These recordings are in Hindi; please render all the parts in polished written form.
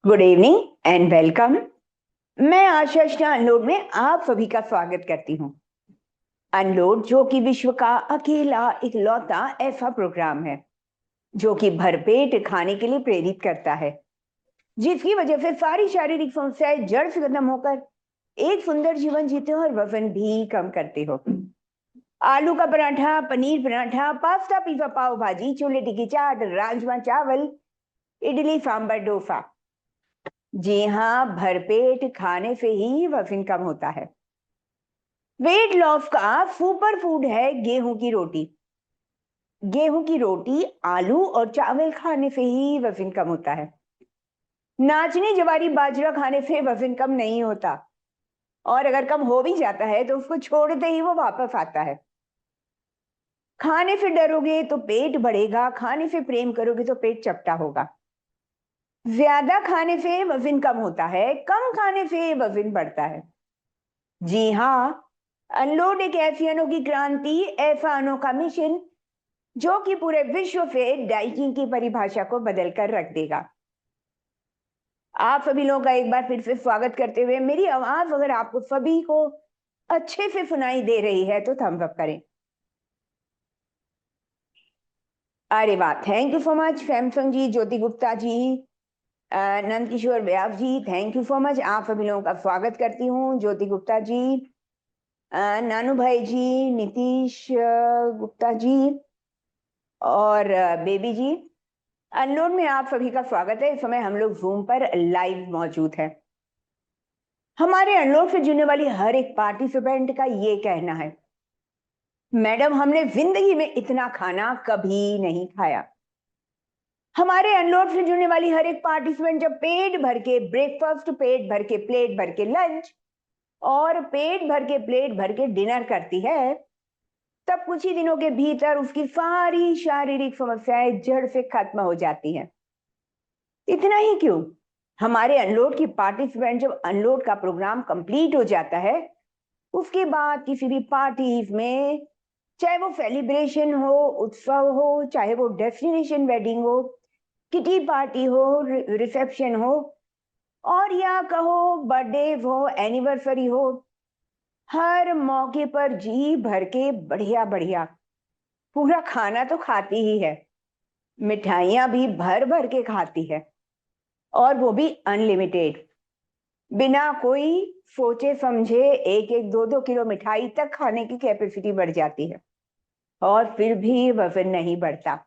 Good evening and welcome. मैं आशा शाह अनलोड में आप सभी का स्वागत करती हूँ। अनलोड जो कि विश्व का अकेला इकलौता ऐसा प्रोग्राम है जो कि भरपेट खाने के लिए प्रेरित करता है, जिसकी वजह से सारी शारीरिक समस्याएं जड़ से खत्म होकर एक सुंदर जीवन जीते हो और वजन भी कम करते हो। आलू का पराठा, पनीर पराठा, पास्ता, पिज्जा, पाव भाजी, छोले टिक्की चाट, राजमा चावल, इडली सांबर डोसा। जी हाँ, भरपेट खाने से ही वजन कम होता है। वेट लॉस का सुपर फूड है गेहूं की रोटी। गेहूं की रोटी, आलू और चावल खाने से ही वजन कम होता है। नाचनी जवारी बाजरा खाने से वजन कम नहीं होता, और अगर कम हो भी जाता है तो उसको छोड़ते ही वो वापस आता है। खाने से डरोगे तो पेट बढ़ेगा, खाने से प्रेम करोगे तो पेट चपटा होगा। ज्यादा खाने से वजन कम होता है, कम खाने से वजन बढ़ता है। जी हाँ, अनलोड एक ऐसी अनोखी क्रांति, ऐसा अनोखा मिशन जो कि पूरे विश्व से डाइटिंग की परिभाषा को बदल कर रख देगा। आप सभी लोगों का एक बार फिर से स्वागत करते हुए, मेरी आवाज अगर आपको सभी को अच्छे से सुनाई दे रही है तो थम्स अप करें। अरे वाह, thank you so much Samsung ji, Jyoti Gupta ji, Nand Kishore Vyas ji, thank you so much. आप सभी लोगों का स्वागत करती हूँ। ज्योति गुप्ता जी, नानू भाई जी, नीतीश गुप्ता जी और बेबी जी, अनलोड में आप सभी का स्वागत है। इस समय हम लोग जूम पर लाइव मौजूद है। हमारे अनलोड से जुड़ने वाली हर एक पार्टिसिपेंट का ये कहना है, मैडम हमने जिंदगी में इतना खाना कभी नहीं खाया। हमारे अनलोड से जुड़ने वाली हर एक पार्टिसिपेंट जब पेट भर के ब्रेकफास्ट, पेट भर के प्लेट भर के लंच और पेट भर के प्लेट भर के डिनर करती है, तब कुछ ही दिनों के भीतर उसकी सारी शारीरिक समस्याएं जड़ से खत्म हो जाती हैं। इतना ही क्यों, हमारे अनलोड की पार्टिसिपेंट जब अनलोड का प्रोग्राम कंप्लीट हो जाता है, उसके बाद किसी भी पार्टीज में, चाहे वो सेलिब्रेशन हो, उत्सव हो, चाहे वो डेस्टिनेशन वेडिंग हो, किटी पार्टी हो, रिसेप्शन हो, और या कहो बर्थडे हो, एनिवर्सरी हो, हर मौके पर जी भर के बढ़िया बढ़िया पूरा खाना तो खाती ही है, मिठाइयां भी भर भर के खाती है, और वो भी अनलिमिटेड, बिना कोई सोचे समझे। एक एक दो दो किलो मिठाई तक खाने की कैपेसिटी बढ़ जाती है, और फिर भी वजन नहीं बढ़ता।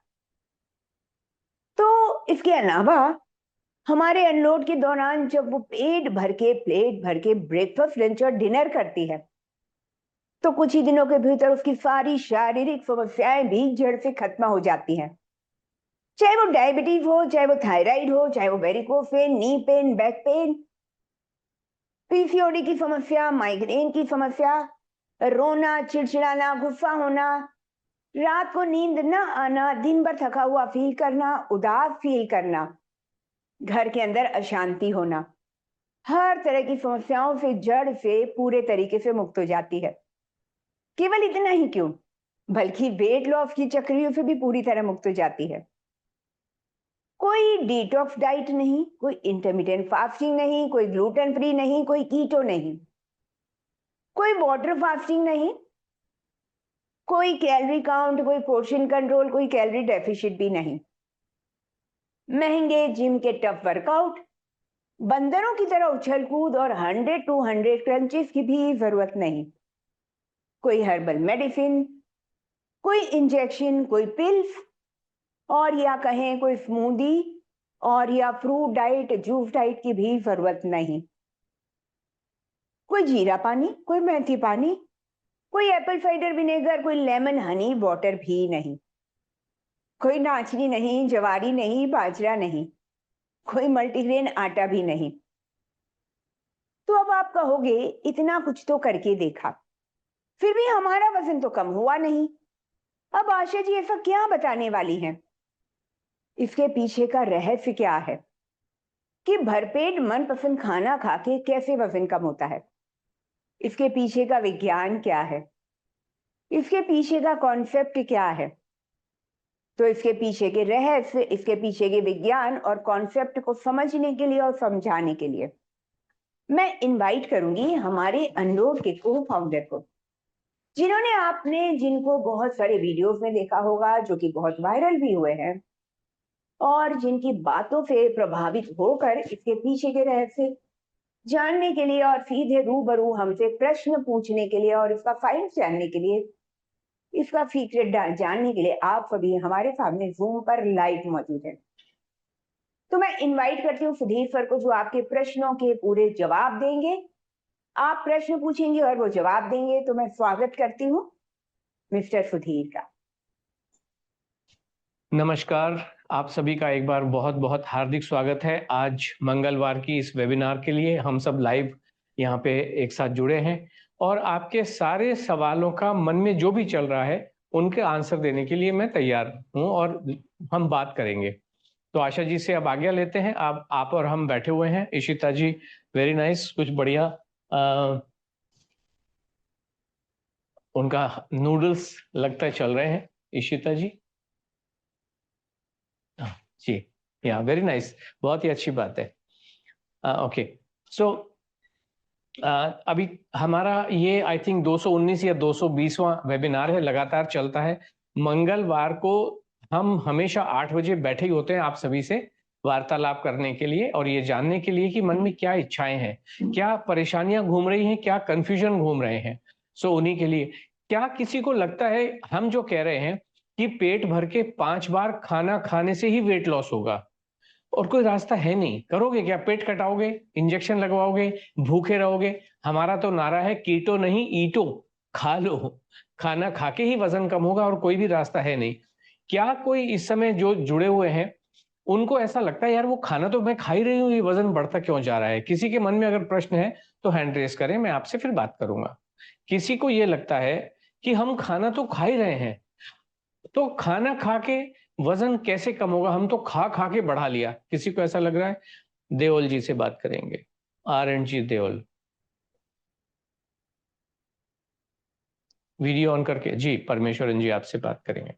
तो इसके अलावा हमारे अनलोड के दौरान जब वो पेट भर के प्लेट भर के ब्रेकफास्ट, लंच और डिनर करती है, तो कुछ ही दिनों के भीतर उसकी सारी शारीरिक समस्याएं भी जड़ से खत्म हो जाती हैं। चाहे वो डायबिटीज हो, चाहे वो थायराइड हो, चाहे वो varicose pain, knee pain, back pain, PCOD की समस्या, माइग्रेन की समस्या, रोना, चिड़चिड़ाना, गुस्सा होना, रात को नींद न आना, दिन भर थका हुआ फील करना, उदास फील करना, घर के अंदर अशांति होना, हर तरह की समस्याओं से जड़ से पूरे तरीके से मुक्त हो जाती है। केवल इतना ही क्यों, बल्कि वेट लॉस की चक्रियों से भी पूरी तरह मुक्त हो जाती है। कोई डिटॉक्स डाइट नहीं, कोई इंटरमीडिएट फास्टिंग नहीं, कोई ग्लूटेन फ्री नहीं, कोई कीटो नहीं, कोई वाटर फास्टिंग नहीं, कोई कैलोरी काउंट, कोई पोर्शन कंट्रोल, कोई कैलोरी डेफिशिट भी नहीं, महंगे जिम के टफ वर्कआउट, बंदरों की तरह उछल कूद और 100 to 100 क्रंचेस की भी जरूरत नहीं, कोई हर्बल मेडिसिन, कोई इंजेक्शन, कोई पिल्स, और या कहें कोई स्मूदी और या फ्रूट डाइट, जूस डाइट की भी जरूरत नहीं। कोई जीरा पानी, कोई मेथी पानी, कोई एप्पल साइडर विनेगर, कोई लेमन हनी वाटर भी नहीं, कोई नाचनी नहीं, जवारी नहीं, बाजरा नहीं, कोई मल्टीग्रेन आटा भी नहीं। तो अब आप कहोगे इतना कुछ तो करके देखा, फिर भी हमारा वजन तो कम हुआ नहीं। अब आशा जी ऐसा क्या बताने वाली हैं? इसके पीछे का रहस्य क्या है कि भरपेट मनपसंद खाना खा के कैसे वजन कम होता है? इसके पीछे का विज्ञान क्या है? इसके पीछे का कॉन्सेप्ट क्या है? तो इसके पीछे के रहस्य, इसके पीछे के विज्ञान और कॉन्सेप्ट को समझने के लिए और समझाने के लिए मैं इनवाइट करूंगी हमारे अनलोड के को फाउंडर को, जिनको बहुत सारे वीडियोस में देखा होगा, जो कि बहुत वायरल भी हुए हैं, और जिनकी बातों से प्रभावित होकर इसके पीछे के रहस्य जानने के लिए और सीधे रूबरू हमसे प्रश्न पूछने के लिए और इसका फाइल्स जानने के लिए, इसका सीक्रेट जानने के लिए आप सभी हमारे सामने जूम पर लाइव मौजूद है। तो मैं इनवाइट करती हूँ सुधीर सर को, जो आपके प्रश्नों के पूरे जवाब देंगे। आप प्रश्न पूछेंगे और वो जवाब देंगे। तो मैं स्वागत करती हूँ मिस्टर सुधीर का। नमस्कार, आप सभी का एक बार बहुत बहुत हार्दिक स्वागत है। आज मंगलवार की इस वेबिनार के लिए हम सब लाइव यहाँ पे एक साथ जुड़े हैं और आपके सारे सवालों का मन में जो भी चल रहा है उनके आंसर देने के लिए मैं तैयार हूँ और हम बात करेंगे। तो आशा जी से अब आज्ञा लेते हैं। आप और हम बैठे हुए हैं। इशिता जी, वेरी नाइस, कुछ बढ़िया उनका नूडल्स लगता है चल रहे हैं। इशिता जी, जी, या वेरी नाइस, बहुत ही अच्छी बात है। ओके, सो अभी हमारा ये आई थिंक 219 या 220वां वेबिनार है, लगातार चलता है। मंगलवार को हम हमेशा 8 बजे बैठे ही होते हैं आप सभी से वार्तालाप करने के लिए और ये जानने के लिए कि मन में क्या इच्छाएं हैं, क्या परेशानियां घूम रही हैं, क्या कंफ्यूजन घूम रहे हैं। सो उन्हीं के लिए, क्या किसी को लगता है हम जो कह रहे हैं कि पेट भर के 5 बार खाना खाने से ही वेट लॉस होगा और कोई रास्ता है नहीं? करोगे क्या? पेट कटाओगे, इंजेक्शन लगवाओगे, भूखे रहोगे? हमारा तो नारा है कीटो नहीं ईटो, खा लो। खाना खा के ही वजन कम होगा और कोई भी रास्ता है नहीं। क्या कोई इस समय जो जुड़े हुए हैं उनको ऐसा लगता है यार वो खाना तो मैं खा ही रही हूँ, ये वजन बढ़ता क्यों जा रहा है? किसी के मन में अगर प्रश्न है तो हैंड रेस करें, मैं आपसे फिर बात करूंगा। किसी को ये लगता है कि हम खाना तो खा ही रहे हैं, तो खाना खा के वजन कैसे कम होगा? हम तो खा खा के बढ़ा लिया। किसी को ऐसा लग रहा है? देओल जी से बात करेंगे। R and G Deol, video on करके। जी परमेश्वरन जी, आपसे बात करेंगे।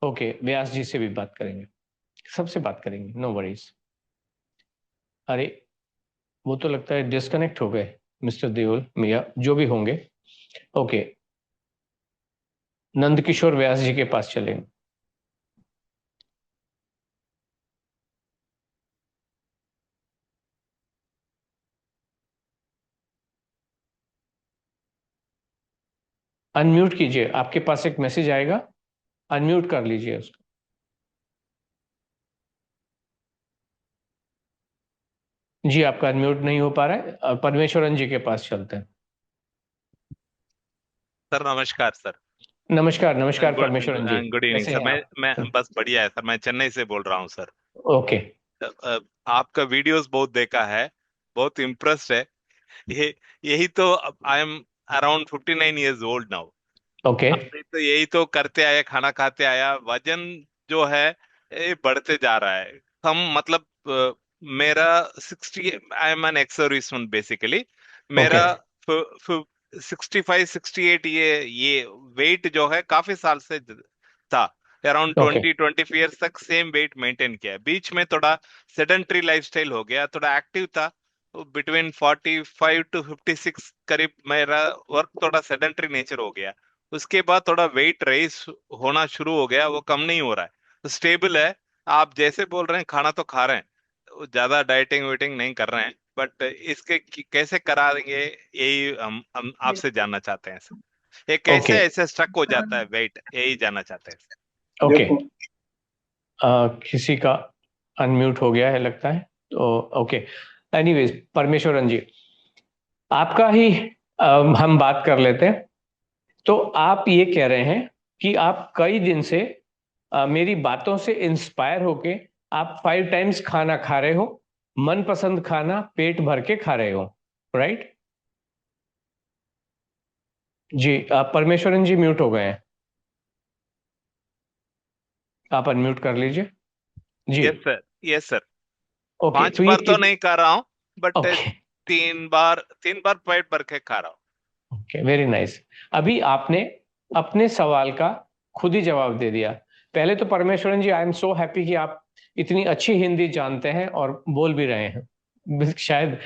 ओके, व्यास जी से भी बात करेंगे, सबसे बात करेंगे, नो वरीज। अरे वो तो लगता है डिस्कनेक्ट हो गए मिस्टर देओल, मिया जो भी होंगे। ओके, नंदकिशोर व्यास जी के पास चलेंगे। अनम्यूट कीजिए, आपके पास एक मैसेज आएगा, अनम्यूट कर लीजिए उसको। जी आपका अनम्यूट नहीं हो पा रहा है। परमेश्वरन जी के पास चलते हैं। सर नमस्कार सर। नमस्कार नमस्कार गुड परमेश्वरन जी, गुड इवनिंग कैसे सर। हैं आप? मैं बस बढ़िया है सर। मैं चेन्नई से बोल रहा हूँ सर। ओके। आपका वीडियोस बहुत देखा है, बहुत इम्प्रेस्ड है। ये यही तो, I am around 59 years old now. Okay. अभी तो यही तो करते आया, खाना खाते आया, वजन जो है ये बढ़ते जा रहा है। हम मतलब मेरा 60, I am an ex serviceman basically. Okay. मेरा 65 68, ये वेट जो है काफी साल से था। Around okay. 20 25 years तक सेम वेट मेंटेन किया है। बीच में थोड़ा सेडेंटरी लाइफस्टाइल हो गया, थोड़ा एक्टिव था। बिटवीन 45 to 56 करीब मेरा वर्क थोड़ा सेडेंटरी नेचर हो गया। उसके बाद थोड़ा वेट रेस होना शुरू हो गया, वो कम नहीं हो रहा है, तो स्टेबल है। आप जैसे बोल रहे हैं खाना तो खा रहे हैं, ज्यादा डाइटिंग वेटिंग नहीं कर रहे हैं, बट इसके कैसे करा देंगे यही हम आपसे जानना चाहते हैं सर। ये ओके। कैसे ऐसे स्टक हो जाता है वेट, यही जानना चाहते हैं सर। ओके, किसी का अनम्यूट हो गया है लगता है, तो ओके। एनीवेज परमेश्वरन जी, आपका ही हम बात कर लेते हैं। तो आप ये कह रहे हैं कि आप कई दिन से मेरी बातों से इंस्पायर होके आप 5 टाइम्स खाना खा रहे हो, मनपसंद खाना पेट भर के खा रहे हो, राइट? जी परमेश्वरन जी म्यूट हो गए हैं, आप अनम्यूट कर लीजिए। जी yes sir, yes sir. Okay. पांच तो ये बार तो नहीं कर रहा हूँ, बट ओके 3 बार पेट भर के खा रहा हूँ। Okay, very nice. अभी आपने अपने सवाल का खुद ही जवाब दे दिया। पहले तो परमेश्वरन जी, आई एम सो हैप्पी कि आप इतनी अच्छी हिंदी जानते हैं और बोल भी रहे हैं। शायद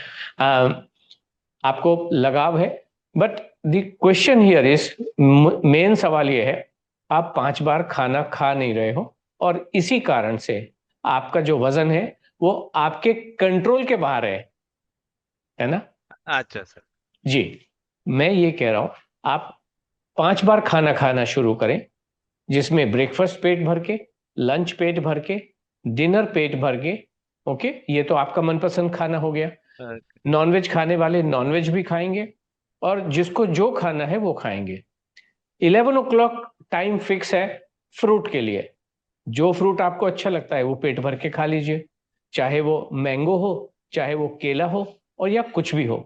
आपको लगाव है। But the question here is, main सवाल ये है, आप 5 बार खाना खा नहीं रहे हो और इसी कारण से आपका जो वजन है वो आपके कंट्रोल के बाहर है ना? अच्छा सर। जी, मैं ये कह रहा हूं, आप 5 बार खाना खाना शुरू करें, जिसमें ब्रेकफास्ट पेट भर के, लंच पेट भर के, डिनर पेट भर के। ओके, ये तो आपका मनपसंद खाना हो गया। नॉनवेज खाने वाले नॉनवेज भी खाएंगे और जिसको जो खाना है वो खाएंगे। 11 o'clock टाइम फिक्स है फ्रूट के लिए। जो फ्रूट आपको अच्छा लगता है वो पेट भर के खा लीजिए, चाहे वो मैंगो हो, चाहे वो केला हो, और या कुछ भी हो।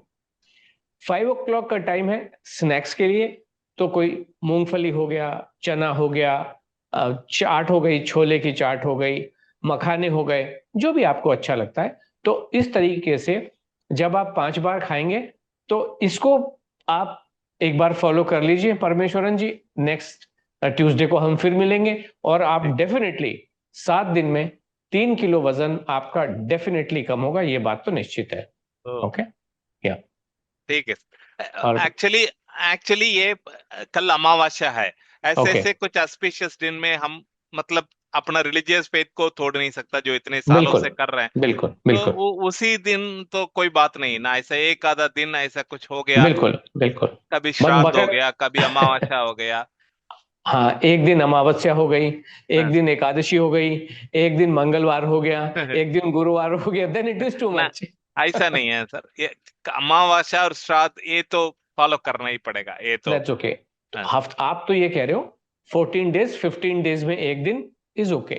5 o'clock का टाइम है स्नैक्स के लिए। तो कोई मूंगफली हो गया, चना हो गया, चाट हो गई, छोले की चाट हो गई, मखाने हो गए, जो भी आपको अच्छा लगता है। तो इस तरीके से जब आप 5 बार खाएंगे तो इसको आप एक बार फॉलो कर लीजिए परमेश्वरन जी। नेक्स्ट ट्यूसडे को हम फिर मिलेंगे और आप डेफिनेटली 7 दिन में 3 किलो वजन आपका डेफिनेटली कम होगा, ये बात तो निश्चित है। ओके, या ठीक है। और एक्चुअली एक्चुअली ये कल अमावस्या है। ऐसे ओके, ऐसे कुछ ऑस्पिशियस दिन में हम मतलब अपना रिलीजियस फेथ को छोड़ नहीं सकता, जो इतने सालों बिल्कुल से कर रहे हैं। बिल्कुल तो बिल्कुल उसी दिन तो कोई बात नहीं ना, ऐसा एक आधा दिन ऐसा कुछ हो गया, बिल्कुल बिल्कुल। कभी मग श्राद्ध हो मकर, गया, कभी अमावस्या हो गया। हाँ, एक दिन अमावस्या हो गई, एक हाँ। दिन एकादशी हो गई, एक दिन मंगलवार हो गया, एक दिन गुरुवार हो गया, देन इट इज टू ना, मच। ऐसा नहीं है सर। ये अमावस्या और श्राद्ध ये तो फॉलो करना ही पड़ेगा, ये तो। That's okay. हाँ। हफ्ता, आप तो ये कह रहे हो 14 डेज 15 डेज में एक दिन इज ओके।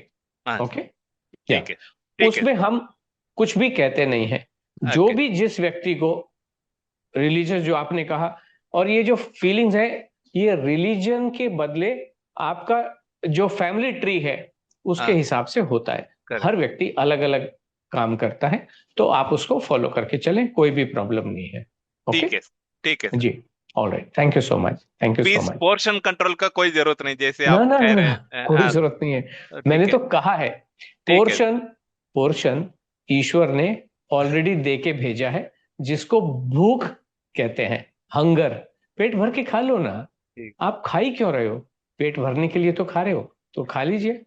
हाँ। ओके, या ठीक है। ठीक है। उसमें हम कुछ भी कहते नहीं है। जो ओके। भी जिस व्यक्ति को रिलीजियस, जो आपने कहा, और ये जो फीलिंग्स है, ये रिलीजन के बदले आपका जो फैमिली ट्री है उसके हाँ। हिसाब से होता है। करेक्ट। हर व्यक्ति अलग अलग काम करता है, तो आप उसको फॉलो करके चलें, कोई भी प्रॉब्लम नहीं है। ओके ठीक है। ठीक है सर। जी, all right, thank you so much, thank you so peace much. Portion control का कोई जरूरत नहीं, जैसे ना आप ना कह ना रहे ना, हैं। कोई हाँ। जरूरत नहीं है। मैंने ठीक है। तो कहा है, ठीक है। पोर्शन, पोर्शन ईश्वर ने ऑलरेडी दे के भेजा है, जिसको भूख कहते हैं, हंगर। पेट भर के खा लो ना। ठीक। आप खा ही क्यों रहे हो? पेट भरने के लिए तो खा रहे हो, तो खा लीजिए।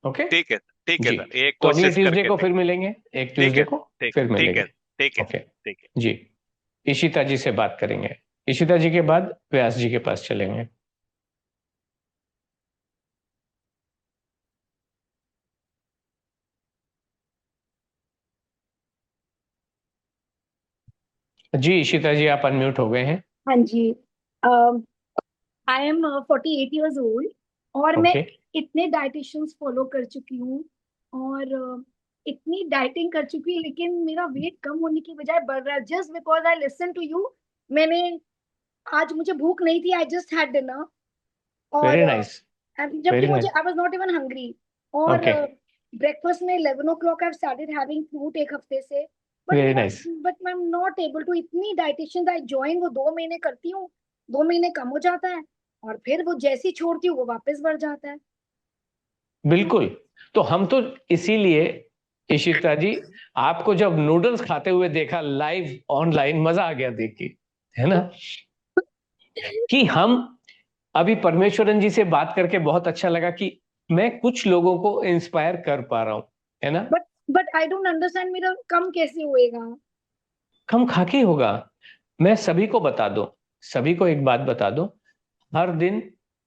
ओके ठीक है। ठीक है जी, सर, ये तो अगले कोशिश ट्यूसडे करके को देख। फिर मिलेंगे, एक ठीक ट्यूसडे है। को ठीक। फिर ठीक है। मिलेंगे। ठीक है। ओके ठीक है। जी, इशिता जी से बात करेंगे। इशिता जी के बाद व्यास जी के पास चलेंगे। जी इशिता जी, आप अनम्यूट हो गए हैं। हाँ जी। आई एम 48 years old और मैं ओके, इतने डाइटिशियंस फॉलो कर चुकी हूँ और इतनी डाइटिंग कर चुकी हूँ, लेकिन मेरा वेट कम होने की बजाय बढ़ रहा है, just because I listen to you. मैंने आज मुझे भूख नहीं थी, आई जस्ट हैड डिनर और वेरी नाइस, जबकि वेरी मुझे nice. I was not even hungry. और ओके, ब्रेकफास्ट में 11 o'clock I started having fruit एक हफ्ते से। बट वेरी मेरा, nice. But I am not able to. इतनी डाइटिशियंस आई ज्वाइन, वो 2 महीने करती हूँ, 2 महीने कम हो जाता है और फिर वो जैसी छोड़ती हूँ वो वापस बढ़ जाता है। बिल्कुल, तो हम तो इसीलिए, इशिता जी, आपको जब नूडल्स खाते हुए देखा लाइव ऑनलाइन, मजा आ गया देख के, है ना? कि हम अभी परमेश्वरन जी से बात करके बहुत अच्छा लगा कि मैं कुछ लोगों को इंस्पायर कर पा रहा हूं, है ना? बट आई डोंट अंडरस्टैंड, मेरा कम कैसे होएगा? कम खा के ही होगा। मैं सभी को बता दूं, सभी को एक बात बता दूं, हर दिन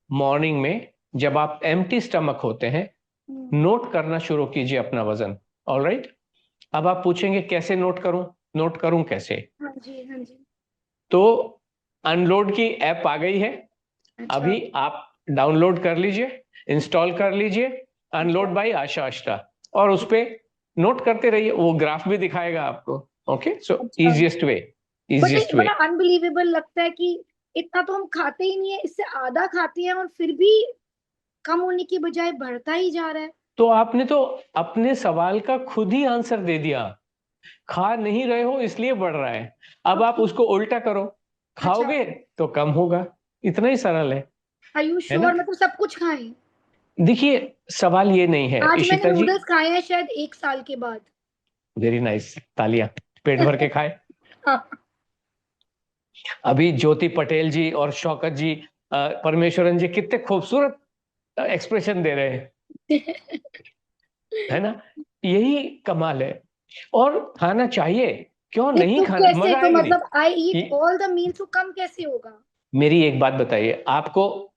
मॉर्निंग में जब आप एम्प्टी स्टमक होते हैं, नोट करना शुरू कीजिए अपना वजन। ऑलराइट, अब आप पूछेंगे कैसे नोट करूं, नोट करूं कैसे? हाँ जी, हाँ जी। तो अनलोड की ऐप आ गई है, अच्छा। अभी आप डाउनलोड कर लीजिए, इंस्टॉल कर लीजिए, अनलोड अच्छा। बाय आशा अष्टा, और उस पे नोट करते रहिए, वो ग्राफ भी दिखाएगा आपको। ओके, सो अच्छा। Easiest way, but easiest way. बड़ा अनबिलीवेबल लगता है कि इतना तो हम खाते ही नहीं है, इससे आधा खाते हैं और फिर भी कम होने की बजाय बढ़ता ही जा रहा है। तो आपने तो अपने सवाल का खुद ही आंसर दे दिया। खा नहीं रहे हो इसलिए बढ़ रहा है। अब आप उसको उल्टा करो, खाओगे तो कम होगा, इतना ही सरल आर यू है ना? श्योर? मतलब सब कुछ खाएं? देखिए सवाल ये नहीं है आज मैंने इशिता जी। नूडल्स खाए हैं शायद 1 साल के बाद। वेरी नाइस, तालियां, पेट भर के खाए। हाँ। अभी ज्योति पटेल जी और शौकत जी, परमेश्वरन जी कितने खूबसूरत एक्सप्रेशन दे रहे हैं, है ना? यही कमाल है। और खाना चाहिए, क्यों नहीं तो खाना, कैसे? मजा तो आएगा नहीं। मतलब आई ईट ये- ऑल द मील्स, तो कम कैसे होगा? मेरी एक बात बताइए, आपको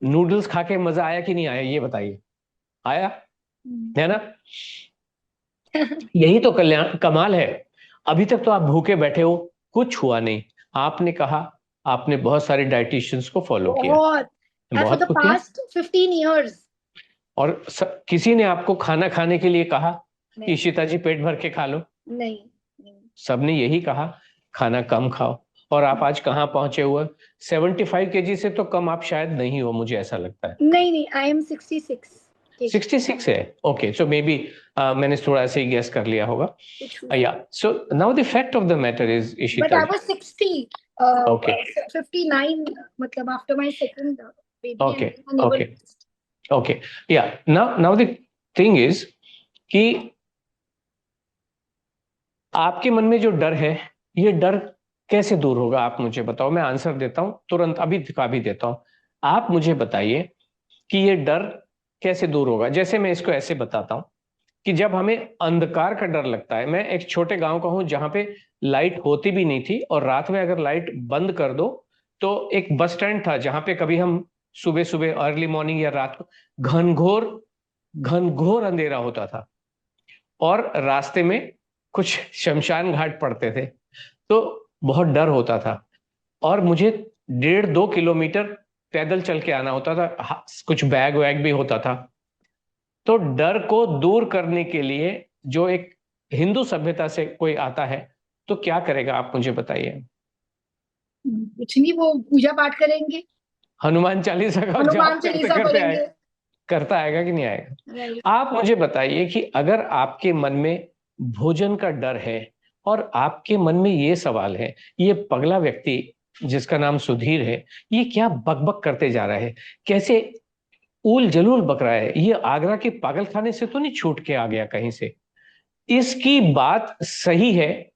नूडल्स खा के मजा आया कि नहीं आया, ये बताइए। आया, है ना? यही तो कल्याण कमाल है। अभी तक तो आप भूखे बैठे हो, कुछ हुआ नहीं। आपने कहा, आपने बहुत सारे डाइटिशियंस को फॉलो किया, बहुत। एंड फॉर बहुत द कुछ किया, पास्ट 15 years। और किसी ने आपको खाना खाने के लिए कहा कि नहीं इशिता जी पेट भर के खा लो? नहीं नहीं। सबने यही कहा, खाना कम खाओ। और आप आज कहाँ पहुंचे हुए? 75 kg से तो कम आप शायद नहीं हो, मुझे ऐसा लगता है। नहीं, आई एम 66 kg। 66 है, ओके, सो मे बी मैंने थोड़ा ऐसे ही गेस कर लिया होगा। कुछ yeah so now the fact of the matter is but Ishita I ji, was 60, okay 59, मतलब after my second baby okay and I never. Okay okay, yeah now the thing is कि आपके मन में जो डर है, ये डर कैसे दूर होगा, आप मुझे बताओ। मैं आंसर देता हूं तुरंत, अभी दिखा भी देता हूं। आप मुझे बताइए कि ये डर कैसे दूर होगा। जैसे मैं इसको ऐसे बताता हूं कि जब हमें अंधकार का डर लगता है, मैं एक छोटे गांव का हूं जहां पे लाइट होती भी नहीं थी, और रात में अगर लाइट बंद कर दो तो एक बस स्टैंड था जहां पे कभी हम सुबह सुबह अर्ली मॉर्निंग या रात को घनघोर घनघोर अंधेरा होता था, और रास्ते में कुछ शमशान घाट पड़ते थे, तो बहुत डर होता था। और मुझे 1.5-2 किलोमीटर पैदल चल के आना होता था, कुछ बैग वैग भी होता था। तो डर को दूर करने के लिए जो एक हिंदू सभ्यता से कोई आता है तो क्या करेगा, आप मुझे बताइए। कुछ नहीं, वो पूजा पाठ करेंगे, हनुमान चालीसा का हनुमान जाप करते चालीसा करते आए, पढ़ेंगे। करता आएगा कि नहीं आएगा? राइट। आप मुझे बताइए कि अगर आपके मन में भोजन का डर है, और आपके मन में ये सवाल है, ये पगला व्यक्ति जिसका नाम सुधीर है, ये क्या बकबक करते जा रहा है, कैसे ऊल जलूल बक रहा है, ये आगरा के पागल खाने से तो नहीं छूट के आ गया कहीं से? इसकी बात सही है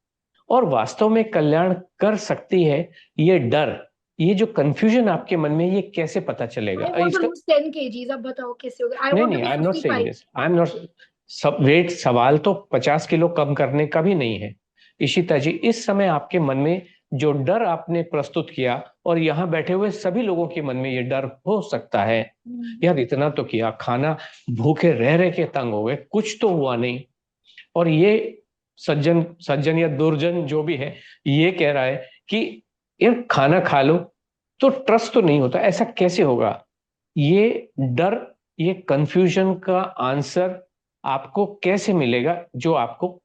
और वास्तव में कल्याण कर सकती है। ये डर, ये जो कंफ्यूजन आपके मन में, ये कैसे पता चलेगा आई वांट टू इसका? Lose 10 kgs। अब बताओ कैसे होगा? आई नहीं वांट टू नहीं, be I am not saying 55। This, I am not. सब वेट, सवाल तो 50 किलो कम करने का भी नहीं है इशिता जी। इस समय आपके मन में जो डर आपने प्रस्तुत किया, और यहाँ बैठे हुए सभी लोगों के मन में ये डर हो सकता है, यार इतना तो किया, खाना भूखे रह रह के तंग हो गए, कुछ तो हुआ नहीं। और ये सज्जन सज्जन या दुर्जन जो भी है, ये कह रहा है कि यार खाना खा लो तो ट्रस्ट तो नहीं होता, ऐसा कैसे होगा? ये डर, ये कंफ्यूजन का आंसर आपको कैसे मिलेगा जो आपको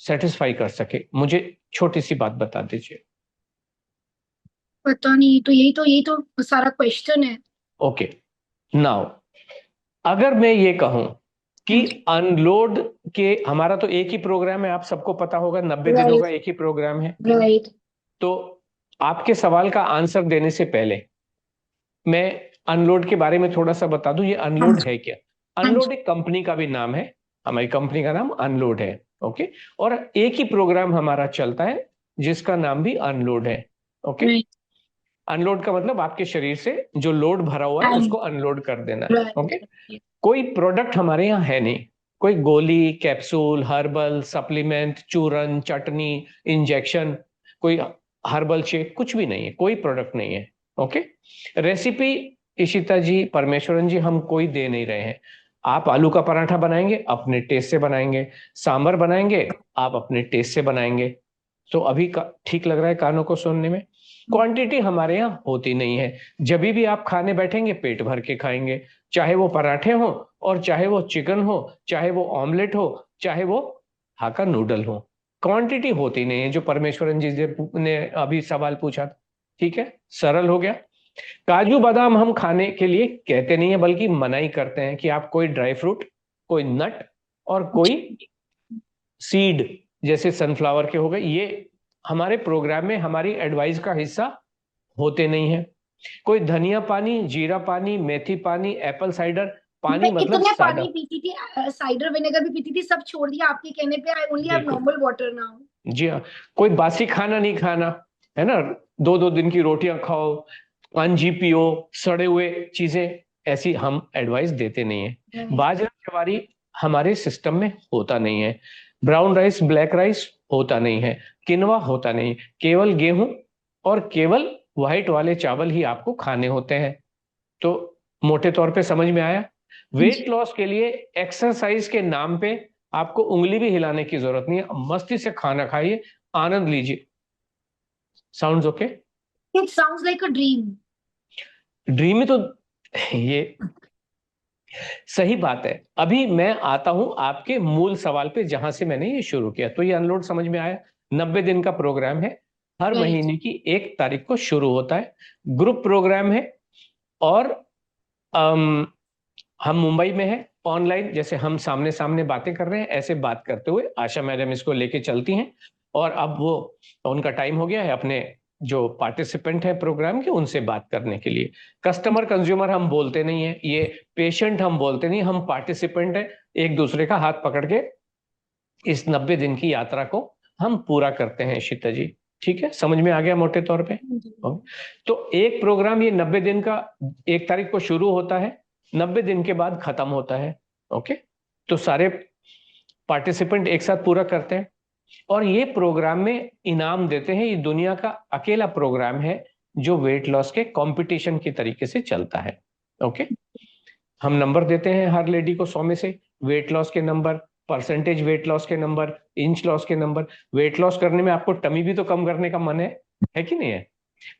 सेटिस्फाई कर सके? मुझे छोटी सी बात बता दीजिए। पता नहीं, तो यही तो सारा क्वेश्चन है। ओके, नाउ अगर मैं ये कहूं कि अनलोड के, हमारा तो एक ही प्रोग्राम है, आप सबको पता होगा, 90 दिनों का राइट एक ही प्रोग्राम है। राइट। तो आपके सवाल का आंसर देने से पहले मैं अनलोड के बारे में थोड़ा सा बता दूं, ये हाँ अनलोड जी, है क्या? हाँ अनलोड जी। एक कंपनी का भी नाम है, हमारी कंपनी का नाम अनलोड है, ओके। और एक ही प्रोग्राम हमारा चलता है जिसका नाम भी अनलोड है, ओके। राइट अनलोड का मतलब आपके शरीर से जो लोड भरा हुआ है उसको अनलोड कर देना, ओके। राइट। कोई प्रोडक्ट हमारे यहाँ है नहीं, कोई गोली, कैप्सूल, हर्बल सप्लीमेंट, चूरन, चटनी, इंजेक्शन, कोई हर्बल शेक, कुछ भी नहीं है, कोई प्रोडक्ट नहीं है, ओके। रेसिपी इशिता जी, परमेश्वरन जी, हम कोई दे नहीं रहे हैं। आप आलू का पराठा बनाएंगे अपने टेस्ट से बनाएंगे, सांबर बनाएंगे आप अपने टेस्ट से बनाएंगे। तो अभी ठीक लग रहा है कानों को सुनने में? क्वांटिटी हमारे यहाँ होती नहीं है, जब भी आप खाने बैठेंगे पेट भर के खाएंगे, चाहे वो पराठे हो, और चाहे वो चिकन हो, चाहे वो ऑमलेट हो, चाहे वो हाका नूडल हो। क्वांटिटी होती नहीं है, जो परमेश्वरन जी ने अभी सवाल पूछा था, ठीक है, सरल हो गया। काजू बादाम हम खाने के लिए कहते नहीं है, बल्कि मनाही करते हैं कि आप कोई ड्राई फ्रूट, कोई नट, और कोई सीड, जैसे सनफ्लावर के हो गए, ये हमारे प्रोग्राम में हमारी एडवाइस का हिस्सा होते नहीं है। कोई धनिया पानी, जीरा पानी, मेथी पानी, एप्पल साइडर पानी, मैं मतलब इतने सादा। पानी पीती थी, साइडर विनेगर भी पीती थी, सब छोड़ दिया आपके कहने पे। आई ओनली हैव बिल्कुल, नॉर्मल वाटर नाउ। जी हाँ। कोई बासी खाना नहीं खाना, है ना। 2-2 दिन की रोटियां खाओ, अंजी पियो, सड़े हुए चीजें, ऐसी हम एडवाइस देते नहीं है। बाजरा ज्वारी हमारे सिस्टम में होता नहीं है। ब्राउन राइस, ब्लैक राइस होता नहीं है। किनवा होता नहीं, केवल गेहूं और केवल व्हाइट वाले चावल ही आपको खाने होते हैं। तो मोटे तौर पे समझ में आया। वेट लॉस के लिए एक्सरसाइज के नाम पे आपको उंगली भी हिलाने की जरूरत नहीं है, मस्ती से खाना खाइए, आनंद लीजिए। Sounds okay? It sounds like a dream. Dream में तो ये सही बात है। अभी मैं आता हूं आपके मूल सवाल पे, जहां से मैंने ये शुरू किया। तो ये अनलोड समझ में आया। 90 दिन का प्रोग्राम है, हर Right. महीने की 1 तारीख को शुरू होता है। ग्रुप प्रोग्राम है, और हम मुंबई में हैं, ऑनलाइन जैसे हम सामने सामने बातें कर रहे हैं, ऐसे बात करते हुए आशा मैडम इसको लेके चलती हैं। और अब वो उनका टाइम हो गया है अपने जो पार्टिसिपेंट है प्रोग्राम के, उनसे बात करने के लिए। कस्टमर कंज्यूमर हम बोलते नहीं है, ये पेशेंट हम बोलते नहीं, हम पार्टिसिपेंट है। एक दूसरे का हाथ पकड़ के इस 90 दिन की यात्रा को हम पूरा करते हैं। शीता जी, ठीक है, समझ में आ गया मोटे तौर पे? तो एक प्रोग्राम ये 90 दिन का 1 तारीख को शुरू होता है, 90 दिन के बाद खत्म होता है। ओके, तो सारे पार्टिसिपेंट एक साथ पूरा करते हैं, और ये प्रोग्राम में इनाम देते हैं। ये दुनिया का अकेला प्रोग्राम है जो वेट लॉस के कंपटीशन की तरीके से चलता है। ओके, हम नंबर देते हैं हर लेडी को 100 में से, वेट लॉस के नंबर, परसेंटेज वेट लॉस के नंबर, इंच लॉस के नंबर। वेट लॉस करने में आपको टमी भी तो कम करने का मन है कि नहीं है?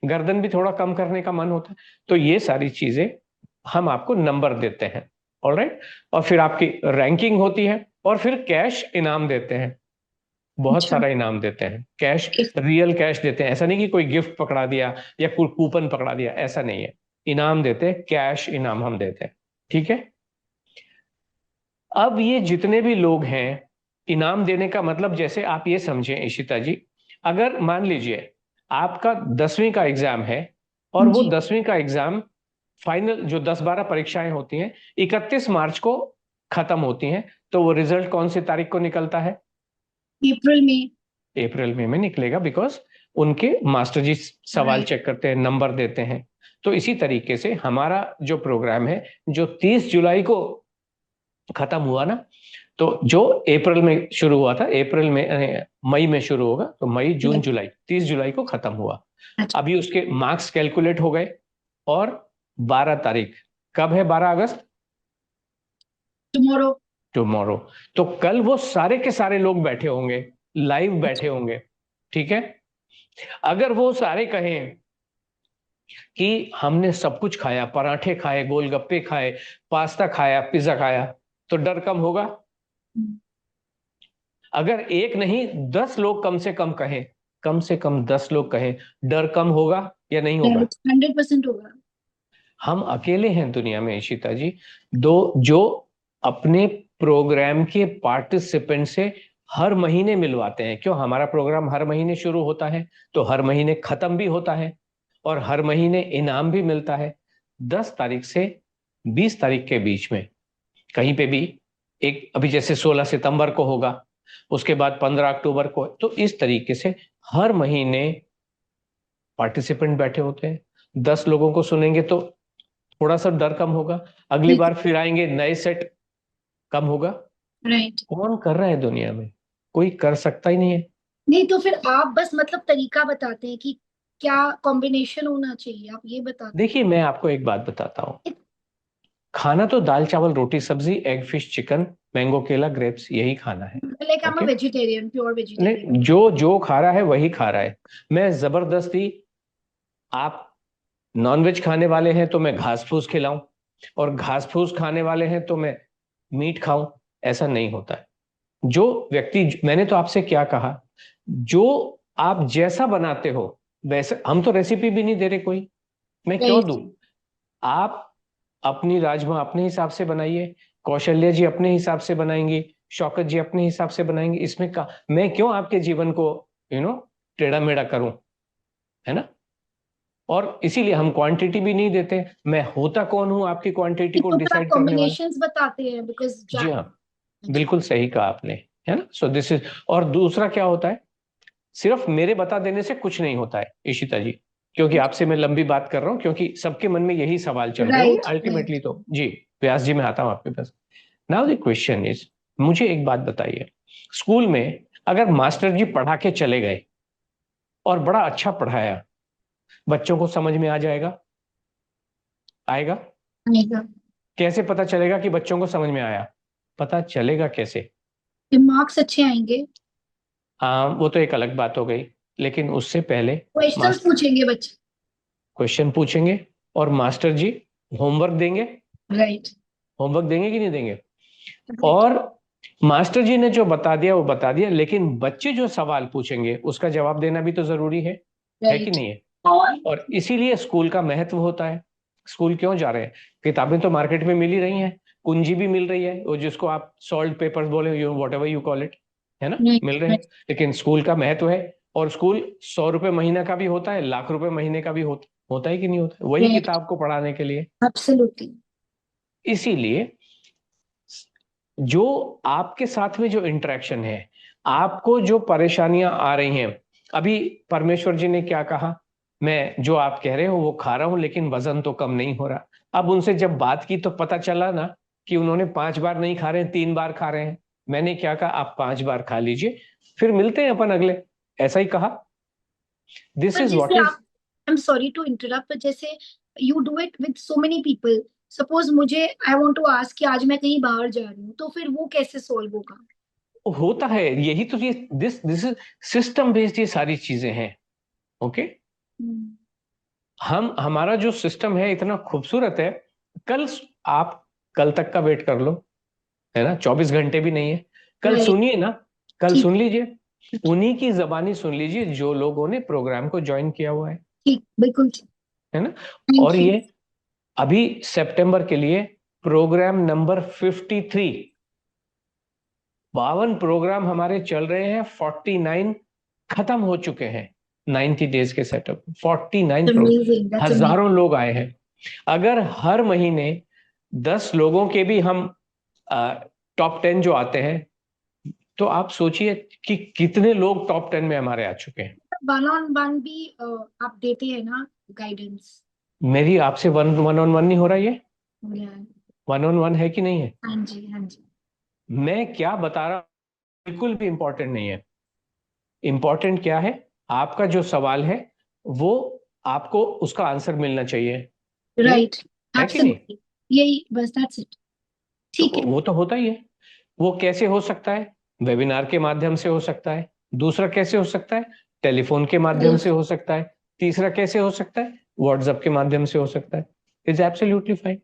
गर्दन भी थोड़ा कम करने का मन होता है। तो ये सारी चीजें हम आपको नंबर देते हैं। ऑलराइट, और फिर आपकी रैंकिंग होती है, और फिर कैश इनाम देते हैं। बहुत सारा इनाम देते हैं, कैश, रियल कैश देते हैं। ऐसा नहीं कि कोई गिफ्ट पकड़ा दिया या कोई कूपन पकड़ा दिया, ऐसा नहीं है। इनाम देते हैं, कैश इनाम हम देते हैं। ठीक है। अब ये जितने भी लोग हैं, इनाम देने का मतलब जैसे आप ये समझें इशिता जी, अगर मान लीजिए आपका 10वीं का एग्जाम है, और वो 10वीं का एग्जाम फाइनल जो 10-12 परीक्षाएं होती हैं 31 मार्च को खत्म होती हैं, तो वो रिजल्ट कौन सी तारीख को निकलता है? अप्रैल में। अप्रैल में निकलेगा, बिकॉज उनके मास्टर जी सवाल चेक करते हैं, नंबर देते हैं। तो इसी तरीके से हमारा जो प्रोग्राम है, जो 30 जुलाई को खत्म हुआ ना, तो जो अप्रैल में शुरू हुआ था, अप्रैल में मई में शुरू होगा, तो मई जून जुलाई 30 जुलाई को खत्म हुआ। अभी उसके मार्क्स कैलकुलेट हो गए, और 12 तारीख कब है? 12 अगस्त, टुमारो। टुमारो। तो कल वो सारे के सारे लोग बैठे होंगे, लाइव बैठे होंगे। ठीक है। अगर वो सारे कहें कि हमने सब कुछ खाया, पराठे खाए, गोलगप्पे खाए, पास्ता खाया, पिज्जा खाया, तो डर कम होगा। अगर एक नहीं 10 लोग कम से कम कहें, कम से कम 10 लोग कहें, डर कम होगा या नहीं होगा? 100% होगा। हम अकेले हैं दुनिया में इशिता जी, दो जो अपने प्रोग्राम के पार्टिसिपेंट से हर महीने मिलवाते हैं। क्यों? हमारा प्रोग्राम हर महीने शुरू होता है, तो हर महीने खत्म भी होता है, और हर महीने इनाम भी मिलता है। 10 तारीख से 20 तारीख के बीच में कहीं पे भी एक, अभी जैसे 16 सितंबर को होगा, उसके बाद 15 अक्टूबर को, तो इस तरीके से हर महीने पार्टिसिपेंट बैठे होते हैं। 10 लोगों को सुनेंगे तो थोड़ा सा डर कम होगा, अगली बार फिर आएंगे, नए सेट, कम होगा। राइट। कौन कर रहा है दुनिया में? कोई कर सकता ही नहीं है। नहीं तो फिर आप बस मतलब तरीका बताते हैं कि क्या कॉम्बिनेशन होना चाहिए, आप ये बताते देखिए, मैं आपको एक बात बताता हूँ, खाना तो दाल चावल रोटी सब्जी, एग फिश चिकन, मैंगो केला ग्रेप्स, यही खाना है। हैं। Like I am a okay, vegetarian, pure vegetarian. नहीं, जो जो खा रहा है वही खा रहा है। मैं जबरदस्ती, आप नॉनवेज खाने वाले हैं तो मैं घास फूस खिलाऊं, और घास फूस खाने वाले हैं तो मैं मीट खाऊं, ऐसा नहीं होता है। जो व्यक्ति, मैंने तो आपसे क्या कहा, जो आप जैसा बनाते हो वैसे, हम तो रेसिपी भी नहीं दे रहे कोई, मैं क्यों दूं? आप अपनी राजमा अपने हिसाब से बनाइए, कौशल्या जी अपने हिसाब से बनाएंगी, शौकत जी अपने हिसाब से बनाएंगे, इसमें का मैं क्यों आपके जीवन को टेढ़ा मेढ़ा करूं, है ना। और इसीलिए हम क्वांटिटी भी नहीं देते। मैं होता कौन हूं आपकी क्वांटिटी को तो फिर आप डिसाइड करने वाला। कॉम्बिनेशंस बताते हैं बिकॉज जी हाँ, बिल्कुल सही कहा आपने, है ना। सो दिस इज, और दूसरा क्या होता है, सिर्फ मेरे बता देने से कुछ नहीं होता है इशिता जी, क्योंकि आपसे मैं लंबी बात कर रहा हूं, क्योंकि सबके मन में यही सवाल चल रहे होंगे राइट अल्टीमेटली। तो जी व्यास जी, मैं आता हूं आपके पास। नाउ द क्वेश्चन इज, मुझे एक बात बताइए, स्कूल में अगर मास्टर जी पढ़ा के चले गए और बड़ा अच्छा पढ़ाया, बच्चों को समझ में आ जाएगा, आएगा? राइट। कैसे पता चलेगा कि बच्चों को समझ में आया? पता चलेगा कैसे? मार्क्स अच्छे आएंगे। हाँ, वो तो एक अलग बात हो गई, लेकिन उससे पहले क्वेश्चंस मास्टर पूछेंगे बच्चे। क्वेश्चन पूछेंगे और मास्टर जी होमवर्क देंगे। राइट होमवर्क देंगे कि नहीं देंगे? राइट और मास्टर जी ने जो बता दिया वो बता दिया, लेकिन बच्चे जो सवाल पूछेंगे उसका जवाब देना भी तो जरूरी है कि राइट। नहीं है? और इसीलिए स्कूल का महत्व होता है। स्कूल क्यों जा रहे हैं? किताबें तो मार्केट में मिल ही रही हैं, कुंजी भी मिल रही है, वो जिसको आप सॉल्ट पेपर्स बोले, you what ever you call it, है ना, मिल रहे हैं। लेकिन स्कूल का महत्व है, और स्कूल 100 रुपए महीना का भी होता है, लाख रुपए महीने का भी होता है कि नहीं होता है, वही राइट किताब को पढ़ाने के लिए। एब्सोल्युटली। इसीलिए जो आपके साथ में जो इंटरेक्शन है, आपको जो परेशानियां आ रही हैं, अभी परमेश्वर जी ने क्या कहा, मैं जो आप कह रहे हो वो खा रहा हूं लेकिन वजन तो कम नहीं हो रहा। अब उनसे जब बात की तो पता चला ना कि उन्होंने 5 बार नहीं खा रहे हैं, 3 बार खा रहे हैं। मैंने क्या कहा, आप 5 बार खा लीजिए, फिर मिलते हैं अपन अगले, ऐसा ही कहा। दिस पर इज जैसे व्हाट इज। आप, I am sorry to interrupt, पर जैसे you do it with so many people, suppose मुझे आई वांट टू आस्क कि आज मैं कहीं बाहर जा रही हूँ, तो फिर वो कैसे सोल्व होगा? होता है यही तो, ये this this is system based, ये सारी चीजें हैं। ओके, हमारा जो सिस्टम है इतना खूबसूरत है। कल आप कल तक का वेट कर लो, है ना, 24 घंटे भी नहीं है। कल राइट। सुनिए ना, कल ठीक सुन लीजिए, ठीक उन्हीं की जबानी सुन लीजिए जो लोगों ने प्रोग्राम को ज्वाइन किया हुआ ठीक, बिल्कुल ठीक। है ना। और थैंक यू। ये अभी सितंबर के लिए प्रोग्राम नंबर 53, 52 प्रोग्राम हमारे चल रहे हैं, 49 खत्म हो चुके हैं। 90 डेज के setup 49 program, amazing, that's amazing. हजारों लोग आए हैं। अगर हर महीने 10 लोगों के भी हम टॉप 10 जो आते हैं, तो आप सोचिए कि कितने लोग टॉप 10 में हमारे आ चुके हैं। वन ऑन वन भी आप देते हैं ना गाइडेंस? मेरी आपसे वन ऑन वन नहीं हो रहा, ये वन ऑन वन है कि नहीं है? हाँ जी हाँ जी। मैं क्या बता रहा हूं बिल्कुल भी इंपॉर्टेंट नहीं है। इंपॉर्टेंट क्या है, आपका जो सवाल है वो आपको उसका आंसर मिलना चाहिए। क्लियर राइट है कि नहीं? एब्सोल्युटली। यही बस, दैट्स इट। तो ठीक है। वो तो होता ही है। वो कैसे हो सकता है? वेबिनार के माध्यम से हो सकता है। दूसरा कैसे हो सकता है? टेलीफोन के माध्यम से हो सकता है। तीसरा कैसे हो सकता है? व्हाट्सएप के माध्यम से हो सकता है। Is absolutely fine.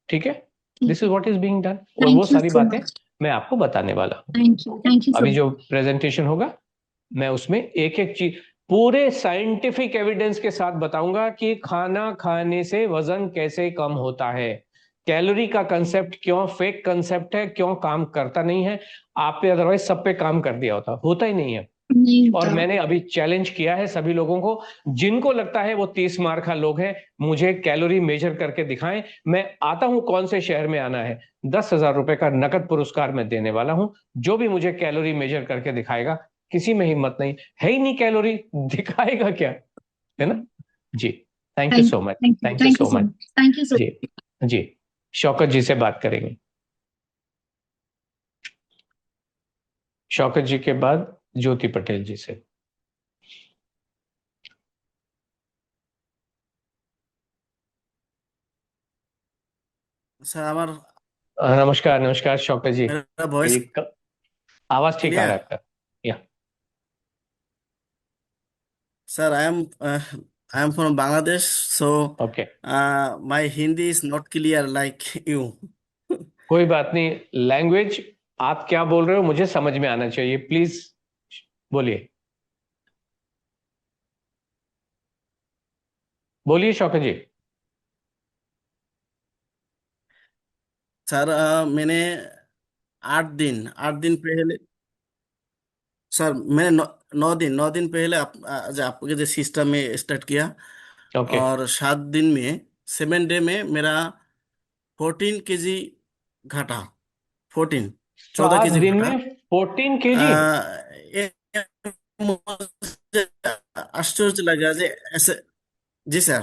ठीक है, ठीक दिस इज है। व्हाट इज बीइंग डन, और वो थैंक यू सारी सो बातें मच। मैं आपको बताने वाला हूँ। थैंक यू सो अभी मच। जो प्रेजेंटेशन होगा, मैं उसमें एक एक चीज पूरे साइंटिफिक एविडेंस के साथ बताऊंगा कि खाना खाने से वजन कैसे कम होता है, कैलोरी का कंसेप्ट क्यों फेक कंसेप्ट है, क्यों काम करता नहीं है। आप पे अदरवाइज सब पे काम कर दिया होता ही नहीं है। नहीं और होता। मैंने अभी चैलेंज किया है सभी लोगों को, जिनको लगता है वो 30 मार्क का लोग हैं, मुझे कैलोरी मेजर करके दिखाएं। मैं आता हूं कौन से शहर में आना है, 10,000 रुपए का नकद पुरस्कार मैं देने वाला हूं, जो भी मुझे कैलोरी मेजर करके दिखाएगा। किसी में हिम्मत नहीं है ही नहीं, कैलोरी दिखाएगा क्या, है ना। जी, thank you thank so much, thank you thank you thank you so so much. Much. Thank you so. जी जी, शौकत जी से बात करेंगे, शौकत जी के बाद ज्योति पटेल जी से। স্যার আমার नमस्कार नमस्कार शौकत जी। मेरा वॉइस एक आवाज ठीक आ रहा क्लियर? है आपका, या Sir, I am from Bangladesh, so okay, my Hindi is not clear like you. कोई बात नहीं। लैंग्वेज आप क्या बोल रहे हो मुझे समझ में आना चाहिए, प्लीज बोलिए, बोलिए शौकत जी। सर मैंने 8 दिन पहले सर मैंने 9 दिन पहले आज आपके जो सिस्टम में स्टार्ट किया। ओके। और 7 दिन में 7 डे में मेरा 14 केजी घटा। 14, 14 केजी 7 दिन घटा। में 14 kg? ये मुझे आश्चर्य लगा जे ऐसे। जी सर।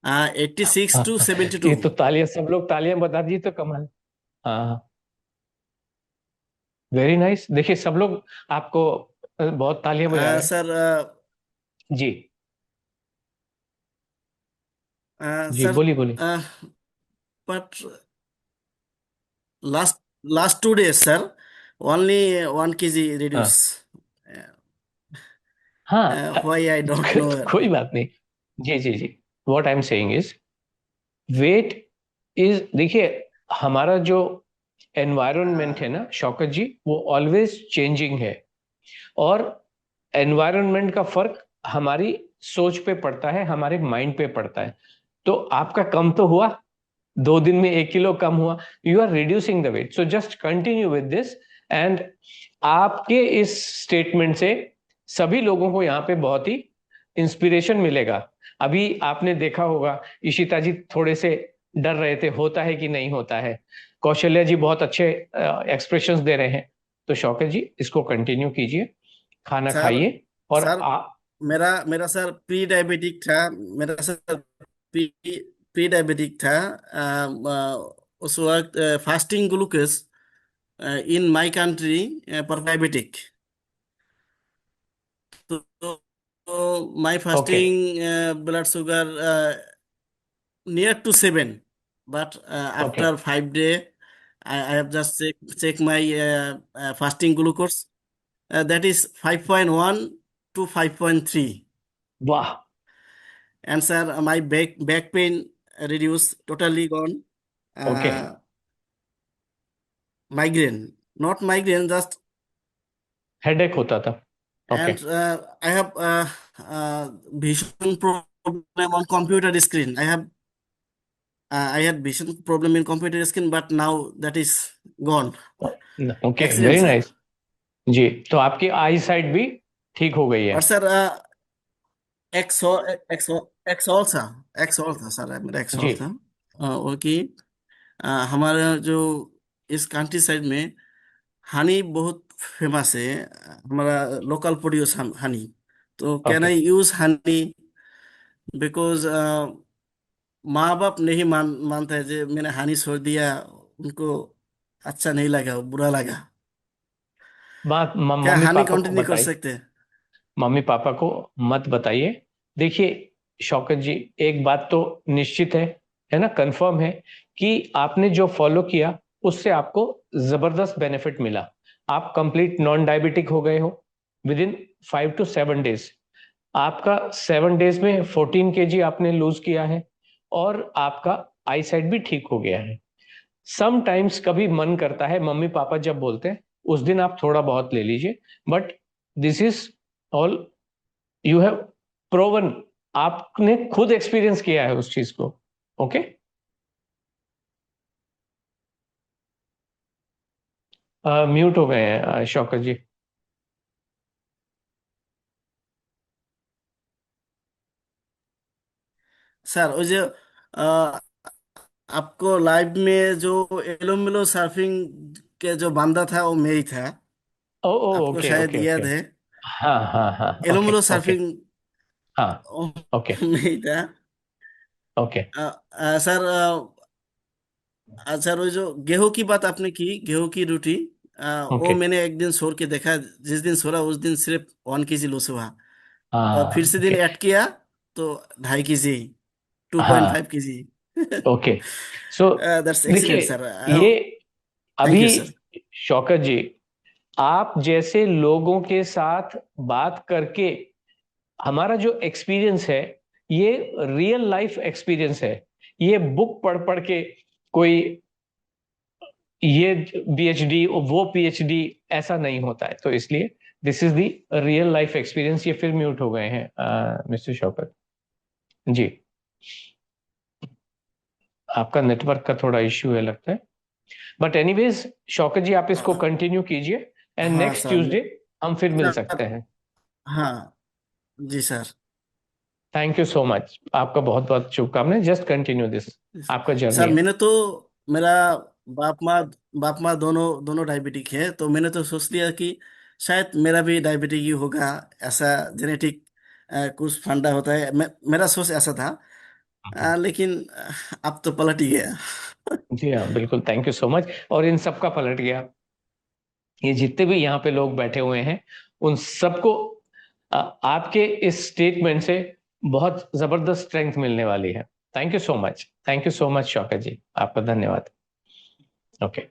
86 to 72। ये तो तालियां, सब लोग तालियां बता दी तो कमाल। हाँ, वेरी नाइस। देखिए सब लोग आपको बहुत तालियां बजा रहे हैं। सर जी जी, सर बोलिए बोलिए। But last last 2 days sir only 1 kg हाँ reduce। हाँ, Why I don't know। कोई बात नहीं। जी जी जी, what I am saying is weight is, देखिए हमारा जो एनवायरनमेंट है ना शौकत जी, वो ऑलवेज चेंजिंग है। और एनवायरनमेंट का फर्क हमारी सोच पे पड़ता है, हमारे माइंड पे पड़ता है। तो आपका कम तो हुआ, 2 दिन में 1 किलो कम हुआ, you are reducing the weight, so just continue with this. And आपके इस स्टेटमेंट से सभी लोगों को यहाँ पे बहुत ही इंस्पिरेशन मिलेगा। अभी आपने देखा होगा इशिता जी थोड़े से डर रहे थे, होता है कि नहीं होता है। कौशल्या जी बहुत अच्छे एक्सप्रेशंस दे रहे हैं। तो शौकत जी इसको कंटिन्यू कीजिए, खाना सर खाइए। और सर मेरा मेरा सर प्री डायबिटिक था। मेरा सर प्री प्री डायबिटिक था। उस वक्त fasting glucose in my country पर डायबिटिक। तो my okay. Fasting blood sugar near to 7, but okay, after 5 day, I have just check my fasting glucose. That is 5.1 to 5.3. वाह। And sir, my back pain reduced, totally gone. Okay, Uh, Migraine, not migraine, just headache होता था। Okay. and I have vision problem on computer screen. I had vision problem in computer screen, but now that is gone. Okay, Excellent, very sir. Nice. जी, तो आपकी आई साइट भी ठीक हो गई है। और सर एक्सॉल एक्सॉल एक्सॉल था। एक्सॉल था सर, मेरा जी। एक्सॉल था। वो कि हमारा जो इस कंट्री साइड में हनी बहुत फेमस है। हमारा लोकल प्रोड्यूस हनी। तो can okay. I use honey? Because माँ बाप नहीं मानता है। जो मैंने हनी छोड़ दिया, उनको अच्छा नहीं लगा, बुरा लगा। बात क्या मम्मी हनी पापा को कंटिन्यू कर बताइए। सकते हैं? मम्मी पापा को मत बताइए। देखिए शौकत जी, एक बात तो निश्चित है ना, कंफर्म है कि आपने जो फॉलो किया उससे आपको जबरदस्त बेनिफिट मिला। आप कंप्लीट नॉन डायबिटिक हो गए हो विद इन 5 to 7 days। आपका 7 days में 14 kg आपने लूज किया है, और आपका आई साइट भी ठीक हो गया है। समटाइम्स कभी मन करता है, मम्मी पापा जब बोलते हैं उस दिन आप थोड़ा बहुत ले लीजिए, but this is all you have proven, आपने खुद एक्सपीरियंस किया है उस चीज को। ओके। म्यूट हो गए हैं शौकत जी। सर वो जो आपको लाइव में जो एलोमेलो सर्फिंग के जो बंदा था, वो मैं ही था। ओ ओ, आपको ओके शायद ओके ओके। याद है। हाँ हाँ हाँ, ओके एलोमेलो ओके। सर्फिंग हाँ। वो ओके मैं ही था। ओके सर सर वो जो गेहूं की बात आपने की, गेहूं की रोटी, वो ओके। मैंने एक दिन छोड़ के देखा। जिस दिन छोड़ा उस दिन सिर्फ 1 kg लॉस हुआ। फिर हाँ से दिन ओके। ऐड किया तो 2.5 kg, 2.5 kg। Okay. So that's देखिए, एक्सीलेंट सर। ये थैंक अभी यू सर। शौकत जी, आप जैसे लोगों के साथ बात करके हमारा जो एक्सपीरियंस है, ये रियल लाइफ एक्सपीरियंस है। ये बुक पढ़ पढ़ के कोई ये पीएचडी वो पीएचडी ऐसा नहीं होता है। तो इसलिए this is the real life experience. ये फिर म्यूट हो गए हैं मिस्टर शौकत जी, आपका नेटवर्क का थोड़ा इश्यू है लगता है। बट एनीवेज शौकत जी, आप इसको कंटिन्यू कीजिए एंड हाँ नेक्स्ट सर। ट्यूसडे हम फिर मिल सर सकते हैं। हाँ जी sir. Thank you so much, आपका बहुत बहुत शुभकामनाएं। जस्ट कंटिन्यू दिस, आपका जर्नी सर है। मैंने तो मेरा बाप माँ बाप माँ दोनों दोनों डायबिटिक है, तो मैंने तो सोच लिया कि शायद मेरा भी डायबिटिक ही होगा, ऐसा जेनेटिक कुछ फंडा होता है। मेरा सोच ऐसा था। लेकिन अब तो पलट ही गया। जी हाँ, बिल्कुल, थैंक यू सो मच। और इन सबका पलट गया, ये जितने भी यहाँ पे लोग बैठे हुए हैं उन सबको आपके इस स्टेटमेंट से बहुत जबरदस्त स्ट्रेंथ मिलने वाली है। Thank you so much, thank you so much Shaukat ji, आपका धन्यवाद। ओके,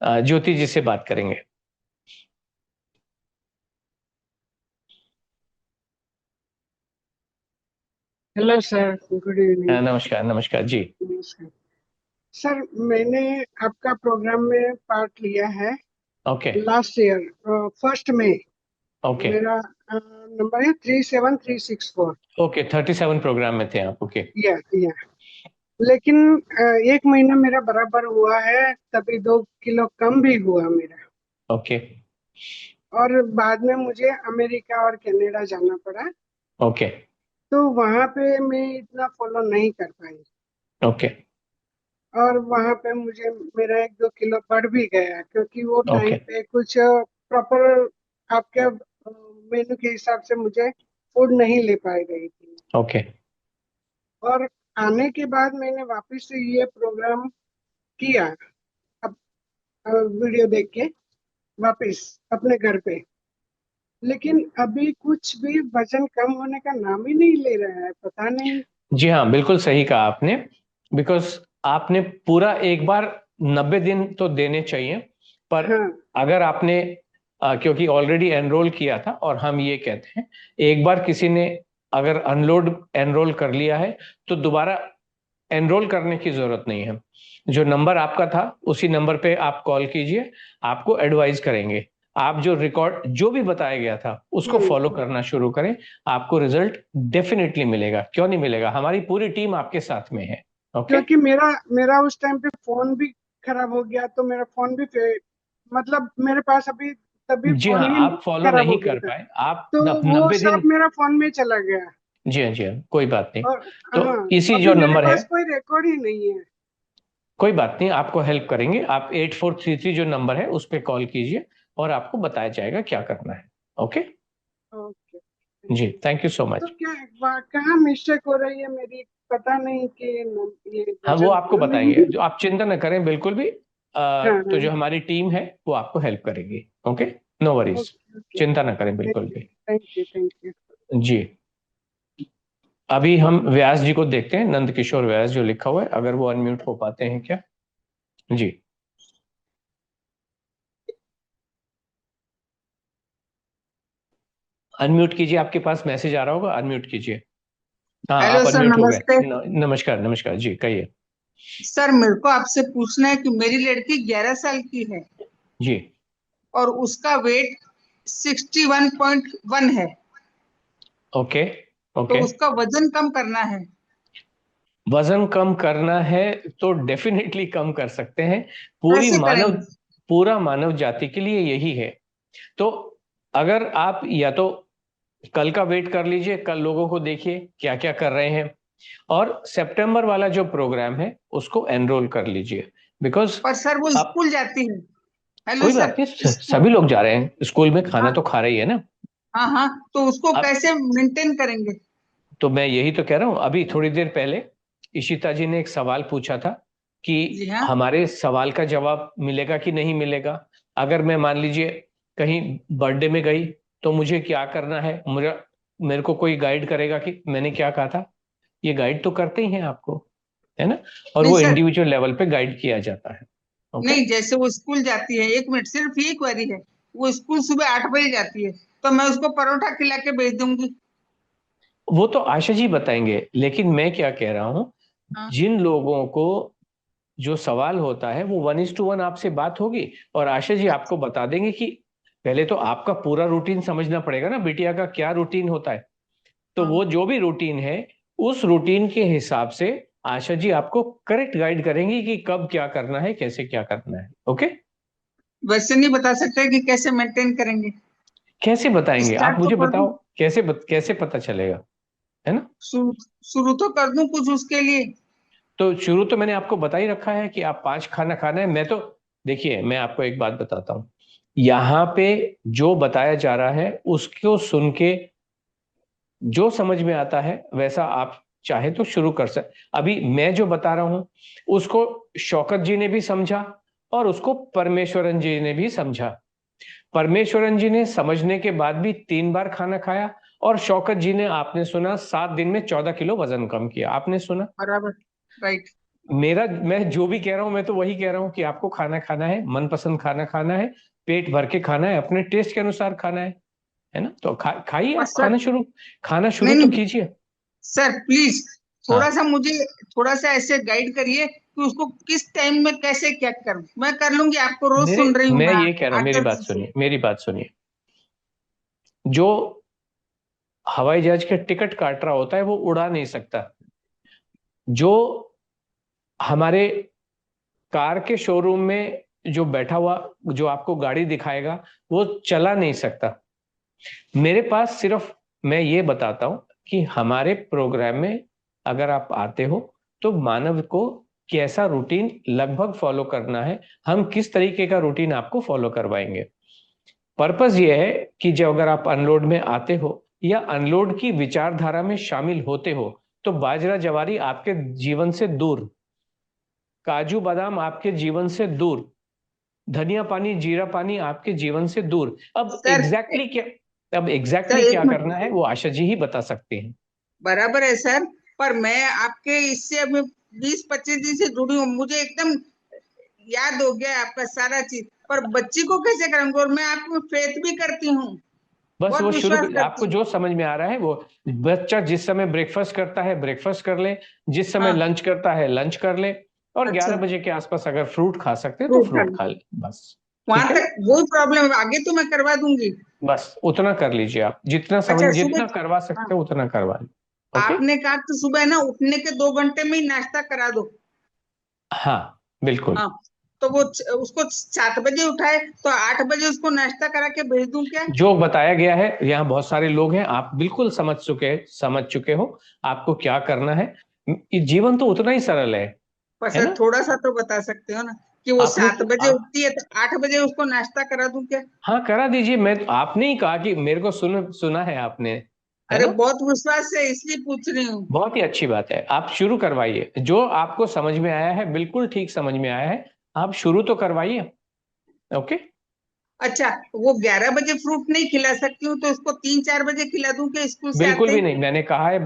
ज्योति जी से बात करेंगे। Hello sir, good evening. नमस्कार, नमस्कार जी। नमस्कार सर, मैंने आपका प्रोग्राम में पार्ट लिया है ओके लास्ट ईयर, 1 मई। ओके मेरा नंबर है 37364। ओके, 37 प्रोग्राम में थे आप। ओके या लेकिन 1 महीना मेरा बराबर हुआ है, तभी 2 किलो कम भी हुआ मेरा। ओके और बाद में मुझे अमेरिका और कनाडा जाना पड़ा, ओके तो वहां पे मैं इतना फॉलो नहीं कर पाई। ओके और वहां पे मुझे मेरा 1-2 किलो बढ़ भी गया, क्योंकि वो टाइम ओके पे कुछ प्रॉपर आपके मेनू के हिसाब से मुझे फूड नहीं ले पाई गई थी। ओके और आने के बाद मैंने वापस से ये प्रोग्राम किया, अब वीडियो देख के वापस अपने घर पे। लेकिन अभी कुछ भी वजन कम होने का नाम ही नहीं ले रहा है, पता नहीं। जी हाँ, बिल्कुल सही कहा आपने। बिकॉज आपने पूरा एक बार 90 दिन तो देने चाहिए, पर हाँ अगर आपने क्योंकि ऑलरेडी एनरोल किया था, और हम ये कहते हैं एक बार किसी ने अगर एनरोल कर लिया है तो दोबारा एनरोल करने की जरूरत नहीं है। जो नंबर आपका था उसी नंबर पे आप कॉल कीजिए, आपको एडवाइस करेंगे। आप जो रिकॉर्ड जो भी बताया गया था उसको फॉलो करना शुरू करें, आपको रिजल्ट डेफिनेटली मिलेगा। क्यों नहीं मिलेगा, हमारी पूरी टीम आपके साथ में है। ओके क्योंकि मेरा मेरा उस टाइम पे फोन भी खराब हो गया, तो मेरा फोन भी मतलब मेरे पास अभी तभी जी फोन हाँ, ही आप फॉलो खराब हो नहीं गया कर था, पाए, आप तो वो 90 दिन। सब मेरा फोन में चला गया। जी हाँ, जी हाँ, कोई बात नहीं। और तो हाँ, इसी अभी जो मेरे नंबर है, पास कोई रिकॉर्ड ही नहीं है। कोई बात नहीं, आपको हेल्प करेंगे। आप 8433 जो नंबर है उस पर कॉल कीजिए और आपको बताया जाएगा क्या करना है। ओके ओके, जी, थैंक यू सो तो मच। कहाँ मिस्टेक हो रही है मेरी, पता नहीं कि ये हाँ, वो वजन आपको बढ़ा बताएंगे, नहीं। जो आप चिंता न करें बिल्कुल भी। हाँ तो हाँ, जो हमारी टीम है वो आपको हेल्प करेगी। Okay, no worries, okay okay, चिंता न करें बिल्कुल थैंक यू भी। Thank you thank you. जी, अभी हम व्यास जी को देखते हैं, नंद किशोर व्यास जो लिखा हुआ है, अगर वो अनम्यूट हो पाते हैं क्या। जी, अनम्यूट कीजिए, आपके पास मैसेज आ रहा होगा, अनम्यूट कीजिए। हाँ, हेलो आप सर, अनम्यूट हो गए। नमस्ते। नमस्कार, नमस्कार जी, कहिए। सर, मेरे को आपसे पूछना है कि मेरी लड़की 11 साल की है जी, और उसका वेट 61.1 है, ओके तो ओके। उसका वजन कम करना है। वजन कम करना है तो डेफिनेटली कम कर सकते हैं। पूरी कैसे मानव करेंगे? पूरा मानव जाति के लिए यही है। तो अगर आप या तो कल का वेट कर लीजिए, कल लोगों को देखिए क्या क्या कर रहे हैं, और सितंबर वाला जो प्रोग्राम है उसको एनरोल कर लीजिए। बिकॉज पर सर, वो आप, स्कूल जाती है। हेलो कोई सर, बात नहीं, स्कूल। सभी लोग जा रहे हैं स्कूल में, खाना हाँ तो खा रही है ना। हाँ हाँ, तो उसको अब कैसे मेंटेन करेंगे? तो मैं यही तो कह रहा हूं, अभी थोड़ी देर पहले इशिता जी ने एक सवाल पूछा था कि जी हाँ। हमारे सवाल का जवाब मिलेगा कि नहीं मिलेगा। अगर मैं मान लीजिए कहीं बर्थडे में गई तो मुझे क्या करना है, मेरे को कोई गाइड करेगा कि मैंने क्या कहा था। ये गाइड तो करते ही हैं आपको, है ना। और नहीं वो सर, इंडिविजुअल लेवल पे गाइड किया जाता है। ओके, नहीं, जैसे वो स्कूल जाती है, 1 मिनट, सिर्फ ये क्वेरी है। वो स्कूल सुबह 8 बजे जाती है, तो मैं उसको परोठा खिला के भेज दूंगी। वो तो आशा जी बताएंगे, लेकिन मैं क्या कह रहा हूं, हाँ जिन लोगों को जो सवाल होता है वो 1:1 आपसे बात होगी, और आशा जी आपको बता देंगे कि पहले तो आपका पूरा रूटीन समझना पड़ेगा ना, बिटिया का क्या रूटीन होता है। तो हाँ। वो जो भी रूटीन है उस रूटीन के हिसाब से आशा जी आपको करेक्ट गाइड करेंगी कि कब क्या करना है, कैसे क्या करना है। ओके, वैसे नहीं बता सकते कि कैसे मेंटेन करेंगे। कैसे बताएंगे आप स्टार्ट तो मुझे कर दूं, बताओ, कैसे पता चलेगा, है ना? शुरू शुरू तो कर दूं कुछ उसके लिए। तो शुरू तो मैंने आपको बता ही रखा है कि आप 5 खाना खाना है। मैं तो, देखिए मैं आपको एक बात बताता हूँ, यहाँ पे जो बताया जा रहा है उसको सुन के जो समझ में आता है वैसा आप चाहे तो शुरू कर सकते। अभी मैं जो बता रहा हूं उसको शौकत जी ने भी समझा और उसको परमेश्वरन जी ने भी समझा। परमेश्वरन जी ने समझने के बाद भी 3 बार खाना खाया, और शौकत जी ने, आपने सुना, 7 दिन में 14 किलो वजन कम किया, आपने सुना। बराबर, राइट। मैं जो भी कह रहा हूं मैं तो वही कह रहा हूं कि आपको खाना खाना है, मनपसंद खाना खाना है, पेट भर के खाना है, अपने टेस्ट के अनुसार खाना है ना? तो खाइए, और आप सर, खाना शुरू नहीं तो नहीं कीजिए। सर प्लीज, थोड़ा हाँ, सा मुझे, थोड़ा सा ऐसे गाइड करिए कि उसको किस टाइम में कैसे क्या करूं। मैं कर लूंगी, आपको रोज सुन रही हूँ मैं मैं ये कह रहा हूँ, 8-10 दिन से। मेरी बात सुनिए। जो हवाई जहाज के टिकट काट रहा होता है वो उड़ा नहीं सकता। जो हमारे कार के शोरूम में जो बैठा हुआ, जो आपको गाड़ी दिखाएगा, वो चला नहीं सकता। मेरे पास सिर्फ मैं ये बताता हूं कि हमारे प्रोग्राम में अगर आप आते हो तो मानव को कैसा रूटीन लगभग फॉलो करना है, हम किस तरीके का रूटीन आपको फॉलो करवाएंगे। पर्पस ये है कि जब अगर आप अनलोड में आते हो या अनलोड की विचारधारा में शामिल होते हो तो बाजरा जवारी आपके जीवन से दूर, काजू बादाम आपके जीवन से दूर, धनिया पानी जीरा पानी आपके जीवन से दूर। सर अब सर एग्जैक्टली एक क्या मिनट, करना है वो आशा जी ही बता सकती हैं। बराबर है सर, पर मैं आपके इससे अभी 20-25 दिन से जुड़ी हूँ, मुझे एकदम याद हो गया है आपका सारा चीज। पर बच्ची को कैसे करूंगी, और मैं आप में फेथ भी करती हूँ, बस वो बहुत विश्वास करती आपको हूँ। जो समझ में आ रहा है वो, बच्चा जिस समय ब्रेकफास्ट करता है ब्रेकफास्ट कर ले, जिस समय हाँ, लंच करता है लंच कर ले, और अच्छा, 11 बजे के आसपास अगर फ्रूट खा सकते हैं तो फ्रूट खा फ्रूट लो, खा ले, बस। वहां ठीक है ना? तक वही प्रॉब्लम है, आगे तो मैं करवा दूंगी। बस उतना कर लीजिए आप, अच्छा जितना सुबह, करवा हाँ, सकते हो उतना करवा लीजिए। ओके, आपने कहा तो सुबह ना उठने के 2 घंटे में ही नाश्ता करा दो। हाँ बिल्कुल। हाँ, तो वो उसको 7 बजे उठाए तो 8 बजे उसको नाश्ता करा के भेज दूं क्या? जो बताया गया है, यहाँ बहुत सारे लोग हैं, आप बिल्कुल समझ चुके हो आपको क्या करना है। ये जीवन तो उतना ही सरल पर है सर ना? थोड़ा सा तो बता सकते हो ना कि वो आपने 7 बजे आप उठती है तो 8 बजे उसको नाश्ता करा दूं क्या? हाँ करा दीजिए। आपने ही कहा कि मेरे को सुना है आपने, है अरे ना? बहुत विश्वास है इसलिए पूछ रही हूँ। बहुत ही अच्छी बात है, आप शुरू करवाइए। जो आपको समझ में आया है, बिल्कुल ठीक समझ में आया है, आप शुरू तो करवाइए। ओके, अच्छा, वो 11 बजे फ्रूट नहीं खिला सकती हूँ तो उसको 3-4 बजे खिला दूं क्या स्कूल से बिल्कुल आते भी ही? नहीं, मैंने कहा है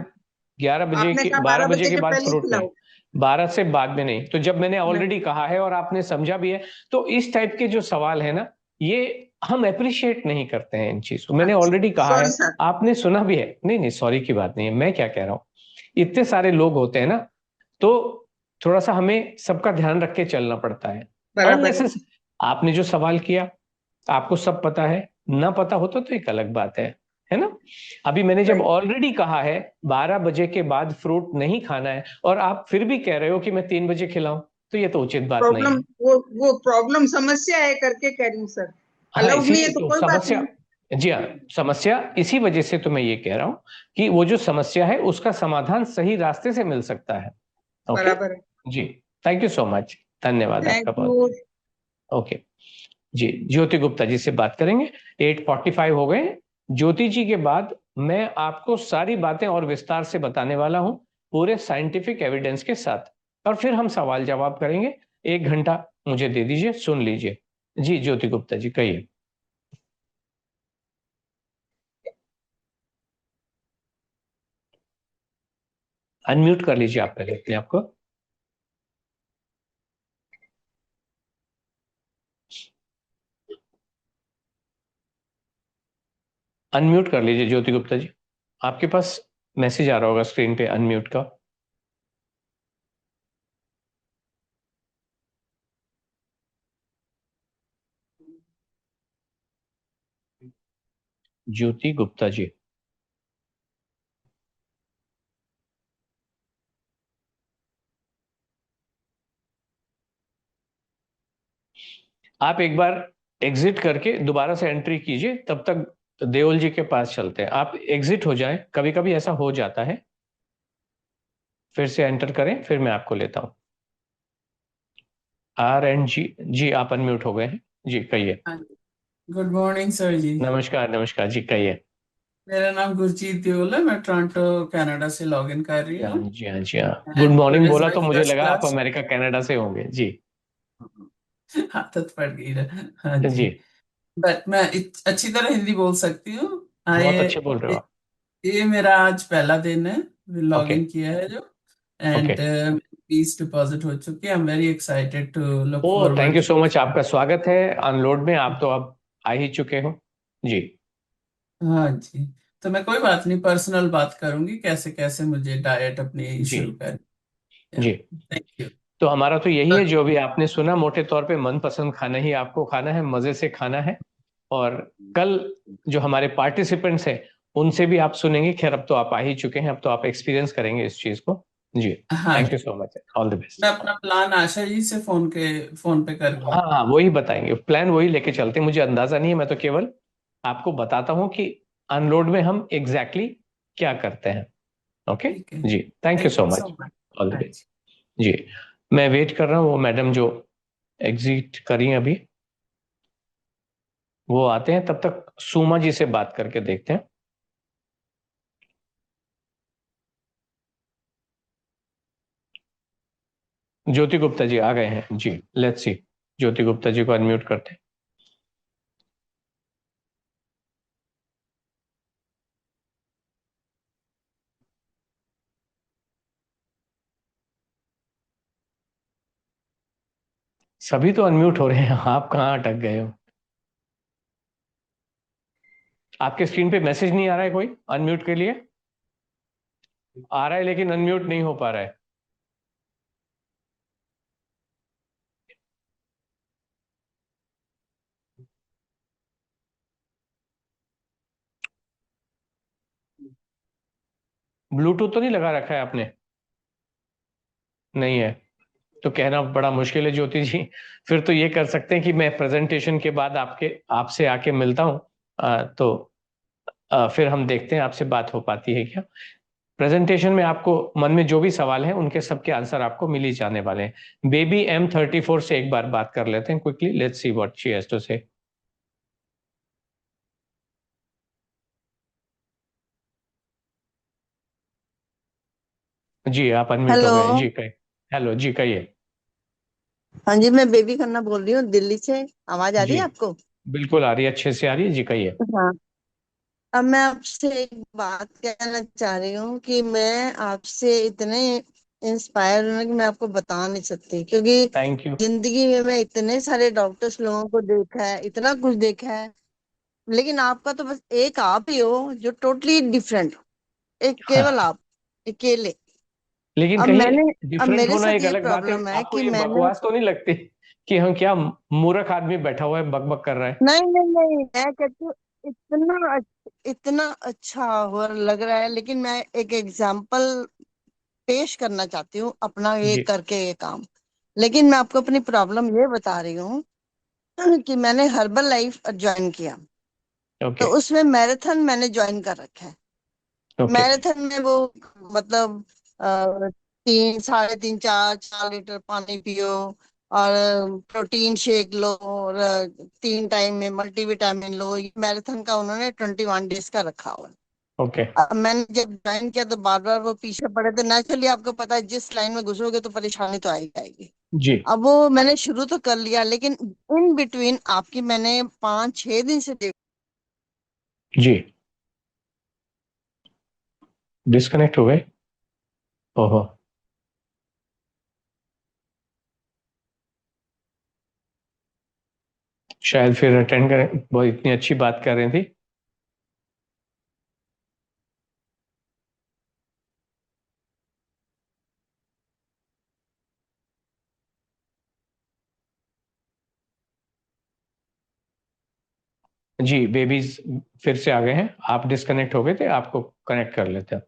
11 बजे आपने के, कहा 12 बारह बजे बजे के के बाद पहले ही फ्रूट नहीं, खिलाओ। 12 से बाद में नहीं। तो जब मैंने नहीं, ऑलरेडी कहा है और आपने समझा भी है, तो इस टाइप के जो सवाल है ना, ये हम अप्रिशिएट नहीं करते हैं इन चीज को। मैंने अच्छा, ऑलरेडी कहा सॉरी है, सर। आपने सुना भी है। नहीं नहीं, सॉरी की बात नहीं है। मैं क्या कह रहा हूँ, इतने सारे लोग होते हैं ना, तो थोड़ा सा हमें सबका ध्यान रख के चलना पड़ता है। बराबर है। अननेसेसरी, आपने जो सवाल किया आपको सब पता है, ना पता होता तो एक अलग बात है ना? अभी मैंने जब राइट, ऑलरेडी कहा है 12 बजे के बाद फ्रूट नहीं खाना है, और आप फिर भी कह रहे हो कि मैं 3 बजे खिलाऊं, तो ये तो उचित बात नहीं प्रॉब्लम है। वो प्रॉब्लम समस्या है करके कह रही हूँ सर। हाँ, अलाउड नहीं है इसीलिए तो तो कोई बात समस्या, नहीं। जी हाँ, समस्या इसी वजह से तो मैं ये कह रहा हूं कि वो जो समस्या है उसका समाधान सही रास्ते से मिल सकता है। ओके बराबर है। जी, थैंक यू सो मच, धन्यवाद थैंक आपका बहुत। यू। ओके जी, ज्योति गुप्ता जी से बात करेंगे। 8:45 हो गए। ज्योति जी के बाद मैं आपको सारी बातें और विस्तार से बताने वाला हूं, पूरे साइंटिफिक एविडेंस के साथ, और फिर हम सवाल जवाब करेंगे। 1 घंटा मुझे दे दीजिए, सुन लीजिए। जी ज्योति गुप्ता जी कहिए। अनम्यूट कर लीजिए आप पहले अपने आपको। अनम्यूट कर लीजिए ज्योति गुप्ता जी, आपके पास मैसेज आ रहा होगा स्क्रीन पे अनम्यूट का। ज्योति गुप्ता जी, आप एक बार एग्जिट करके दोबारा से एंट्री कीजिए, तब तक देओल जी के पास चलते हैं। आप एग्जिट हो जाएं, कभी कभी ऐसा हो जाता है, फिर से एंटर करें, फिर मैं आपको लेता हूं। RNG जी, आप अनम्यूट हो गए हैं जी, कहिए। गुड मॉर्निंग सर जी। नमस्कार नमस्कार जी, कहिए। मेरा नाम गुरजीत देओल है, मैं टोरंटो कनाडा से लॉग इन कर रही हाँ हूँ। जी, हाँ जी, हाँ। Good and morning today is बोला माय तो मुझे फर्स्ट लगा आप क्लास। अमेरिका कनाडा से होंगे जी। आदत पड़ गई है। हाँ जी। जी, बट मैं अच्छी तरह हिंदी बोल सकती हूँ। बहुत ये अच्छे बोल रहे हो आप। ये मेरा आज पहला दिन है लॉग ओके इन किया है जो। ओके। एंड फीस डिपॉजिट हो चुकी है। I am very excited to look ओ, thank forward you to. So much, आपका स्वागत है अनलोड में। आप तो अब आ ही चुके हो जी। हाँ जी। तो मैं कोई बात नहीं, पर्सनल बात करूंगी कैसे कैसे मुझे डाइट अपनी जी शुरू कर। जी। Thank you. तो हमारा तो यही है, जो भी आपने सुना, मोटे तौर पे मनपसंद खाना ही आपको खाना है, मजे से खाना है। और कल जो हमारे पार्टिसिपेंट्स हैं उनसे भी आप सुनेंगे। खैर, अब तो आप आ ही चुके हैं, अब तो आप एक्सपीरियंस करेंगे इस चीज को जी। हाँ थैंक यू जी। So much, all the best. मैं अपना प्लान आशा जी से फोन पे करूंगा। हाँ हाँ, वही बताएंगे, प्लान वही लेके चलते हैं। मुझे अंदाजा नहीं है, मैं तो केवल आपको बताता हूँ कि अनलोड में हम एग्जैक्टली exactly क्या करते हैं। ओके ठीक है। जी, thank you thank so you so much, much. All the हाँ बेस्ट जी। जी। मैं वेट कर रहा हूँ, वो मैडम जो एग्जिट करी अभी वो आते हैं, तब तक सुमा जी से बात करके देखते हैं। ज्योति गुप्ता जी आ गए हैं जी, लेट्स सी। ज्योति गुप्ता जी को अनम्यूट करते हैं। सभी तो अनम्यूट हो रहे हैं, आप कहाँ अटक गए हो? आपके स्क्रीन पे मैसेज नहीं आ रहा है कोई अनम्यूट के लिए? आ रहा है लेकिन अनम्यूट नहीं हो पा रहा है। ब्लूटूथ तो नहीं लगा रखा है आपने? नहीं है तो कहना बड़ा मुश्किल है ज्योति जी। फिर तो ये कर सकते हैं कि मैं प्रेजेंटेशन के बाद आपसे आके मिलता हूँ। तो फिर हम देखते हैं आपसे बात हो पाती है क्या। प्रेजेंटेशन में आपको मन में जो भी सवाल हैं उनके सबके आंसर आपको मिल ही जाने वाले हैं। बेबी M34 से एक बार बात कर लेते हैं quickly, let's see what she has to say. जी, आप अनम्यूट हो हेलो। गए हैं जी, कहिए। हेलो जी, कहिए। हाँ जी, मैं बेबी खन्ना बोल रही हूँ दिल्ली से। आवाज आ रही जी, है आपको? बिल्कुल आ रही है, अच्छे से आ रही है जी, कहिए। हाँ। अब मैं आपसे एक बात कहना चाह रही हूँ कि मैं आपसे इतने इंस्पायर हूँ कि मैं आपको बता नहीं सकती, क्योंकि थैंक यू। जिंदगी में मैं इतने सारे डॉक्टर्स लोगों को देखा है, इतना कुछ देखा है, लेकिन आपका तो बस एक आप ही हो जो टोटली डिफरेंट। एक केवल आप अकेले। लेकिन अब कहीं मैंने अब डिफरेंट मेरे होना साथ एक ये अलग बात है। प्रॉब्लम है आपको कि ये मैंने बकवास तो नहीं लगती कि हम क्या मूर्ख आदमी बैठा हुआ है बक बक कर रहा है? नहीं नहीं नहीं, मैं कहती हूँ इतना अच्छा हो लग रहा है, लेकिन मैं एक एग्जाम्पल पेश करना चाहती हूँ अपना ये जी, करके ये काम। लेकिन मैं आपको अपनी प्रॉब्लम ये बता रही हूँ कि मैंने हर्बल लाइफ ज्वाइन किया, तो ओके उसमें मैराथन मैंने ज्वाइन कर रखा है। ओके मैराथन में वो मतलब 3 साढ़े 3 4 4 लीटर पानी पियो, और प्रोटीन शेक लो, और 3 टाइम में मल्टीविटामिन लो। ये मैराथन का उन्होंने 21 डेज का रखा हुआ है। ओके अब मैंने जब ज्वाइन किया तो बार बार वो पीछे पड़े, तो नेचुरली आपको पता है जिस लाइन में घुसोगे तो परेशानी तो आएगी आएगी। जी अब वो मैंने शुरू तो कर लिया, लेकिन इन बिटवीन आपकी मैंने 5 6 दिन से जी। डिस्कनेक्ट हो गए? ओहो। शायद फिर अटेंड करें, बहुत इतनी अच्छी बात कर रही थी। जी, बेबीज फिर से आ गए हैं। आप डिस्कनेक्ट हो गए थे, आपको कनेक्ट कर लेते हैं।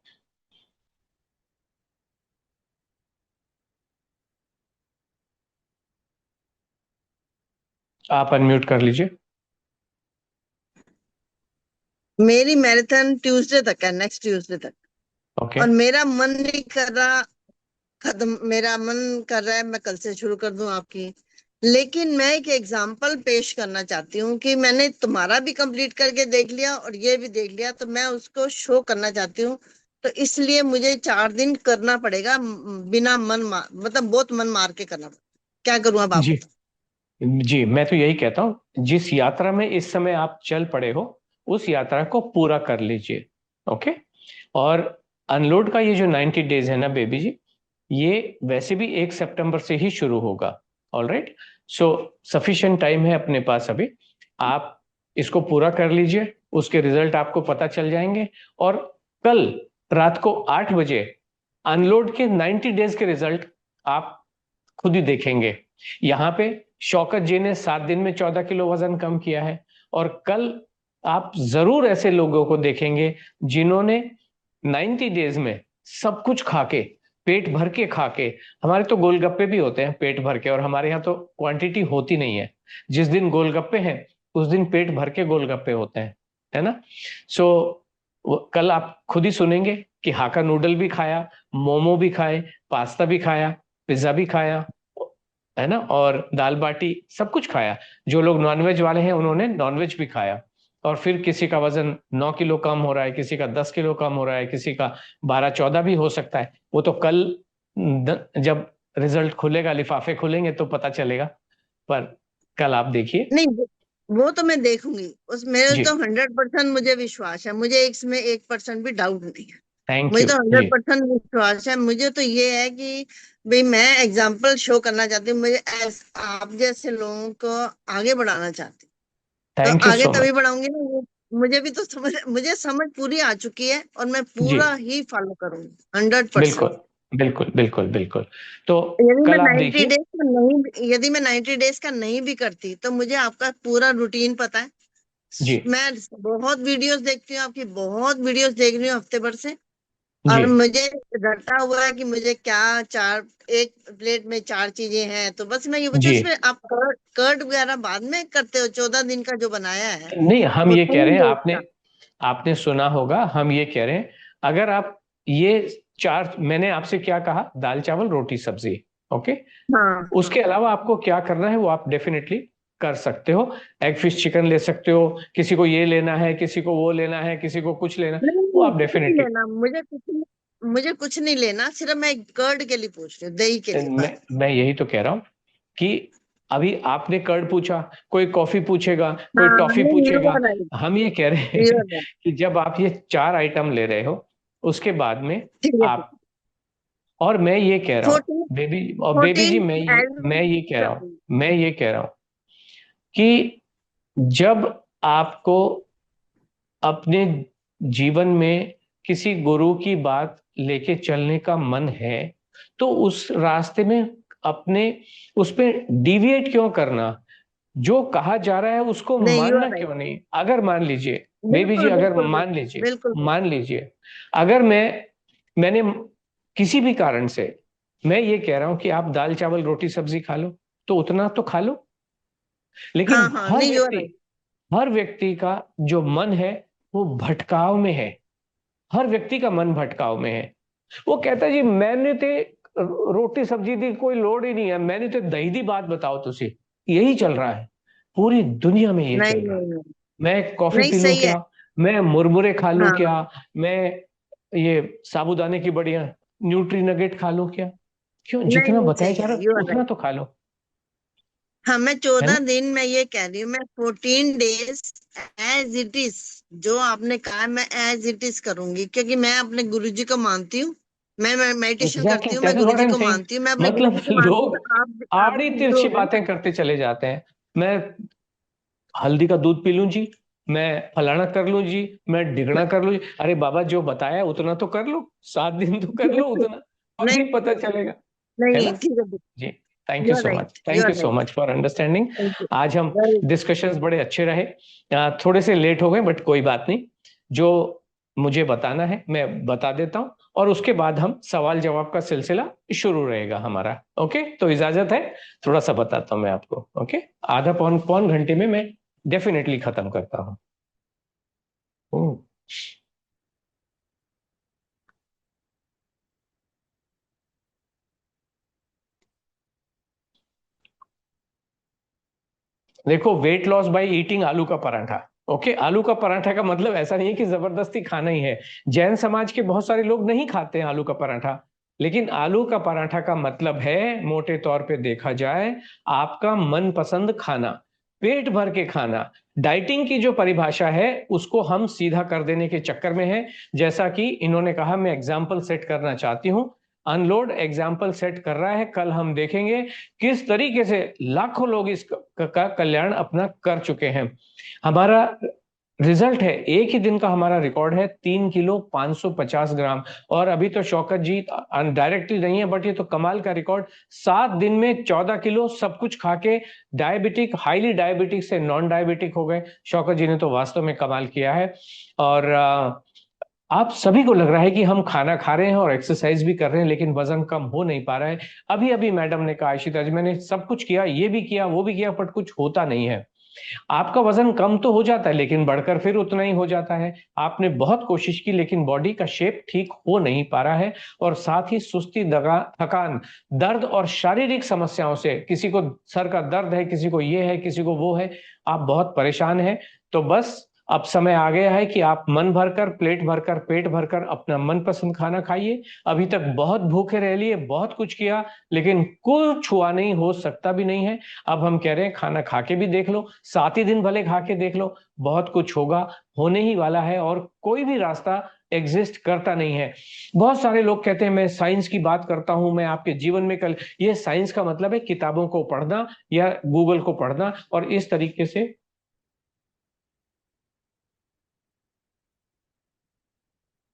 आप अनम्यूट कर लीजिए। मेरी मैराथन ट्यूसडे तक है, नेक्स्ट ट्यूसडे तक। ओके और मेरा मन नहीं कर रहा खत्म, मेरा मन कर रहा है मैं कल से शुरू कर दूं आपकी। लेकिन मैं एक एग्जांपल पेश करना चाहती हूँ कि मैंने तुम्हारा भी कंप्लीट करके देख लिया और ये भी देख लिया, तो मैं उसको शो करना चाहती हूँ। तो इसलिए मुझे 4 दिन करना पड़ेगा, बिना मतलब बहुत मन मार के करना पड़ेगा। क्या करूं अब आप जी बताओ। जी, मैं तो यही कहता हूँ, जिस यात्रा में इस समय आप चल पड़े हो उस यात्रा को पूरा कर लीजिए। ओके, और अनलोड का ये जो 90 डेज है ना बेबी जी, ये वैसे भी 1 सितंबर से ही शुरू होगा। ऑलराइट, सो सफिशिएंट टाइम है अपने पास अभी। आप इसको पूरा कर लीजिए, उसके रिजल्ट आपको पता चल जाएंगे। और कल रात को 8 बजे अनलोड के 90 डेज के रिजल्ट आप खुद ही देखेंगे। यहाँ पे शौकत जी ने 7 दिन में 14 किलो वजन कम किया है, और कल आप जरूर ऐसे लोगों को देखेंगे जिन्होंने 90 डेज में सब कुछ खा के, पेट भर के खा के, हमारे तो गोलगप्पे भी होते हैं पेट भर के, और हमारे यहाँ तो क्वांटिटी होती नहीं है। जिस दिन गोलगप्पे हैं उस दिन पेट भर के गोलगप्पे होते हैं, है ना। सो कल आप खुद ही सुनेंगे कि हाका नूडल भी खाया, मोमो भी खाए, पास्ता भी खाया, पिज्जा भी खाया, है ना, और दाल बाटी, सब कुछ खाया। जो लोग नॉनवेज वाले हैं उन्होंने नॉनवेज भी खाया। और फिर किसी का वजन 9 किलो कम हो रहा है, किसी का 10 किलो कम हो रहा है, किसी का 12-14 भी हो सकता है। वो तो कल जब रिजल्ट खुलेगा, लिफाफे खुलेंगे तो पता चलेगा। पर कल आप देखिए। नहीं, वो तो मैं देखूंगी, उस मेरे जी, तो 100% मुझे विश्वास है, मुझे इसमें 1% भी डाउट नहीं है। थैंक मुझे यू तो जी, 100% विश्वास है। मुझे तो ये है कि भाई मैं एग्जाम्पल शो करना चाहती हूँ, मुझे आप जैसे लोगों को आगे बढ़ाना चाहती हूँ। तो थैंक यू आगे सो तभी मच। बढ़ाऊंगी ना, मुझे भी तो मुझे समझ पूरी आ चुकी है और मैं जी, पूरा ही फॉलो करूंगी 100%। बिल्कुल बिल्कुल बिल्कुल बिल्कुल। तो यदि मैं कल आप 90 देखिए। डेज का नहीं यदि मैं 90 डेज का नहीं भी करती तो मुझे आपका पूरा रूटीन पता है। जी मैं बहुत वीडियोस देखती हूँ, आपकी बहुत वीडियोस देख रही हूँ हफ्ते भर से। जी और मुझे रटा हुआ है कि मुझे क्या एक प्लेट में 4 चीजें हैं, तो बस मैं ये जी, उसमें आप कर्ड वगैरह बाद में करते हो, 14 दिन का जो बनाया है नहीं हम वो ये कह 3 रहे हैं, डेज आपने का। आपने सुना होगा, हम ये कह रहे हैं, अगर आप ये 4, मैंने आपसे क्या कहा, दाल चावल रोटी सब्जी, ओके, हाँ उसके अलावा आपको क्या करना है वो आप डेफिनेटली कर सकते हो। एग फिश चिकन ले सकते हो, किसी को ये लेना है, किसी को वो लेना है, किसी को कुछ लेना, नहीं वो नहीं, आप कुछ नहीं डेफिनेटली। लेना, मुझे कुछ नहीं लेना, सिर्फ मैं कर्ड के लिए पूछ रही हूँ, दही के लिए बस। मैं यही तो कह रहा हूं कि अभी आपने कर्ड पूछा, कोई कॉफी पूछेगा, कोई हाँ टॉफी नहीं, यू पूछेगा। आर राइट, हम ये कह रहे यू हैं आर राइट। कि जब आप ये 4 आइटम ले रहे हो, उसके बाद में ठीक है, आप, और मैं ये कह रहा हूँ 14 बेबी, और बेबी जी 14 मैं ये कह रहा हूँ, एज मैं ये कह रहा हूँ कि जब आपको अपने जीवन में किसी गुरु की बात लेके चलने का मन है, तो उस रास्ते में अपने, उस पे डिविएट क्यों करना। जो कहा जा रहा है उसको नहीं, यू मानना आर राइट, क्यों नहीं। अगर मान लीजिए बेबी जी, बिल्कुल अगर बिल्कुल मान बिल्कुल लीजिए, बिल्कुल बिल्कुल। मान लीजिए, अगर मैंने किसी भी कारण से, मैं ये कह रहा हूं कि आप दाल चावल रोटी सब्जी खा लो, तो उतना तो खा लो। हाँ लेकिन हाँ, नहीं, यू आर राइट। हर व्यक्ति का जो मन है वो भटकाव में है। हर व्यक्ति का मन भटकाव में है। वो कहता है जी मैंने ते रोटी सब्जी दी कोई लोड़ ही नहीं है, मैंने तो दही दी बात बताओ तुझे। यही चल रहा है, पूरी दुनिया में ये नहीं चल रहा है। नहीं नहीं मैं कॉफी नहीं, पी लूं सही है। क्या, मैं मुरमुरे खा लूं हाँ क्या, मैं ये साबूदाने की बढ़िया न्यूट्री नगेट खा लूं क्या। क्यों, नहीं जितना नहीं, बताया सही जा है, रहा है यू आर उतना राइट। तो खा लो, हाँ, मैं है ना। 14 दिन मैं ये कह रही हूँ, मैं 14 डेज एज इट इज, जो आपने कहा है, मैं एज इट इज करूंगी, क्योंकि मैं अपने गुरुजी को मानती हूँ। मैं मेडिटेशन एग्जैक्टली, करती हूँ, दैट मैं इज व्हाट आई गुरुजी एम को सेइंग। मानती हूँ, मैं अपने मतलब गुरुजी को मानती हूँ, लोग तो आप आड़ी भी हिंदू तिरछी हो गए ना। बातें करते चले जाते हैं। मैं हल्दी का दूध पी लूं जी, मैं फलाना कर लूं जी, मैं ढिगना कर लूं जी। अरे बाबा जो बताया उतना तो कर लो, 7 दिन तो कर लो उतना, खुद नहीं ही पता चलेगा, है नहीं, ना। ठीक है, जी, thank you you are so right, much, you thank are you so right. Much for understanding. Thank you आज हम वेरी। डिस्कशंस बड़े अच्छे रहे, थोड़े से लेट हो गए बट कोई बात नहीं। जो मुझे बताना है, मैं बता देता हूं, और उसके बाद हम सवाल जवाब का सिलसिला शुरू रहेगा हमारा। ओके, तो इजाजत है, थोड़ा सा बताता हूं मैं आपको। ओके, आधा पौन पौन घंटे में मैं डेफिनेटली खत्म करता हूं। देखो, वेट लॉस बाय ईटिंग आलू का पराठा। ओके, आलू का पराठा का मतलब ऐसा नहीं है कि जबरदस्ती खाना ही है। जैन समाज के बहुत सारे लोग नहीं खाते हैं आलू का पराठा, लेकिन आलू का पराठा का मतलब है, मोटे तौर पे देखा जाए, आपका मनपसंद खाना, पेट भर के खाना। डाइटिंग की जो परिभाषा है उसको हम सीधा कर देने के चक्कर में है। जैसा कि इन्होंने कहा, मैं एग्जाम्पल सेट करना चाहती हूं। अनलोड एग्जाम्पल सेट कर रहा है, कल हम देखेंगे किस तरीके से लाखों लोग इस का कल्याण अपना कर चुके हैं। हमारा रिजल्ट है, एक ही दिन का हमारा रिकॉर्ड है 3 किलो 550 ग्राम। और अभी तो शौकत जी डायरेक्टली नहीं है, बट ये तो कमाल का रिकॉर्ड, 7 दिन में 14 किलो सब कुछ खा के डायबिटिक, हाईली डायबिटिक से नॉन डायबिटिक हो गए। शौकत जी ने तो वास्तव में कमाल किया है। और आप सभी को लग रहा है कि हम खाना खा रहे हैं और एक्सरसाइज भी कर रहे हैं, लेकिन वजन कम हो नहीं पा रहा है। अभी अभी मैडम ने कहा, आशिता जी, मैंने सब कुछ किया, ये भी किया वो भी किया, बट कुछ होता नहीं है। आपका वजन कम तो हो जाता है, लेकिन बढ़कर फिर उतना ही हो जाता है। आपने बहुत कोशिश की, लेकिन बॉडी का शेप ठीक हो नहीं पा रहा है। और साथ ही सुस्ती, दगा, थकान, दर्द और शारीरिक समस्याओं से, किसी को सर का दर्द है, किसी को ये है, किसी को वो है, आप बहुत परेशान हैं। तो बस अब समय आ गया है कि आप मन भरकर, प्लेट भरकर, पेट भरकर अपना मनपसंद खाना खाइए। अभी तक बहुत भूखे रह लिए, बहुत कुछ किया, लेकिन कुछ हुआ नहीं, हो सकता भी नहीं है। अब हम कह रहे हैं खाना खा के भी देख लो, 7 ही दिन भले खा के देख लो, बहुत कुछ होगा, होने ही वाला है। और कोई भी रास्ता एग्जिस्ट करता नहीं है। बहुत सारे लोग कहते हैं मैं साइंस की बात करता हूं, मैं आपके जीवन में कल, ये साइंस का मतलब है किताबों को पढ़ना या गूगल को पढ़ना और इस तरीके से।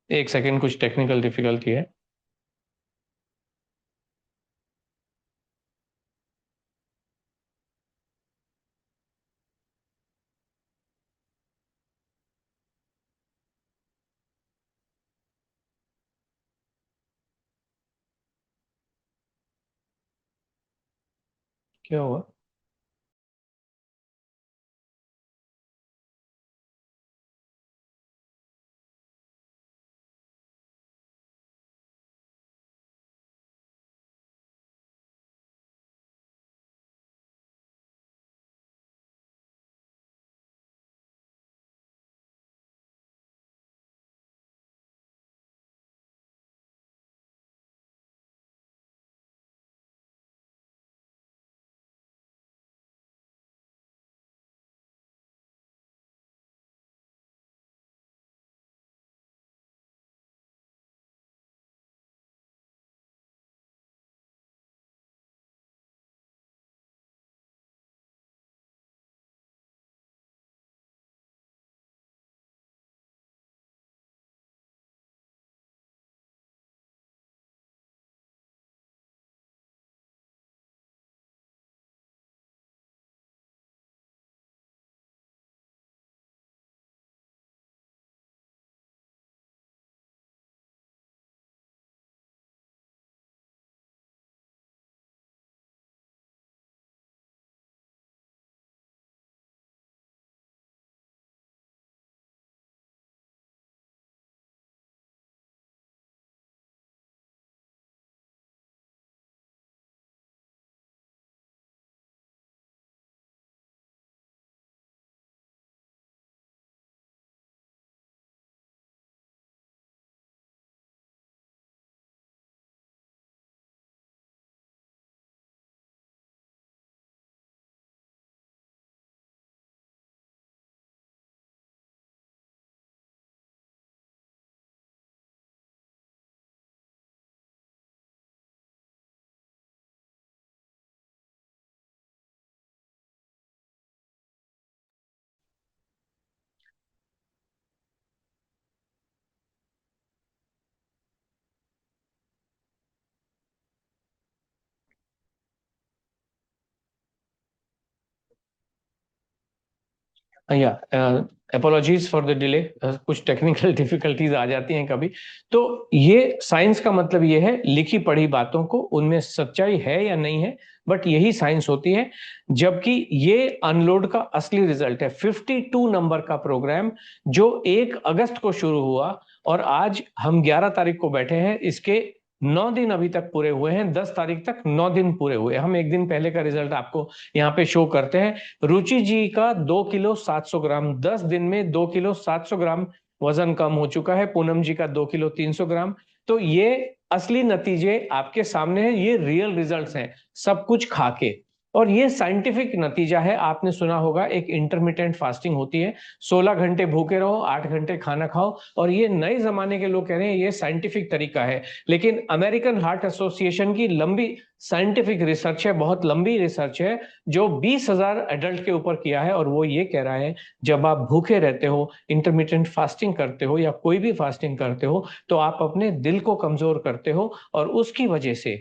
एक सेकंड, कुछ टेक्निकल डिफिकल्टी है। क्या हुआ? या अपोलॉजीज फॉर द डिले, कुछ टेक्निकल डिफिकल्टीज आ जाती हैं कभी। तो ये साइंस का मतलब ये है, लिखी पढ़ी बातों को उनमें सच्चाई है या नहीं है, बट यही साइंस होती है। जबकि ये अनलोड का असली रिजल्ट है। 52 नंबर का प्रोग्राम जो 1 अगस्त को शुरू हुआ और आज हम 11 तारीख को बैठे हैं, इसके 9 दिन अभी तक पूरे हुए हैं। 10 तारीख तक 9 दिन पूरे हुए। हम एक दिन पहले का रिजल्ट आपको यहाँ पे शो करते हैं। रुचि जी का 2 किलो 700 ग्राम, 10 दिन में 2 किलो 700 ग्राम वजन कम हो चुका है। पूनम जी का 2 किलो 300 ग्राम। तो ये असली नतीजे आपके सामने हैं, ये रियल रिजल्ट्स हैं, सब कुछ खा के। और ये साइंटिफिक नतीजा है। आपने सुना होगा एक इंटरमिटेंट फास्टिंग होती है, 16 घंटे भूखे रहो, 8 घंटे खाना खाओ। और ये नए जमाने के लोग कह रहे हैं ये साइंटिफिक तरीका है, लेकिन अमेरिकन हार्ट एसोसिएशन की लंबी साइंटिफिक रिसर्च है, बहुत लंबी रिसर्च है, जो 20,000 एडल्ट के ऊपर किया है। और वो ये कह रहा है जब आप भूखे रहते हो, इंटरमिटेंट फास्टिंग करते हो या कोई भी फास्टिंग करते हो, तो आप अपने दिल को कमजोर करते हो और उसकी वजह से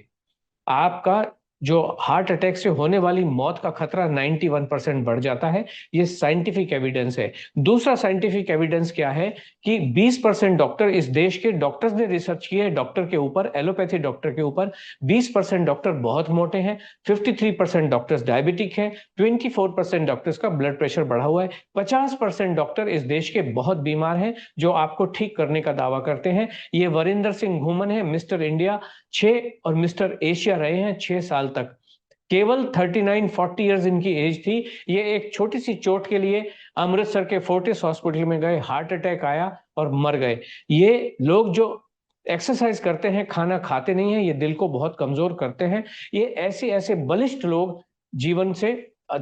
आपका जो हार्ट अटैक से होने वाली मौत का खतरा 91% बढ़ जाता है। ये साइंटिफिक एविडेंस है। दूसरा साइंटिफिक एविडेंस क्या है कि 20% डॉक्टर, इस देश के डॉक्टर्स ने रिसर्च की है डॉक्टर के ऊपर, एलोपैथी डॉक्टर के ऊपर, 20% डॉक्टर बहुत मोटे हैं, 53% डॉक्टर्स डायबिटिक हैं, 24% डॉक्टर्स का ब्लड प्रेशर बढ़ा हुआ है, 50% डॉक्टर इस देश के बहुत बीमार हैं जो आपको ठीक करने का दावा करते हैं। ये वरिंदर सिंह घूमन है, मिस्टर इंडिया 6 और मिस्टर एशिया रहे हैं 6 साल तक। केवल 39-40 इयर्स इनकी एज थी। ये एक छोटी सी चोट के लिए अमृतसर के फोर्टिस हॉस्पिटल में गए, हार्ट अटैक आया और मर गए। ये लोग जो एक्सरसाइज करते हैं, खाना खाते नहीं है, ये दिल को बहुत कमजोर करते हैं। ये ऐसे बलिष्ठ लोग जीवन से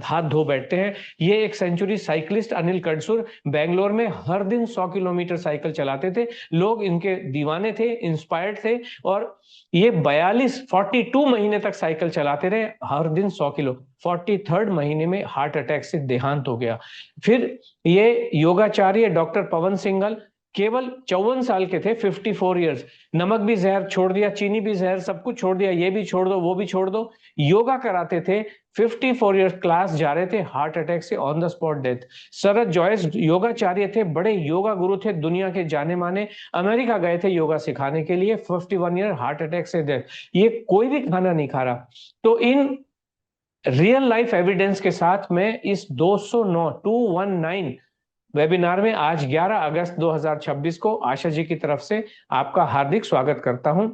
हाथ धो बैठते हैं। ये एक सेंचुरी साइकिलिस्ट अनिल कडसुर बेंगलोर में हर दिन 100 किलोमीटर साइकिल चलाते थे। लोग इनके दीवाने थे, इंस्पायर्ड थे। और ये 42 महीने तक साइकिल चलाते रहे, हर दिन 100 किलो। 43rd महीने में हार्ट अटैक से देहांत हो गया। फिर ये योगाचार्य डॉक्टर पवन सिंघल केवल 54 साल के थे, 54 इयर्स। नमक भी जहर छोड़ दिया, चीनी भी जहर, सब कुछ छोड़ दिया, ये भी छोड़ दो, वो भी छोड़ दो। योगा कराते थे, 54 इयर्स क्लास जा रहे थे, हार्ट अटैक से on the spot death. Sharad जॉयस योगाचार्य थे, बड़े योगा गुरु थे, दुनिया के जाने माने, अमेरिका गए थे योगा सिखाने के लिए, 51 ईयर हार्ट अटैक से डेथ। ये कोई भी खाना नहीं खा रहा। तो इन रियल लाइफ एविडेंस के साथ मैं इस 219 वेबिनार में आज 11 अगस्त 2026 को आशा जी की तरफ से आपका हार्दिक स्वागत करता हूं।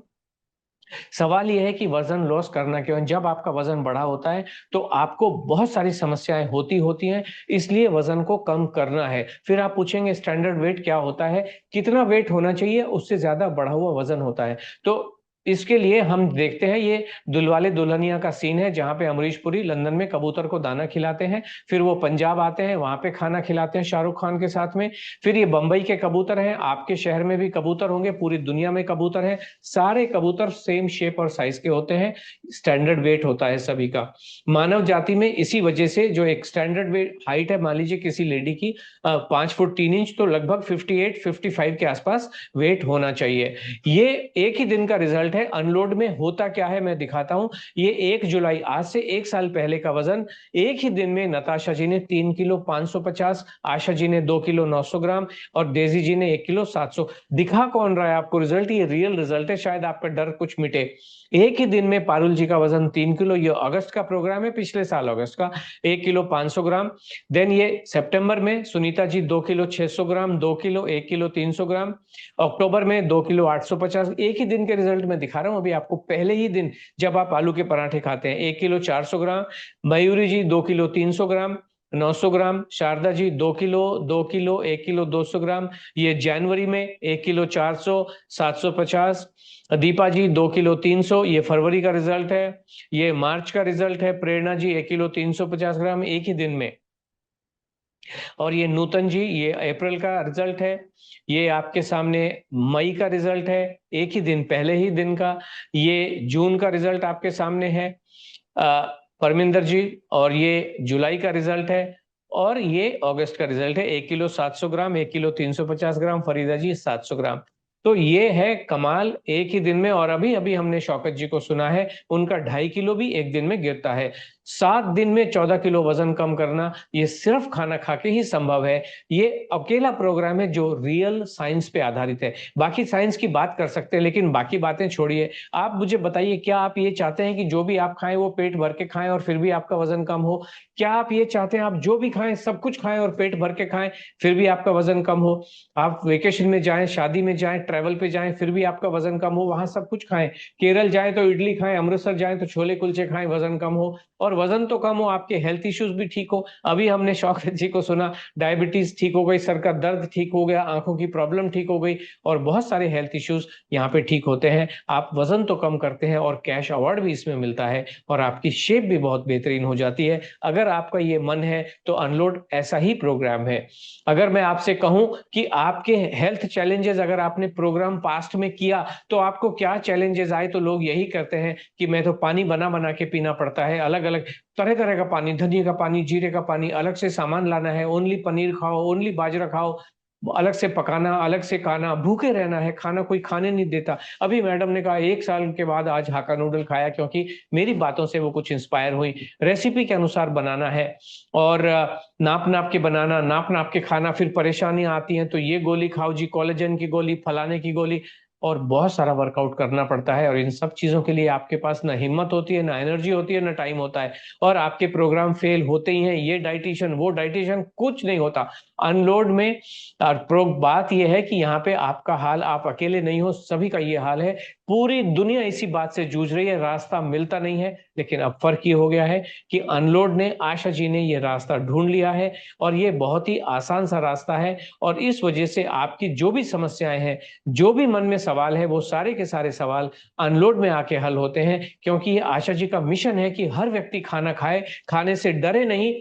सवाल यह है कि वजन लॉस करना क्यों? जब आपका वजन बढ़ा होता है तो आपको बहुत सारी समस्याएं होती हैं, इसलिए वजन को कम करना है। फिर आप पूछेंगे स्टैंडर्ड वेट क्या होता है, कितना वेट होना चाहिए उससे ज्यादा बढ़ा हुआ वजन होता है। तो इसके लिए हम देखते हैं, ये दुलवाले दुल्हनिया का सीन है जहां पे अमरीश पुरी लंदन में कबूतर को दाना खिलाते हैं, फिर वो पंजाब आते हैं, वहां पे खाना खिलाते हैं शाहरुख खान के साथ में। फिर ये बंबई के कबूतर हैं, आपके शहर में भी कबूतर होंगे, पूरी दुनिया में कबूतर हैं, सारे कबूतर सेम शेप और साइज के होते हैं, स्टैंडर्ड वेट होता है सभी का। मानव जाति में इसी वजह से जो एक स्टैंडर्ड वेट हाइट है, मान लीजिए किसी लेडी की 5 फुट 3 इंच, तो लगभग 58-55 के आसपास वेट होना चाहिए। ये एक ही दिन का रिजल्ट है। अनलोड में होता क्या है मैं दिखाता हूं। ये 1 जुलाई, आज से 1 साल पहले का वजन, एक ही दिन में नताशा जी ने 3 किलो 550, आशा जी ने 2 किलो 900 ग्राम और डेजी जी ने 1 किलो 700। दिखा कौन रहा है आपको रिजल्ट? ये रियल रिजल्ट है, शायद आपका डर कुछ मिटे। एक ही दिन में पारुल जी का वजन 3 किलो, ये अगस्त का प्रोग्राम है, पिछले साल अगस्त का, 1 किलो 500 ग्राम। देन ये सितंबर में सुनीता जी 2 किलो 600 ग्राम, 2 किलो 1 किलो 300 ग्राम। अक्टूबर में 2 किलो 850। एक ही दिन के रिजल्ट में दिखा रहा हूं अभी आपको, पहले ही दिन जब आप आलू के पराठे खाते हैं, 1 किलो 400 ग्राम। मयूरी जी 2 किलो 300 ग्राम, 900 ग्राम। शारदा जी 2 किलो 1 किलो 200 ग्राम। ये जनवरी में 1 किलो 400, 750। दीपा जी 2 किलो 300, ये फरवरी का रिजल्ट है। ये मार्च का रिजल्ट है। प्रेरणा जी 1 किलो 350 ग्राम एक ही दिन में। और ये नूतन जी, ये अप्रैल का रिजल्ट है। ये आपके सामने मई का रिजल्ट है, एक ही दिन, पहले ही दिन का। ये जून का रिजल्ट आपके सामने है, परमिंदर जी। और ये जुलाई का रिजल्ट है। और ये अगस्त का रिजल्ट है, 1 किलो 700 ग्राम, 1 किलो 350 ग्राम। फरीदा जी 700 ग्राम। तो ये है कमाल एक ही दिन में। और अभी अभी हमने शौकत जी को सुना है, उनका 2.5 किलो भी एक दिन में गिरता है। 7 दिन में 14 किलो वजन कम करना, ये सिर्फ खाना खा के ही संभव है। ये अकेला प्रोग्राम है जो रियल साइंस पे आधारित है। बाकी साइंस की बात कर सकते हैं, लेकिन बाकी बातें छोड़िए। आप मुझे बताइए, क्या आप ये चाहते हैं कि जो भी आप खाएं वो पेट भर के खाएं और फिर भी आपका वजन कम हो? क्या आप ये चाहते हैं आप जो भी खाएं सब कुछ खाएं और पेट भर के खाएं फिर भी आपका वजन कम हो? आप वेकेशन में जाएं, शादी में जाएं, ट्रैवल पे जाएं, फिर भी आपका वजन कम हो, वहां सब कुछ खाएं। केरल जाएं तो इडली खाएं, अमृतसर जाएं तो छोले कुलचे खाएं, वजन कम हो। और वजन तो कम हो, आपके हेल्थ इश्यूज भी ठीक हो। अभी हमने शौकत जी को सुना, डायबिटीज ठीक हो गई, सर का दर्द ठीक हो गया, आंखों की प्रॉब्लम ठीक हो गई, और बहुत सारे हेल्थ इश्यूज यहाँ पे ठीक होते हैं। आप वजन तो कम करते हैं और कैश अवार्ड भी इसमें मिलता है, और आपकी शेप भी बहुत बेहतरीन हो जाती है। अगर आपका ये मन है तो अनलोड ऐसा ही प्रोग्राम है। अगर मैं आपसे कहूं कि आपके हेल्थ चैलेंजेस अगर आपने प्रोग्राम पास्ट में किया तो आपको क्या चैलेंजेस आए, तो लोग यही करते हैं कि मैं तो पानी बना बना के पीना पड़ता है, अलग अलग तरह तरह का पानी, धनिया का पानी, जीरे का पानी, अलग से सामान लाना है, ओनली पनीर खाओ, ओनली बाजरा खाओ, अलग से पकाना, अलग से खाना, भूखे रहना है, खाना कोई खाने नहीं देता। अभी मैडम ने कहा 1 साल के बाद आज हाका नूडल खाया, क्योंकि मेरी बातों से वो कुछ इंस्पायर हुई। रेसिपी के अनुसार बनाना है, और नाप नाप के बनाना, नाप नाप के खाना, फिर परेशानियां आती हैं तो ये गोली खाओ जी, कोलेजन की गोली, फलाने की गोली, और बहुत सारा वर्कआउट करना पड़ता है। और इन सब चीजों के लिए आपके पास ना हिम्मत होती है, ना एनर्जी होती है, ना टाइम होता है, और आपके प्रोग्राम फेल होते ही हैं। ये डाइटिशियन वो डाइटिशियन, कुछ नहीं होता अनलोड में। बात यह है कि यहाँ पे आपका हाल, आप अकेले नहीं हो, सभी का ये हाल है। पूरी दुनिया इसी बात से जूझ रही है, रास्ता मिलता नहीं है। लेकिन अब फर्क ये हो गया है कि अनलोड ने, आशा जी ने ये रास्ता ढूंढ लिया है, और ये बहुत ही आसान सा रास्ता है। और इस वजह से आपकी जो भी समस्याएं हैं, जो भी मन में सवाल है, वो सारे के सारे सवाल अनलोड में आके हल होते हैं। क्योंकि ये आशा जी का मिशन है कि हर व्यक्ति खाना खाए, खाने से डरे नहीं।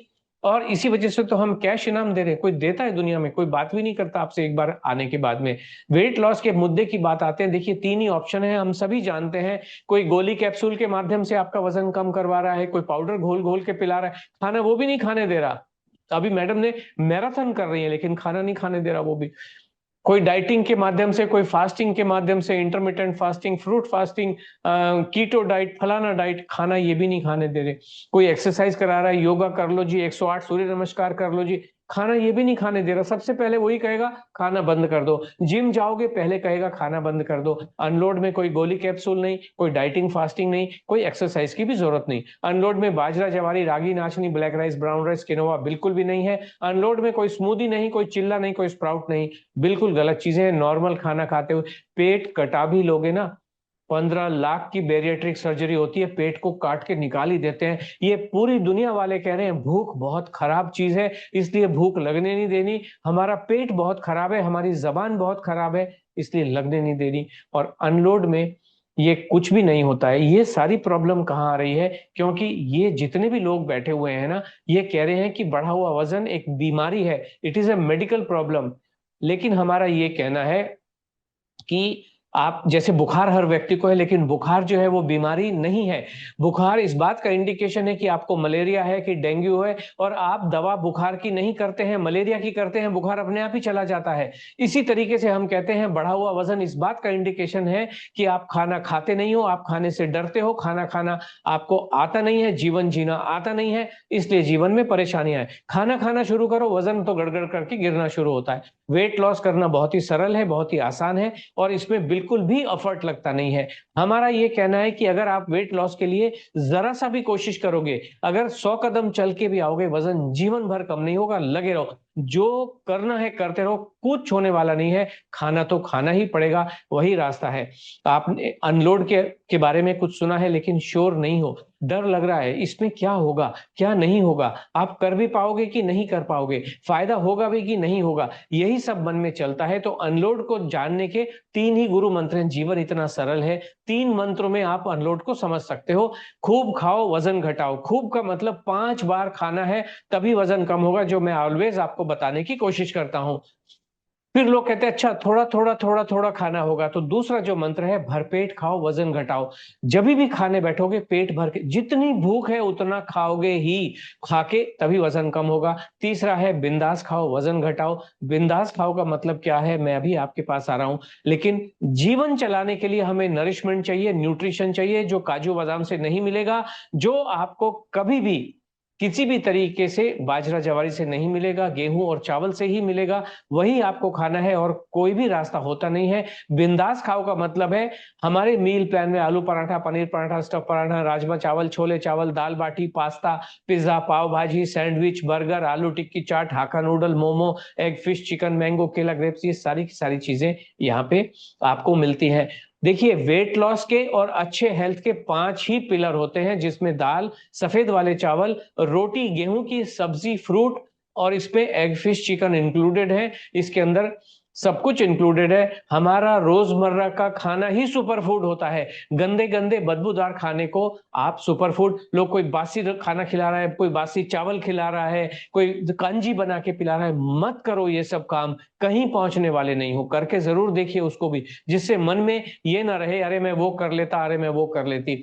और इसी वजह से तो हम कैश इनाम दे रहे हैं। कोई देता है दुनिया में? कोई बात भी नहीं करता आपसे एक बार आने के बाद में। वेट लॉस के मुद्दे की बात आते हैं, देखिए 3 ही ऑप्शन है, हम सभी जानते हैं। कोई गोली कैप्सूल के माध्यम से आपका वजन कम करवा रहा है, कोई पाउडर घोल घोल के पिला रहा है, खाना वो भी नहीं खाने दे रहा। अभी मैडम ने मैराथन कर रही है लेकिन खाना नहीं खाने दे रहा वो भी। कोई डाइटिंग के माध्यम से, कोई फास्टिंग के माध्यम से, intermittent fasting, fruit fasting, keto diet, फलाना डाइट, खाना ये भी नहीं खाने दे रहे। कोई एक्सरसाइज करा रहा है, योगा कर लो जी, 108 सूर्य नमस्कार कर लो जी, खाना ये भी नहीं खाने दे रहा। सबसे पहले वही कहेगा खाना बंद कर दो। जिम जाओगे पहले कहेगा खाना बंद कर दो। अनलोड में कोई गोली कैप्सूल नहीं, कोई डाइटिंग फास्टिंग नहीं, कोई एक्सरसाइज की भी जरूरत नहीं। अनलोड में बाजरा, जवारी, रागी, नाचनी, black rice, brown rice, quinoa बिल्कुल भी नहीं है। अनलोड में कोई स्मूदी नहीं, कोई चिल्ला नहीं, कोई स्प्राउट नहीं, बिल्कुल गलत चीजें हैं। नॉर्मल खाना खाते हुए पेट कटा भी लोगे ना, 15 लाख की बैरिएट्रिक सर्जरी होती है, पेट को काट के निकाल ही देते हैं। ये पूरी दुनिया वाले कह रहे हैं भूख बहुत खराब चीज है, इसलिए भूख लगने नहीं देनी। हमारा पेट बहुत खराब है, हमारी जबान बहुत खराब है, इसलिए लगने नहीं देनी। और अनलोड में ये कुछ भी नहीं होता है। ये सारी प्रॉब्लम कहाँ आ रही है? क्योंकि ये जितने भी लोग बैठे हुए हैं ना, ये कह रहे हैं कि बढ़ा हुआ वजन एक बीमारी है, it is a medical problem. लेकिन हमारा ये कहना है कि आप, जैसे बुखार हर व्यक्ति को है, लेकिन बुखार जो है वो बीमारी नहीं है। बुखार इस बात का इंडिकेशन है कि आपको मलेरिया है कि डेंगू है, और आप दवा बुखार की नहीं करते हैं, मलेरिया की करते हैं, बुखार अपने आप ही चला जाता है। इसी तरीके से हम कहते हैं बढ़ा हुआ वजन इस बात का इंडिकेशन है कि आप खाना खाते नहीं हो, आप खाने से डरते हो, खाना खाना आपको आता नहीं है, जीवन जीना आता नहीं है, इसलिए जीवन में परेशानियां है। खाना खाना शुरू करो, वजन तो गड़गड़ करके गिरना शुरू होता है। वेट लॉस करना बहुत ही सरल है, बहुत ही आसान है, और इसमें बिल्कुल भी एफर्ट लगता नहीं है। हमारा ये कहना है कि अगर आप वेट लॉस के लिए जरा सा भी कोशिश करोगे, अगर 100 कदम चल के भी आओगे, वजन जीवन भर कम नहीं होगा। लगे रहो, जो करना है करते रहो, कुछ होने वाला नहीं है। खाना तो खाना ही पड़ेगा, वही रास्ता है। आपने अनलोड के बारे में कुछ सुना है लेकिन श्योर नहीं हो, डर लग रहा है इसमें क्या होगा क्या नहीं होगा, आप कर भी पाओगे कि नहीं कर पाओगे, फायदा होगा भी कि नहीं होगा, यही सब मन में चलता है। तो अनलोड को जानने के 3 ही गुरु मंत्र हैं। जीवन इतना सरल है, 3 मंत्रों में आप अनलोड को समझ सकते हो। खूब खाओ, वजन घटाओ। खूब का मतलब 5 बार खाना है, तभी वजन कम होगा, जो मैं ऑलवेज आपको बताने की कोशिश करता हूं। फिर लोग कहते हैं अच्छा थोड़ा थोड़ा थोड़ा थोड़ा खाना होगा, तो दूसरा जो मंत्र है भरपेट खाओ वजन घटाओ। जब भी खाने बैठोगे पेट भर के, जितनी भूख है उतना खाओगे ही, खाके तभी वजन कम होगा। तीसरा है बिंदास खाओ वजन घटाओ। बिंदास खाओ का मतलब क्या है, मैं अभी आपके पास आ रहा हूं। लेकिन जीवन चलाने के लिए हमें नरिशमेंट चाहिए, न्यूट्रिशन चाहिए, जो काजू बादाम से नहीं मिलेगा, जो आपको कभी भी किसी भी तरीके से बाजरा जवारी से नहीं मिलेगा, गेहूं और चावल से ही मिलेगा, वही आपको खाना है और कोई भी रास्ता होता नहीं है। बिंदास खाओ का मतलब है हमारे मील प्लान में आलू पराठा, पनीर पराठा, स्टफ पराठा, राजमा चावल, छोले चावल, दाल बाटी, पास्ता, पिज्जा, पाव भाजी, सैंडविच, बर्गर, आलू टिक्की चाट, हाका noodle, momo, egg, fish, chicken, mango, केला, ग्रेप्स, ये सारी की सारी चीजें यहाँ पे आपको मिलती हैं। देखिए वेट लॉस के और अच्छे हेल्थ के 5 ही पिलर होते हैं, जिसमें दाल, सफेद वाले चावल, रोटी, गेहूं की सब्जी, फ्रूट और इसमें एग, फिश, चिकन इंक्लूडेड है। इसके अंदर सब कुछ इंक्लूडेड है। हमारा रोजमर्रा का खाना ही सुपर फूड होता है। गंदे गंदे बदबूदार खाने को आप सुपर फूड, लोग कोई बासी खाना खिला रहा है, कोई बासी चावल खिला रहा है, कोई कांजी बना के पिला रहा है, मत करो ये सब काम, कहीं पहुंचने वाले नहीं हो। करके जरूर देखिए उसको भी, जिससे मन में ये ना रहे अरे मैं वो कर लेता, अरे मैं वो कर लेती।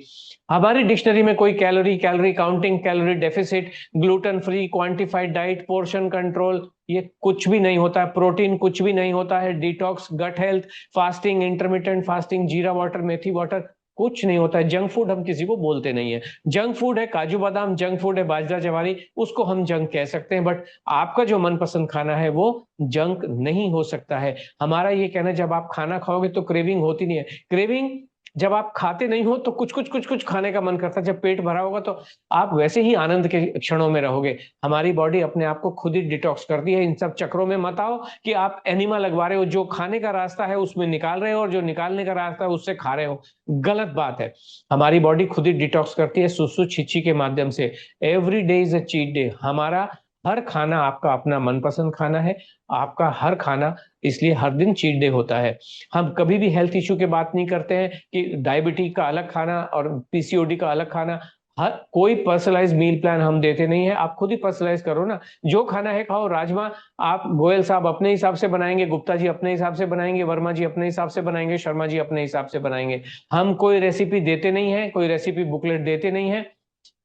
हमारी डिक्शनरी में कोई calorie, calorie counting, calorie deficit, gluten free, quantified diet, portion control, ये कुछ भी नहीं होता है। प्रोटीन कुछ भी नहीं होता है। Detox, gut health, fasting, intermittent fasting, jeera water, methi water, कुछ नहीं होता है। जंक फूड हम किसी को बोलते नहीं है। जंक फूड है काजू बादाम, जंक फूड है बाजरा जवारी, उसको हम जंक कह सकते हैं, बट आपका जो मनपसंद खाना है वो जंक नहीं हो सकता है। हमारा ये कहना है जब आप खाना खाओगे तो क्रेविंग होती नहीं है। क्रेविंग जब आप खाते नहीं हो तो कुछ कुछ कुछ कुछ खाने का मन करता है। जब पेट भरा होगा तो आप वैसे ही आनंद के क्षणों में रहोगे। हमारी बॉडी अपने आप को खुद ही डिटॉक्स करती है। इन सब चक्रों में मत आओ कि आप एनिमा लगवा रहे हो, जो खाने का रास्ता है उसमें निकाल रहे हो और जो निकालने का रास्ता है उससे खा रहे हो, गलत बात है। हमारी बॉडी खुद ही डिटॉक्स करती है सुसु छिछी के माध्यम से। Every day is a cheat day. हमारा हर खाना आपका अपना मनपसंद खाना है, आपका हर खाना, इसलिए हर दिन चीट डे होता है। हम कभी भी हेल्थ इश्यू की बात नहीं करते हैं कि डायबिटीज का अलग खाना और पीसीओडी का अलग खाना। हर कोई पर्सनलाइज मील प्लान हम देते नहीं है। आप खुद ही पर्सनलाइज करो ना, जो खाना है खाओ। राजमा आप गोयल साहब अपने हिसाब से बनाएंगे, गुप्ता जी अपने हिसाब से बनाएंगे, वर्मा जी अपने हिसाब से बनाएंगे, शर्मा जी अपने हिसाब से बनाएंगे। हम कोई रेसिपी देते नहीं है, कोई रेसिपी बुकलेट देते नहीं है,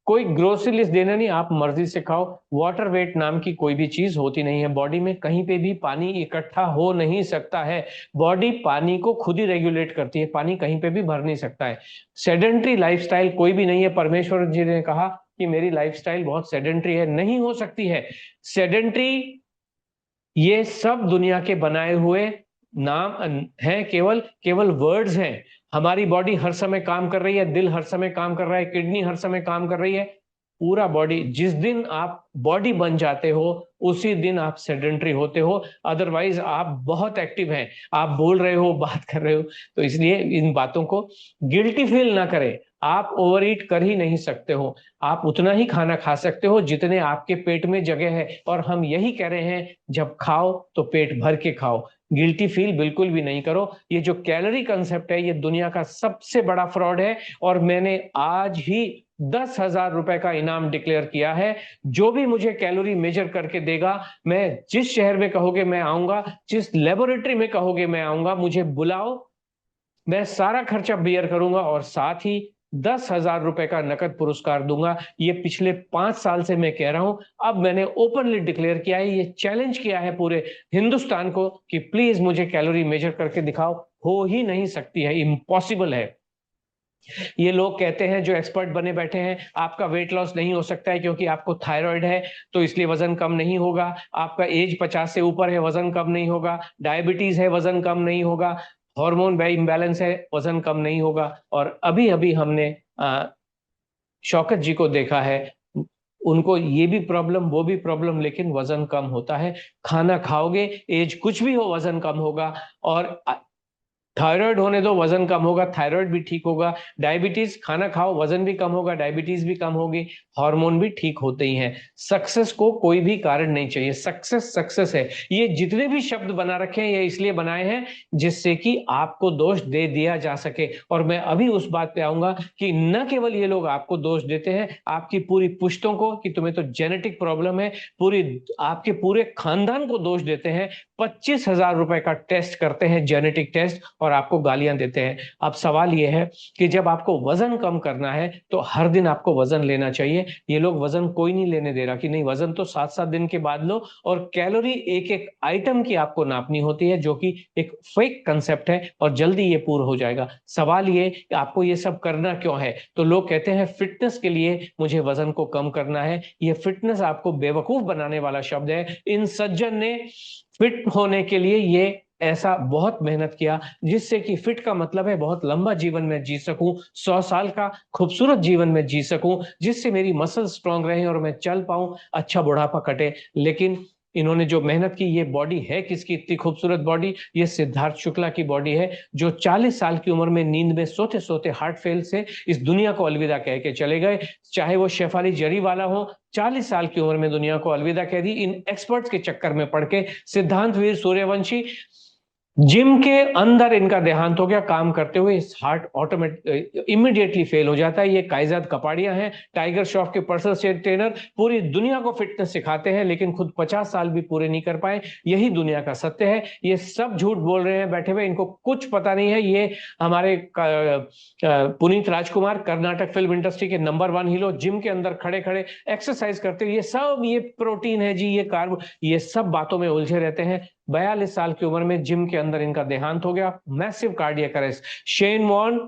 कोई ग्रोसरी लिस्ट देना नहीं, आप मर्जी से खाओ। वाटर वेट नाम की कोई भी चीज होती नहीं है। बॉडी में कहीं पे भी पानी इकट्ठा हो नहीं सकता है। बॉडी पानी को खुद ही रेगुलेट करती है, पानी कहीं पे भी भर नहीं सकता है। सेडेंट्री लाइफस्टाइल कोई भी नहीं है। परमेश्वर जी ने कहा कि मेरी लाइफस्टाइल बहुत सेडेंट्री है, नहीं हो सकती है सेडेंट्री। ये सब दुनिया के बनाए हुए नाम हैं, केवल केवल वर्ड्स हैं। हमारी बॉडी हर समय काम कर रही है, दिल हर समय काम कर रहा है, किडनी हर समय काम कर रही है, पूरा बॉडी। जिस दिन आप बॉडी बन जाते हो उसी दिन आप सेडेंट्री होते हो, अदरवाइज आप बहुत एक्टिव हैं। आप बोल रहे हो, बात कर रहे हो, तो इसलिए इन बातों को गिल्टी फील ना करें। आप ओवर ईट कर ही नहीं सकते हो। आप उतना ही खाना खा सकते हो जितने आपके पेट में जगह है, और हम यही कह रहे हैं जब खाओ तो पेट भर के खाओ, गिल्टी फील बिल्कुल भी नहीं करो। ये जो कैलोरी कंसेप्ट है ये दुनिया का सबसे बड़ा फ्रॉड है, और मैंने आज ही 10,000 रुपए का इनाम डिक्लेयर किया है। जो भी मुझे कैलोरी मेजर करके देगा, मैं जिस शहर में कहोगे मैं आऊंगा, जिस लेबोरेटरी में कहोगे मैं आऊंगा, मुझे बुलाओ, मैं सारा खर्चा बियर करूंगा और साथ ही 10,000 रुपए का नकद पुरस्कार दूंगा। ये पिछले 5 साल से मैं कह रहा हूं, अब मैंने ओपनली डिक्लेयर किया है, ये चैलेंज किया है पूरे हिंदुस्तान को कि प्लीज मुझे कैलोरी मेजर करके दिखाओ। हो ही नहीं सकती है, इम्पॉसिबल है। ये लोग कहते हैं जो एक्सपर्ट बने बैठे हैं, आपका वेट लॉस नहीं हो सकता है क्योंकि आपको थायराइड है तो इसलिए वजन कम नहीं होगा, आपका एज 50 से ऊपर है वजन कम नहीं होगा, डायबिटीज है वजन कम नहीं होगा, हार्मोन इम्बैलेंस है वजन कम नहीं होगा। और अभी अभी हमने शौकत जी को देखा है, उनको ये भी प्रॉब्लम वो भी प्रॉब्लम, लेकिन वजन कम होता है। खाना खाओगे, एज कुछ भी हो, वजन कम होगा। और थायराइड होने दो, वजन कम होगा, थायराइड भी ठीक होगा। डायबिटीज, खाना खाओ, वजन भी कम होगा, डायबिटीज भी कम होगी, हार्मोन भी ठीक होते ही हैं। सक्सेस को कोई भी कारण नहीं चाहिए, सक्सेस सक्सेस है। ये जितने भी शब्द बना रखे हैं ये इसलिए बनाए हैं जिससे कि आपको दोष दे दिया जा सके। और मैं अभी उस बात पे आऊंगा कि न केवल ये लोग आपको दोष देते हैं, आपकी पूरी पुश्तों को कि तुम्हें तो जेनेटिक प्रॉब्लम है, पूरी आपके पूरे खानदान को दोष देते हैं। 25,000 रुपए का टेस्ट करते हैं, जेनेटिक टेस्ट, और आपको गालियां देते हैं। अब सवाल यह है कि जब आपको वजन कम करना है तो हर दिन आपको वजन लेना चाहिए। ये लोग वजन कोई नहीं लेने दे रहा कि नहीं, वजन तो 7-7 दिन के बाद लो, और कैलोरी एक एक आइटम की आपको नापनी होती है, जो कि एक फेक कंसेप्ट है और जल्दी ये पूरा हो जाएगा। सवाल ये कि आपको ये सब करना क्यों है? तो लोग कहते हैं फिटनेस के लिए मुझे वजन को कम करना है। ये फिटनेस आपको बेवकूफ बनाने वाला शब्द है। इन सज्जन ने फिट होने के लिए ये ऐसा बहुत मेहनत किया, जिससे कि फिट का मतलब है बहुत लंबा जीवन में जी सकूं, 100 साल का खूबसूरत जीवन में जी सकूं, जिससे मेरी मसल स्ट्रांग रहे और मैं चल पाऊं, अच्छा बुढ़ापा कटे। लेकिन इन्होंने जो मेहनत की, ये बॉडी है किसकी? इतनी खूबसूरत बॉडी, ये सिद्धार्थ शुक्ला की बॉडी है, जो 40 साल की उम्र में नींद में सोते सोते हार्ट फेल से इस दुनिया को अलविदा कह के चले गए। चाहे वो शेफाली जरी वाला हो, 40 साल की उम्र में दुनिया को अलविदा कह दी इन एक्सपर्ट्स के चक्कर में पड़ के। सिद्धांत वीर सूर्यवंशी, जिम के अंदर इनका देहांत हो गया काम करते हुए, इस हार्ट ऑटोमेटिक इमीडिएटली फेल हो जाता है। ये कायजाद कपाड़िया हैं, टाइगर श्रॉफ के पर्सनल ट्रेनर, पूरी दुनिया को फिटनेस सिखाते हैं लेकिन खुद 50 साल भी पूरे नहीं कर पाए। यही दुनिया का सत्य है। ये सब झूठ बोल रहे हैं बैठे हुए, इनको कुछ पता नहीं है। ये हमारे पुनीत राजकुमार, कर्नाटक फिल्म इंडस्ट्री के नंबर 1 हीरो, जिम के अंदर खड़े खड़े एक्सरसाइज करते हुए, ये सब ये प्रोटीन है जी, ये कार्ब, ये सब बातों में उलझे रहते हैं। 42 साल की उम्र में जिम के अंदर इनका देहांत हो गया, massive cardiac arrest. Shane Warne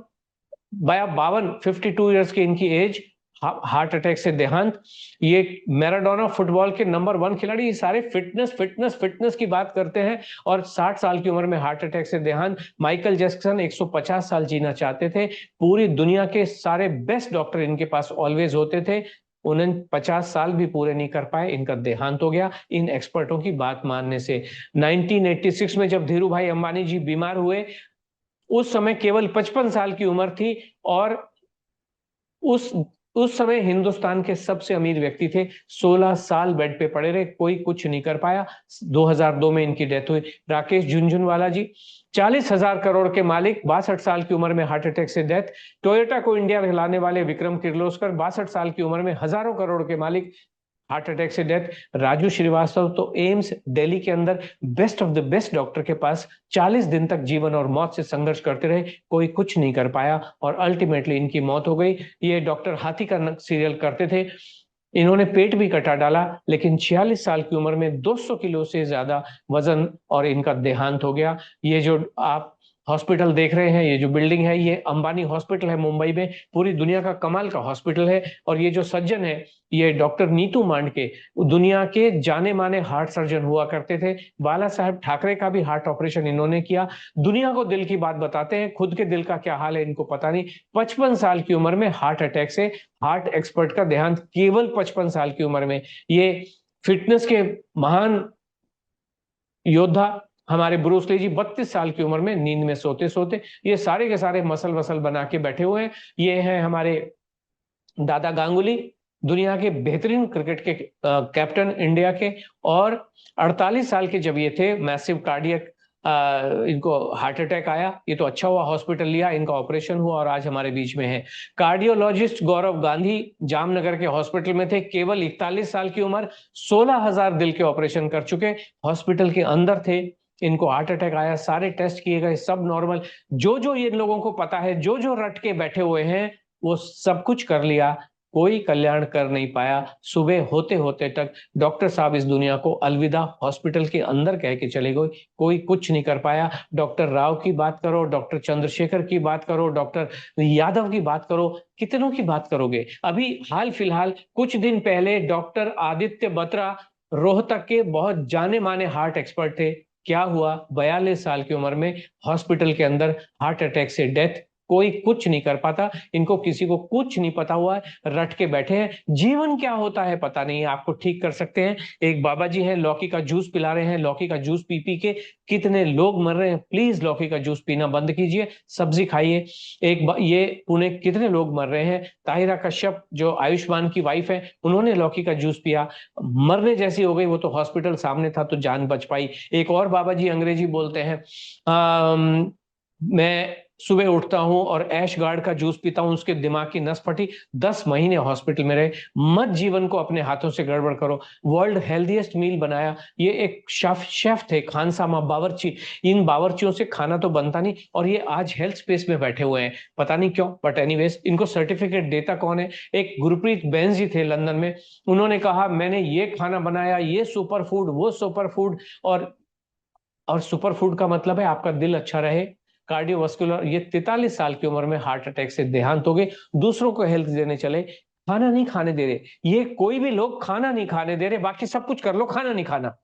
52 years की इनकी एज, हार्ट अटैक से देहांत। ये मैराडोना फुटबॉल के नंबर 1 खिलाड़ी, ये सारे फिटनेस फिटनेस फिटनेस की बात करते हैं और 60 साल की उम्र में हार्ट अटैक से देहांत। माइकल जैक्सन 150 साल जीना चाहते थे, पूरी दुनिया के सारे बेस्ट डॉक्टर इनके पास ऑलवेज होते थे, उन्हें 50 साल भी पूरे नहीं कर पाए, इनका देहांत हो गया इन एक्सपर्टों की बात मानने से। 1986 में जब धीरू भाई अंबानी जी बीमार हुए, उस समय केवल 55 साल की उम्र थी और उस समय हिंदुस्तान के सबसे अमीर व्यक्ति थे। 16 साल बेड पे पड़े रहे, कोई कुछ नहीं कर पाया। 2002 में इनकी डेथ हुई। राकेश झुनझुनवाला जी 40,000 करोड़ के मालिक, 62 साल की उम्र में हार्ट अटैक से डेथ। टोयोटा को इंडिया में लाने वाले विक्रम किर्लोस्कर 62 साल की उम्र में हजारों करोड़ के मालिक, हार्ट अटैक से डेथ। राजू श्रीवास्तव तो एम्स दिल्ली के अंदर best of the best doctor के पास 40 दिन तक जीवन और मौत से संघर्ष करते रहे, कोई कुछ नहीं कर पाया और अल्टीमेटली इनकी मौत हो गई। ये डॉक्टर हाथी का सीरियल करते थे, इन्होंने पेट भी कटा डाला, लेकिन 46 साल की उम्र में 200 किलो से ज्यादा वजन और इनका देहांत हो गया। ये जो आप हॉस्पिटल देख रहे हैं, ये जो बिल्डिंग है, ये अंबानी हॉस्पिटल है मुंबई में, पूरी दुनिया का कमाल का हॉस्पिटल है। और ये जो सज्जन है, ये डॉक्टर नीतू मांडके, दुनिया के जाने माने हार्ट सर्जन हुआ करते थे। बाला साहेब ठाकरे का भी हार्ट ऑपरेशन इन्होंने किया। दुनिया को दिल की बात बताते हैं, खुद के दिल का क्या हाल है इनको पता नहीं। 55 साल की उम्र में हार्ट अटैक से हार्ट एक्सपर्ट का देहांत, केवल 55 साल की उम्र में। ये फिटनेस के महान योद्धा हमारे ब्रूस ली जी 32 साल की उम्र में नींद में सोते सोते, ये सारे के सारे मसल वसल बना के बैठे हुए हैं। ये हैं हमारे दादा गांगुली, दुनिया के बेहतरीन क्रिकेट के कैप्टन इंडिया के, और 48 साल के जब ये थे, मैसिव कार्डियक इनको हार्ट अटैक आया। ये तो अच्छा हुआ हॉस्पिटल लिया, इनका ऑपरेशन हुआ और आज हमारे बीच में है। कार्डियोलॉजिस्ट गौरव गांधी जामनगर के हॉस्पिटल में थे, केवल 41 साल की उम्र, 16,000 दिल के ऑपरेशन कर चुके, हॉस्पिटल के अंदर थे, इनको हार्ट अटैक आया, सारे टेस्ट किए गए, सब नॉर्मल। जो जो ये लोगों को पता है, जो जो रट के बैठे हुए हैं, वो सब कुछ कर लिया, कोई कल्याण कर नहीं पाया। सुबह होते होते तक डॉक्टर साहब इस दुनिया को अलविदा हॉस्पिटल के अंदर कह के चले गए, कोई कुछ नहीं कर पाया। डॉक्टर राव की बात करो, डॉक्टर चंद्रशेखर की बात करो, डॉक्टर यादव की बात करो, कितनों की बात करोगे। अभी हाल फिलहाल कुछ दिन पहले डॉक्टर आदित्य बत्रा रोहतक के बहुत जाने माने हार्ट एक्सपर्ट थे, क्या हुआ? 42 साल की उम्र में हॉस्पिटल के अंदर हार्ट अटैक से डेथ। कोई कुछ नहीं कर पाता, इनको किसी को कुछ नहीं पता हुआ है, रट के बैठे हैं। जीवन क्या होता है पता नहीं है, आपको ठीक कर सकते हैं। एक बाबा जी हैं, लौकी का जूस पिला रहे हैं, लौकी का जूस पी पी के कितने लोग मर रहे हैं। प्लीज लौकी का जूस पीना बंद कीजिए, सब्जी खाइए। ये पुणे कितने लोग मर रहे हैं। ताहिरा कश्यप जो आयुष्मान की वाइफ है, उन्होंने लौकी का जूस पिया, मरने जैसी हो गई, वो तो हॉस्पिटल सामने था तो जान बच पाई। एक और बाबा जी अंग्रेजी बोलते हैं, मैं सुबह उठता हूं और ऐश गार्ड का जूस पीता हूं, उसके दिमाग की नस फटी, 10 महीने हॉस्पिटल में रहे। मत जीवन को अपने हाथों से गड़बड़ करो। वर्ल्ड हेल्दीएस्ट मील बनाया, ये एक शेफ थे, खानसामा बावर्ची। इन बावर्चियों से खाना तो बनता नहीं, और ये आज हेल्थ स्पेस में बैठे हुए हैं, पता नहीं क्यों, बट एनीवेज इनको सर्टिफिकेट देता कौन है? एक गुरप्रीत बेंस जी थे लंदन में, उन्होंने कहा मैंने ये खाना बनाया, ये सुपर फूड, वो सुपर फूड। और सुपर फूड का मतलब है आपका दिल अच्छा रहे, कार्डियोवास्कुलर। ये 43 साल की उम्र में हार्ट अटैक से देहांत हो गए, दूसरों को हेल्थ देने चले, खाना नहीं खाने दे रहे। ये कोई भी लोग खाना नहीं खाने दे रहे, बाकी सब कुछ कर लो, खाना नहीं खाना।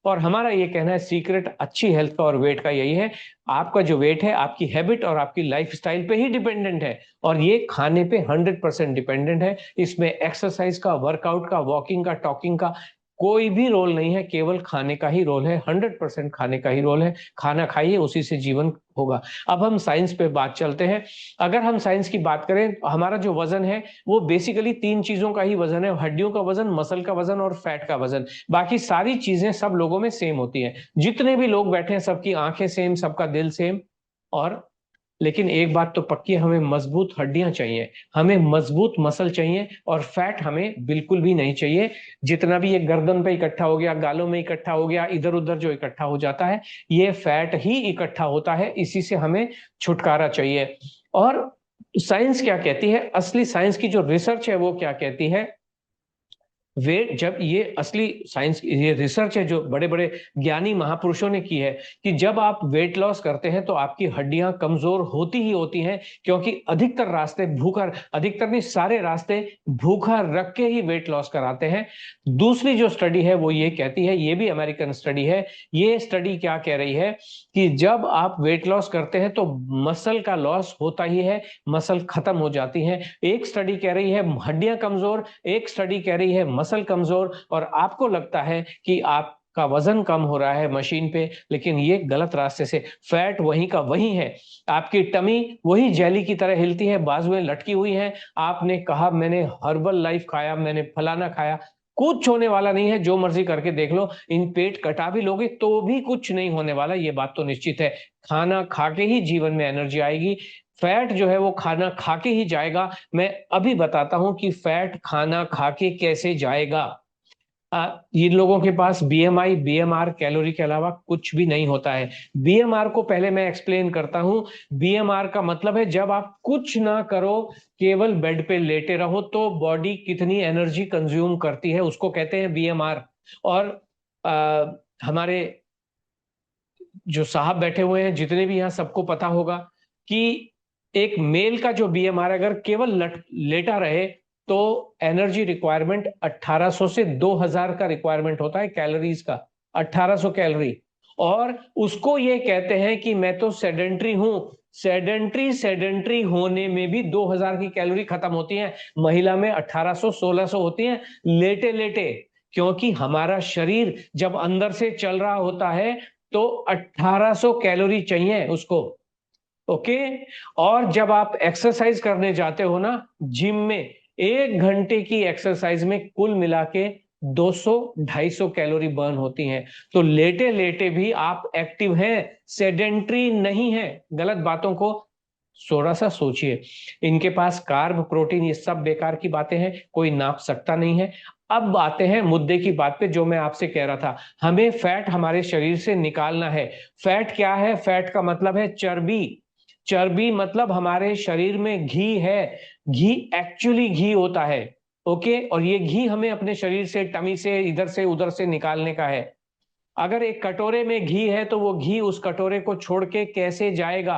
और हमारा ये कहना है सीक्रेट अच्छी हेल्थ का और वेट का यही है, आपका जो वेट है आपकी हैबिट और आपकी लाइफस्टाइल पे ही डिपेंडेंट है, और ये खाने पे 100% डिपेंडेंट है। इसमें एक्सरसाइज का, वर्कआउट का, वॉकिंग का, टॉकिंग का कोई भी रोल नहीं है, केवल खाने का ही रोल है, 100% खाने का ही रोल है। खाना खाइए, उसी से जीवन होगा। अब हम साइंस पे बात चलते हैं। अगर हम साइंस की बात करें, हमारा जो वजन है वो बेसिकली 3 चीजों का ही वजन है, हड्डियों का वजन, मसल का वजन और फैट का वजन। बाकी सारी चीजें सब लोगों में सेम होती हैं। जितने भी लोग बैठे हैं सबकी आंखें सेम, सबका दिल सेम। और लेकिन एक बात तो पक्की है, हमें मजबूत हड्डियां चाहिए, हमें मजबूत मसल चाहिए, और फैट हमें बिल्कुल भी नहीं चाहिए। जितना भी ये गर्दन पे इकट्ठा हो गया, गालों में इकट्ठा हो गया, इधर उधर जो इकट्ठा हो जाता है, ये फैट ही इकट्ठा होता है, इसी से हमें छुटकारा चाहिए। और साइंस क्या कहती है, असली साइंस की जो रिसर्च है वो क्या कहती है? वेट, जब ये असली साइंस, ये रिसर्च है जो बड़े बड़े ज्ञानी महापुरुषों ने की है, कि जब आप वेट लॉस करते हैं तो आपकी हड्डियां कमजोर होती ही होती हैं, क्योंकि अधिकतर रास्ते भूखा, अधिकतर नहीं सारे रास्ते भूखा रख के ही वेट लॉस कराते हैं। दूसरी जो स्टडी है वो ये कहती है, ये भी अमेरिकन स्टडी है, ये स्टडी क्या कह रही है कि जब आप वेट लॉस करते हैं तो मसल का लॉस होता ही है, मसल खत्म हो जाती है। एक स्टडी कह रही है हड्डियां कमजोर, एक स्टडी कह रही है मसल कमजोर, और आपको लगता है कि आपका वजन कम हो रहा है मशीन पे, लेकिन ये गलत रास्ते से, फैट वहीं का वहीं है, आपकी टमी वही जेली की तरह हिलती है, बाजुएं लटकी हुई हैं। आपने कहा मैंने हर्बल लाइफ खाया, मैंने फलाना खाया, कुछ होने वाला नहीं है, जो मर्जी करके देख लो, इन पेट कटा भी लोगे तो भी कुछ नहीं होने वाला, ये बात तो निश्चित है। खाना खा के ही जीवन में एनर्जी आएगी, फैट जो है वो खाना खा के ही जाएगा। मैं अभी बताता हूं कि फैट खाना खा के कैसे जाएगा। ये लोगों के पास बीएमआई, बीएमआर, कैलोरी के अलावा कुछ भी नहीं होता है। बीएमआर को पहले मैं एक्सप्लेन करता हूं। बीएमआर का मतलब है जब आप कुछ ना करो, केवल बेड पे लेटे रहो, तो बॉडी कितनी एनर्जी कंज्यूम करती है, उसको कहते हैं बीएमआर। और हमारे जो साहब बैठे हुए हैं, जितने भी यहाँ, सबको पता होगा कि एक मेल का जो बीएमआर अगर केवल लेटा रहे तो एनर्जी रिक्वायरमेंट 1800 से 2000 का रिक्वायरमेंट होता है, कैलोरीज का 1800 कैलोरी। और उसको ये कहते हैं कि मैं तो सेडेंट्री हूं, सेडेंट्री होने में भी 2000 की कैलोरी खत्म होती है, महिला में 1800 1600 होती है लेटे लेटे, क्योंकि हमारा शरीर जब अंदर से चल रहा होता है तो 1800 कैलोरी चाहिए उसको। ओके। और जब आप एक्सरसाइज करने जाते हो ना जिम में, 1 घंटे की एक्सरसाइज में कुल मिला के 200-250 कैलोरी बर्न होती हैं। तो लेटे लेटे भी आप एक्टिव हैं, सेडेंट्री नहीं है। गलत बातों को थोड़ा सा सोचिए। इनके पास कार्ब, प्रोटीन, ये सब बेकार की बातें हैं, कोई नाप सकता नहीं है। अब आते हैं मुद्दे की बात पे, जो मैं आपसे कह रहा था, हमें फैट हमारे शरीर से निकालना है। फैट क्या है? फैट का मतलब है चर्बी। चर्बी मतलब हमारे शरीर में घी है, घी एक्चुअली घी होता है। ओके। और ये घी हमें अपने शरीर से, टमी से, इधर से उधर से निकालने का है। अगर एक कटोरे में घी है तो वो घी उस कटोरे को छोड़ के कैसे जाएगा?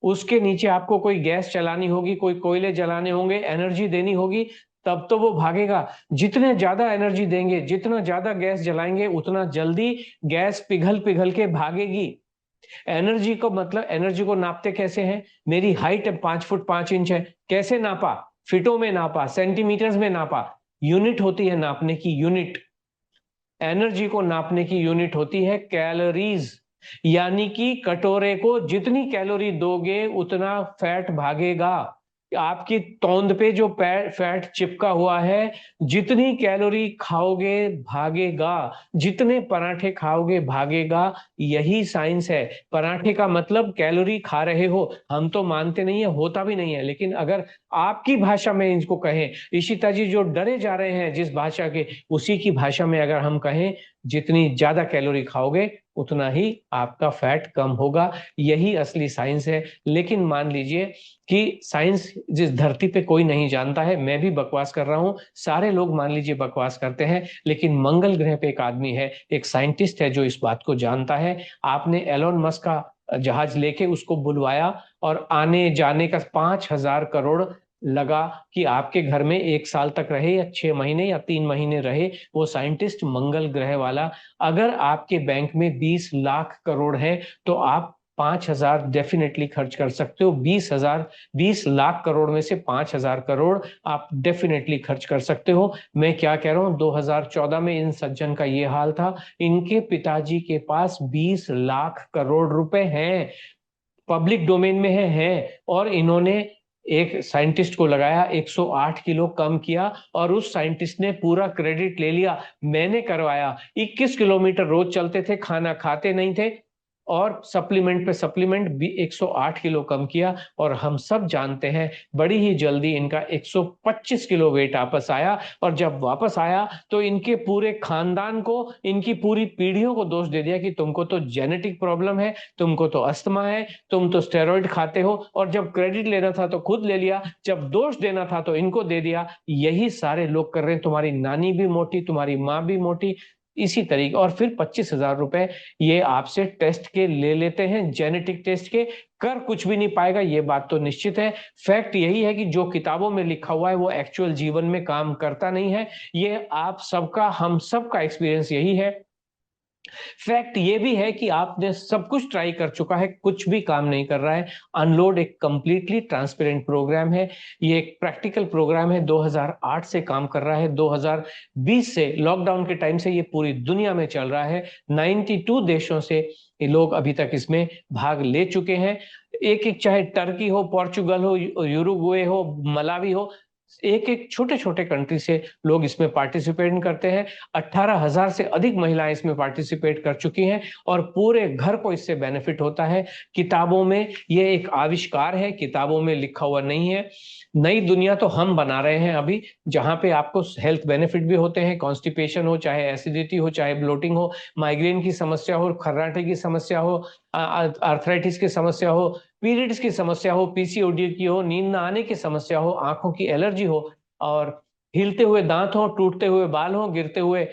उसके नीचे आपको कोई गैस चलानी होगी, कोई कोयले जलाने होंगे, एनर्जी देनी होगी, तब तो वो भागेगा। जितने ज्यादा एनर्जी देंगे, जितना ज्यादा गैस जलाएंगे, उतना जल्दी गैस पिघल पिघल के भागेगी। एनर्जी को मतलब, एनर्जी को नापते कैसे हैं? मेरी हाइट 5 फुट 5 इंच है, कैसे नापा? फीटों में नापा, सेंटीमीटर्स में नापा। यूनिट होती है नापने की, यूनिट। एनर्जी को नापने की यूनिट होती है कैलोरीज, यानी कि कटोरे को जितनी कैलोरी दोगे उतना फैट भागेगा। आपकी तौंद पे जो फैट चिपका हुआ है, जितनी कैलोरी खाओगे भागेगा, जितने पराठे खाओगे भागेगा। यही साइंस है। पराठे का मतलब कैलोरी खा रहे हो, हम तो मानते नहीं है, होता भी नहीं है, लेकिन अगर आपकी भाषा में इसको कहें, इशिता जी जो डरे जा रहे हैं जिस भाषा के, उसी की भाषा में अगर हम कहें, जितनी ज्यादा कैलोरी खाओगे उतना ही आपका फैट कम होगा। यही असली साइंस है। लेकिन मान लीजिए कि साइंस जिस धरती पे कोई नहीं जानता है, मैं भी बकवास कर रहा हूं, सारे लोग मान लीजिए बकवास करते हैं, लेकिन मंगल ग्रह पे एक आदमी है, एक साइंटिस्ट है जो इस बात को जानता है। आपने एलोन मस्क का जहाज लेके उसको बुलवाया और आने जाने का 5,000 करोड़ लगा कि आपके घर में 1 साल तक रहे या 6 महीने या 3 महीने रहे वो साइंटिस्ट मंगल ग्रह वाला। अगर आपके बैंक में 20 लाख करोड़ है तो आप 5,000 डेफिनेटली खर्च कर सकते हो। 20 लाख करोड़ में से 5,000 करोड़ आप डेफिनेटली खर्च कर सकते हो। मैं क्या कह रहा हूं, 2014 में इन सज्जन का ये हाल था। इनके पिताजी के पास 20 लाख करोड़ रुपए हैं, पब्लिक डोमेन में है, और इन्होंने एक साइंटिस्ट को लगाया, 108 किलो कम किया और उस साइंटिस्ट ने पूरा क्रेडिट ले लिया। मैंने करवाया। 21 किलोमीटर रोज चलते थे, खाना खाते नहीं थे, और सप्लीमेंट पे सप्लीमेंट भी 108 किलो कम किया। और हम सब जानते हैं बड़ी ही जल्दी इनका 125 किलो वेट वापस आया। और जब वापस आया तो इनके पूरे खानदान को, इनकी पूरी पीढ़ियों को दोष दे दिया कि तुमको तो जेनेटिक प्रॉब्लम है, तुमको तो अस्थमा है, तुम तो स्टेरॉइड खाते हो। और जब क्रेडिट लेना था तो खुद ले लिया, जब दोष देना था तो इनको दे दिया। यही सारे लोग कर रहे हैं। तुम्हारी नानी भी मोटी, तुम्हारी माँ भी मोटी, इसी तरीके। और फिर 25,000 रुपए ये आपसे टेस्ट के ले लेते हैं, जेनेटिक टेस्ट के। कर कुछ भी नहीं पाएगा, ये बात तो निश्चित है। फैक्ट यही है कि जो किताबों में लिखा हुआ है वो एक्चुअल जीवन में काम करता नहीं है। ये आप सबका, हम सबका एक्सपीरियंस यही है। फैक्ट ये भी है कि आपने सब कुछ ट्राई कर चुका है, कुछ भी काम नहीं कर रहा है। अनलोड एक कंप्लीटली ट्रांसपेरेंट प्रोग्राम है। ये एक प्रैक्टिकल प्रोग्राम है, 2008 से काम कर रहा है। 2020 से, लॉकडाउन के टाइम से ये पूरी दुनिया में चल रहा है। 92 देशों से ये लोग अभी तक इसमें भाग ले चुके हैं। एक एक, चाहे टर्की हो, पोर्चुगल हो, यूरुग्वे हो, मलावी हो, एक एक छोटे छोटे कंट्री से लोग इसमें पार्टिसिपेट करते हैं। 18,000 से अधिक महिलाएं इसमें पार्टिसिपेट कर चुकी हैं और पूरे घर को इससे बेनिफिट होता है। किताबों में ये एक आविष्कार है, किताबों में लिखा हुआ नहीं है। नई दुनिया तो हम बना रहे हैं अभी, जहां पे आपको हेल्थ बेनिफिट भी होते हैं। कॉन्स्टिपेशन हो, चाहे एसिडिटी हो, चाहे ब्लोटिंग हो, माइग्रेन की समस्या हो, खर्राटे की समस्या हो, आर्थराइटिस की समस्या हो, पीरियड्स की समस्या हो, पीसीओडी की हो, नींद न आने की समस्या हो, आंखों की एलर्जी हो, और हिलते हुए दांत हो, टूटते हुए बाल हो, गिरते हुए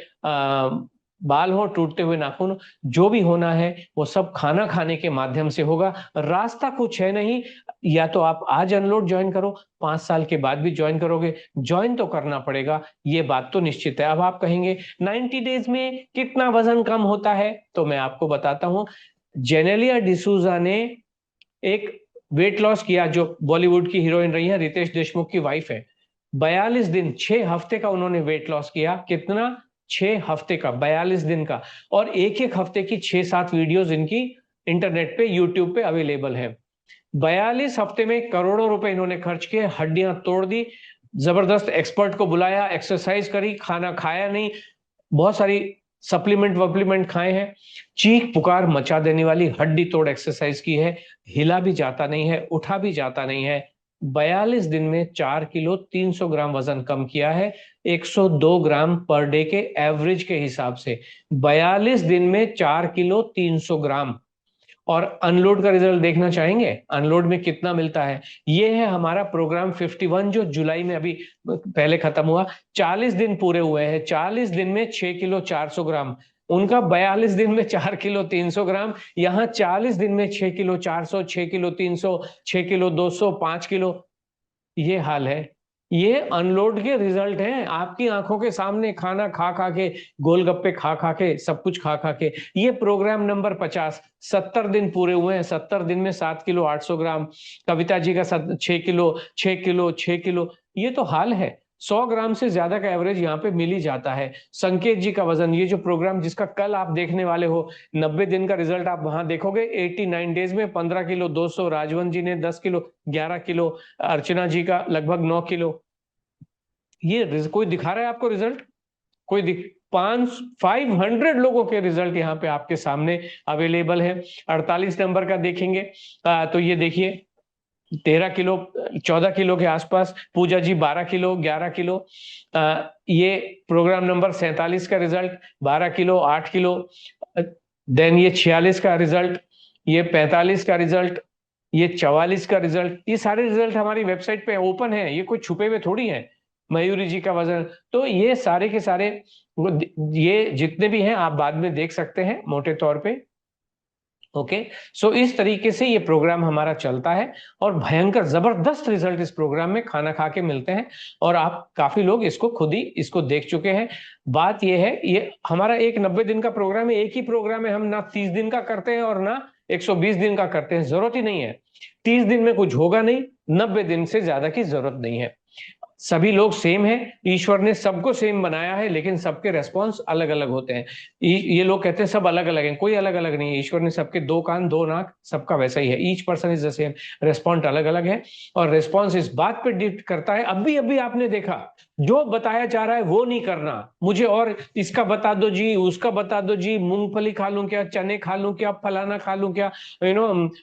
बाल हो, टूटते हुए नाखून, जो भी होना है वो सब खाना खाने के माध्यम से होगा। रास्ता कुछ है नहीं। या तो आप आज अनलोड ज्वाइन करो, 5 साल के बाद भी ज्वाइन करोगे, ज्वाइन तो करना पड़ेगा, ये बात तो निश्चित है। अब आप कहेंगे 90 डेज में कितना वजन कम होता है, तो मैं आपको बताता हूं। जेनेलिया डिसूजा ने एक वेट लॉस किया, जो बॉलीवुड की हीरोइन रही है, रितेश देशमुख की वाइफ है। 42 दिन, 6 हफ्ते का उन्होंने वेट लॉस किया। कितना? 6 हफ्ते का, 42 दिन का। और एक एक हफ्ते की 6-7 वीडियोस इनकी इंटरनेट पे, यूट्यूब पे अवेलेबल है। 42 हफ्ते में करोड़ों रुपए इन्होंने खर्च किए, हड्डियां तोड़ दी, जबरदस्त एक्सपर्ट को बुलाया, एक्सरसाइज करी, खाना खाया नहीं, बहुत सारी सप्लीमेंट वप्लीमेंट खाए हैं, चीख पुकार मचा देने वाली हड्डी तोड़ एक्सरसाइज की है। हिला भी जाता नहीं है, उठा भी जाता नहीं है। 42 दिन में 4 किलो 300 ग्राम वजन कम किया है, 102 ग्राम पर डे के एवरेज के हिसाब से। 42 दिन में 4 किलो 300 ग्राम। और अनलोड का रिजल्ट देखना चाहेंगे, अनलोड में कितना मिलता है? ये है हमारा प्रोग्राम 51, जो जुलाई में अभी पहले खत्म हुआ। 40 दिन पूरे हुए हैं, 40 दिन में 6 किलो 400 ग्राम। उनका 42 दिन में 4 किलो 300 ग्राम, यहाँ 40 दिन में 6 किलो 400, 6 किलो 300, 6 किलो 200, 5 किलो। ये हाल है। ये अनलोड के रिजल्ट हैं, आपकी आंखों के सामने खाना खा खा के, गोलगप्पे खा खा के, सब कुछ खा खा के। ये प्रोग्राम नंबर 50, 70 दिन पूरे हुए हैं। 70 दिन में 7 किलो 800 ग्राम, कविता जी का 6 किलो 6 किलो 6 किलो, ये तो हाल है। 100 ग्राम से ज्यादा का एवरेज यहाँ पे मिल ही जाता है। संकेत जी का वजन, ये जो प्रोग्राम जिसका कल आप देखने वाले हो, 90 दिन का रिजल्ट आप वहां देखोगे। 89 डेज में 15 किलो 200, राजवन जी ने 10 किलो 11 किलो, अर्चना जी का लगभग 9 किलो। ये कोई दिखा रहा है आपको रिजल्ट? कोई 500 लोगों के रिजल्ट यहाँ पे आपके सामने अवेलेबल है। 48 नंबर का देखेंगे तो ये देखिए 13 किलो 14 किलो के आसपास, पूजा जी 12 किलो 11 किलो। ये प्रोग्राम नंबर 47 का रिजल्ट 12 किलो 8 किलो। देन ये 46 का रिजल्ट, ये 45 का रिजल्ट, ये 44 का रिजल्ट। ये सारे रिजल्ट हमारी वेबसाइट पे ओपन है, ये कोई छुपे हुए थोड़ी है। मयूरी जी का वजन, तो ये सारे के सारे ये जितने भी हैं आप बाद में देख सकते हैं मोटे तौर पे। ओके, सो इस तरीके से ये प्रोग्राम हमारा चलता है और भयंकर जबरदस्त रिजल्ट इस प्रोग्राम में खाना खा के मिलते हैं। और आप काफी लोग इसको खुद ही इसको देख चुके हैं। बात ये है, ये हमारा एक 90 दिन का प्रोग्राम है, एक ही प्रोग्राम है। हम ना 30 दिन का करते हैं और ना 120 दिन का करते हैं, जरूरत ही नहीं है। 30 दिन में कुछ होगा नहीं, 90 दिन से ज्यादा की जरूरत नहीं है। सभी लोग सेम हैं, ईश्वर ने सबको सेम बनाया है, लेकिन सबके रेस्पॉन्स अलग अलग होते हैं। ये लोग कहते हैं सब अलग अलग हैं, कोई अलग अलग नहीं है। ईश्वर ने सबके 2 कान 2 नाक, सबका वैसा ही है। Each person is the same, response अलग अलग है। और रेस्पॉन्स इस बात पे डिपेंड करता है, अभी आपने देखा जो बताया जा रहा है वो नहीं करना मुझे, और इसका बता दो जी, उसका बता दो जी, मूंगफली खा लूं क्या, चने खा लूं क्या, फलाना खा लूं क्या,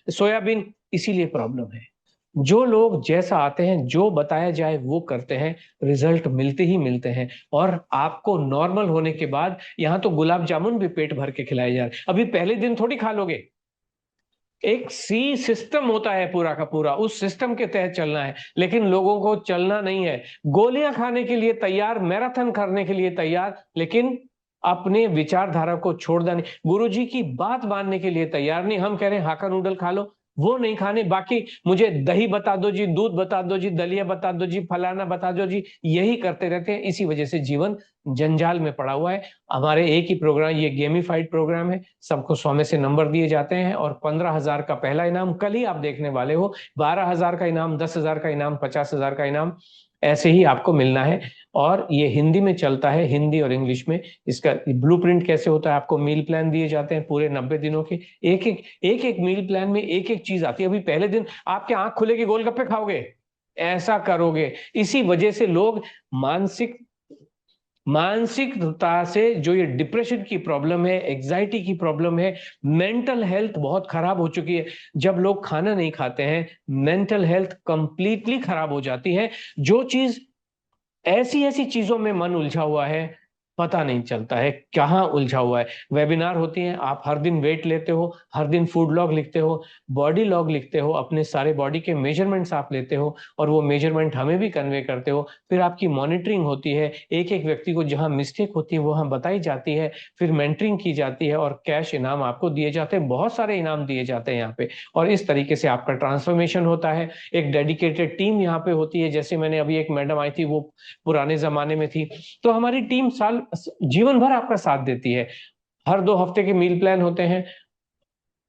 सोयाबीन। इसीलिए प्रॉब्लम है। जो लोग जैसा आते हैं, जो बताया जाए वो करते हैं, रिजल्ट मिलते ही मिलते हैं। और आपको नॉर्मल होने के बाद यहां तो गुलाब जामुन भी पेट भर के खिलाए जा रहे, अभी पहले दिन थोड़ी खा लोगे। एक सिस्टम होता है पूरा का पूरा, उस सिस्टम के तहत चलना है। लेकिन लोगों को चलना नहीं है, गोलियां खाने के लिए तैयार, मैराथन करने के लिए तैयार, लेकिन अपने विचारधारा को छोड़ना नहीं, गुरुजी की बात मानने के लिए तैयार नहीं। हम कह रहे हैं हाका नूडल खा लो, वो नहीं खाने, बाकी मुझे दही बता दो जी, दूध बता दो जी, दलिया बता दो जी, फलाना बता दो जी, यही करते रहते हैं। इसी वजह से जीवन जंजाल में पड़ा हुआ है। हमारे एक ही प्रोग्राम, ये गेमिफाइड प्रोग्राम है, सबको 100 में से नंबर दिए जाते हैं। और 15,000 का पहला इनाम कल ही आप देखने वाले हो, 12,000 का इनाम, 10,000 का इनाम, 50,000 का इनाम, ऐसे ही आपको मिलना है। और ये हिंदी में चलता है, हिंदी और इंग्लिश में। इसका ब्लूप्रिंट कैसे होता है, आपको मील प्लान दिए जाते हैं पूरे 90 दिनों के। एक मील प्लान में एक चीज आती है। अभी पहले दिन आपके आंख खुलेगी, गोलगप्पे खाओगे, ऐसा करोगे। इसी वजह से लोग मानसिकता से, जो ये डिप्रेशन की प्रॉब्लम है, एग्जाइटी की प्रॉब्लम है, मेंटल हेल्थ बहुत खराब हो चुकी है। जब लोग खाना नहीं खाते हैं, मेंटल हेल्थ कंप्लीटली खराब हो जाती है। जो चीज ऐसी चीजों में मन उलझा हुआ है, पता नहीं चलता है कहाँ उलझा हुआ है। वेबिनार होती हैं, आप हर दिन वेट लेते हो, हर दिन फूड लॉग लिखते हो, बॉडी लॉग लिखते हो, अपने सारे बॉडी के मेजरमेंट्स आप लेते हो और वो मेजरमेंट हमें भी कन्वे करते हो। फिर आपकी मॉनिटरिंग होती है, एक व्यक्ति को जहां मिस्टेक होती है वहां बताई जाती है, फिर मेंटरिंग की जाती है और कैश इनाम आपको दिए जाते हैं। बहुत सारे इनाम दिए जाते हैं यहाँ पे, और इस तरीके से आपका ट्रांसफॉर्मेशन होता है। एक डेडिकेटेड टीम यहाँ पे होती है, जैसे मैंने अभी एक मैडम आई थी, वो पुराने जमाने में थी, तो हमारी टीम जीवन भर आपका साथ देती है। हर 2 हफ्ते के मील प्लान होते हैं,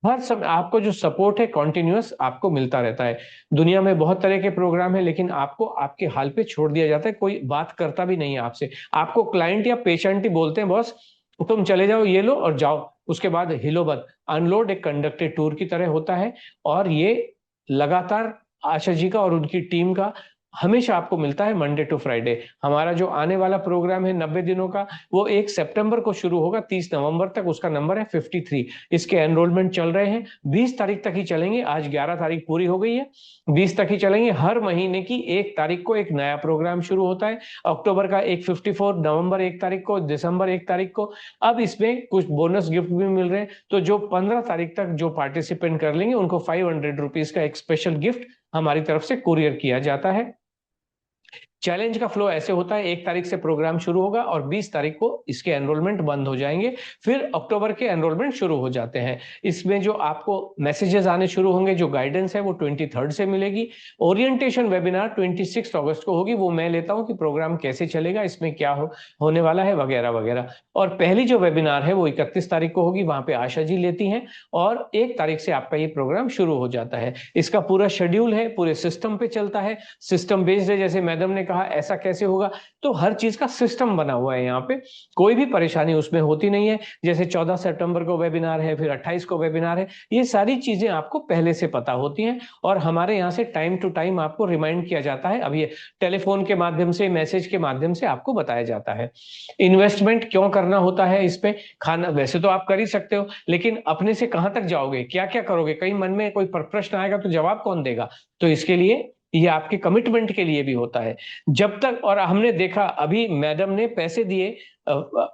हर समय आपको जो सपोर्ट है कॉन्टिन्यूअस आपको मिलता रहता है। दुनिया में बहुत तरह के प्रोग्राम है, लेकिन आपको आपके हाल पे छोड़ दिया जाता है, कोई बात करता भी नहीं है आपसे। आपको क्लाइंट या पेशेंट ही बोलते हैं, बॉस तुम चले जाओ, ये लो और जाओ, उसके बाद हिलो मत। अनलोड एक कंडक्टेड टूर की तरह होता है, और ये लगातार आशा जी का और उनकी टीम का हमेशा आपको मिलता है मंडे टू फ्राइडे। हमारा जो आने वाला प्रोग्राम है 90 दिनों का, वो 1 सितंबर को शुरू होगा, 30 नवंबर तक उसका नंबर है 53। इसके एनरोलमेंट चल रहे हैं, 20 तारीख तक ही चलेंगे। आज 11 तारीख पूरी हो गई है, 20 तक ही चलेंगे। हर महीने की 1 तारीख को एक नया प्रोग्राम शुरू होता है। अक्टूबर का एक 54, नवंबर 1 तारीख को, दिसंबर 1 तारीख को। अब इसमें कुछ बोनस गिफ्ट भी मिल रहे हैं, तो जो 15 तारीख तक जो पार्टिसिपेंट कर लेंगे उनको 500 रुपीज का एक स्पेशल गिफ्ट हमारी तरफ से कुरियर किया जाता है। चैलेंज का फ्लो ऐसे होता है, 1 तारीख से प्रोग्राम शुरू होगा और 20 तारीख को इसके एनरोलमेंट बंद हो जाएंगे, फिर अक्टूबर के एनरोलमेंट शुरू हो जाते हैं। इसमें जो आपको मैसेजेस आने शुरू होंगे, जो गाइडेंस है वो 23 से मिलेगी। ओरिएंटेशन वेबिनार 26 अगस्त को होगी, वो मैं लेता हूं कि प्रोग्राम कैसे चलेगा, इसमें क्या होने वाला है वगैरह वगैरह। और पहली जो वेबिनार है वो 31 तारीख को होगी, वहां पे आशा जी लेती हैं, और 1 तारीख से आपका ये प्रोग्राम शुरू हो जाता है। इसका पूरा शेड्यूल है, पूरे सिस्टम पे चलता है, सिस्टम बेस्ड है। जैसे मैडम ने कहा ऐसा कैसे होगा, तो हर चीज का सिस्टम बना हुआ है, यहाँ पे कोई भी परेशानी उसमें होती नहीं है। जैसे 14 सितंबर को वेबिनार है, फिर 28 को वेबिनार है, ये सारी चीजें आपको पहले से पता होती हैं और हमारे यहाँ से टाइम टू टाइम आपको रिमाइंड किया जाता है। अब ये टेलीफोन के माध्यम से, मैसेज के माध्यम से आपको बताया जाता है। इन्वेस्टमेंट क्यों करना होता है इस पे, खाना वैसे तो आप कर ही सकते हो, लेकिन अपने से कहां तक जाओगे, क्या क्या करोगे, कहीं मन में कोई प्रश्न आएगा तो जवाब कौन देगा, तो इसके लिए ये आपके कमिटमेंट के लिए भी होता है। जब तक, और हमने देखा अभी मैडम ने पैसे दिए,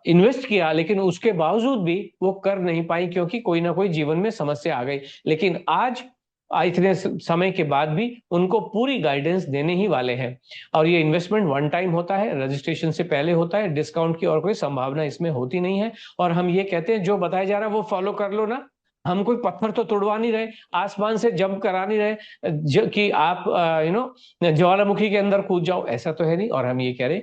इन्वेस्ट किया, लेकिन उसके बावजूद भी वो कर नहीं पाई क्योंकि कोई ना कोई जीवन में समस्या आ गई। लेकिन आज इतने समय के बाद भी उनको पूरी गाइडेंस देने ही वाले हैं। और ये इन्वेस्टमेंट 1 टाइम होता है, रजिस्ट्रेशन से पहले होता है, डिस्काउंट की और कोई संभावना इसमें होती नहीं है। और हम ये कहते हैं जो बताया जा रहा है वो फॉलो कर लो ना, हम कोई पत्थर तो तोड़वा नहीं रहे, आसमान से जंप करा नहीं रहे कि आप ज्वालामुखी के अंदर कूद जाओ, ऐसा तो है नहीं। और हम ये कह रहे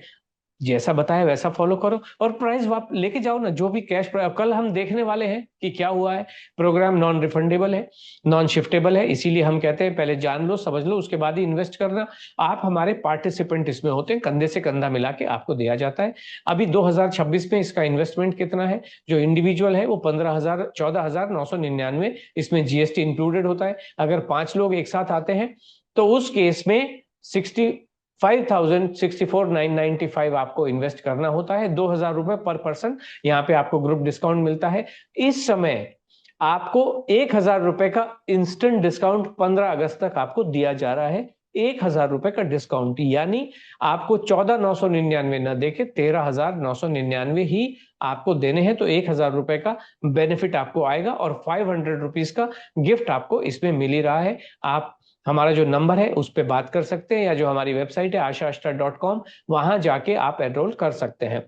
जैसा बताया वैसा फॉलो करो और प्राइस वाप लेके जाओ ना, जो भी कैश। कल हम देखने वाले हैं कि क्या हुआ है। प्रोग्राम नॉन रिफंडेबल है, नॉन शिफ्टेबल है, इसीलिए हम कहते हैं पहले जान लो, समझ लो, उसके बाद ही इन्वेस्ट करना। आप हमारे पार्टिसिपेंट इसमें होते हैं, कंधे से कंधा मिला के आपको दिया जाता है। अभी 2026 में इसका इन्वेस्टमेंट कितना है, जो इंडिविजुअल है वो 14,999, इसमें जीएसटी इंक्लूडेड होता है। अगर 5 लोग एक साथ आते हैं तो उस केस में 65,995 आपको इन्वेस्ट करना होता है, 2,000 रुपए पर पर्सन। यहाँ पे आपको ग्रुप डिस्काउंट मिलता है। इस समय आपको 1,000 रुपए का इंस्टेंट डिस्काउंट 15 अगस्त तक आपको दिया जा रहा है। 1,000 रुपए का डिस्काउंट, यानी आपको 14,999 न देके 13,999 ही आपको देने हैं, तो 1,000 रुपए का बेनिफिट आपको आएगा और 500 रुपीज का गिफ्ट आपको इसमें मिल ही रहा है। आप हमारा जो नंबर है उस पर बात कर सकते हैं, या जो हमारी वेबसाइट है ashastra.com, वहां जाके आप एनरोल कर सकते हैं।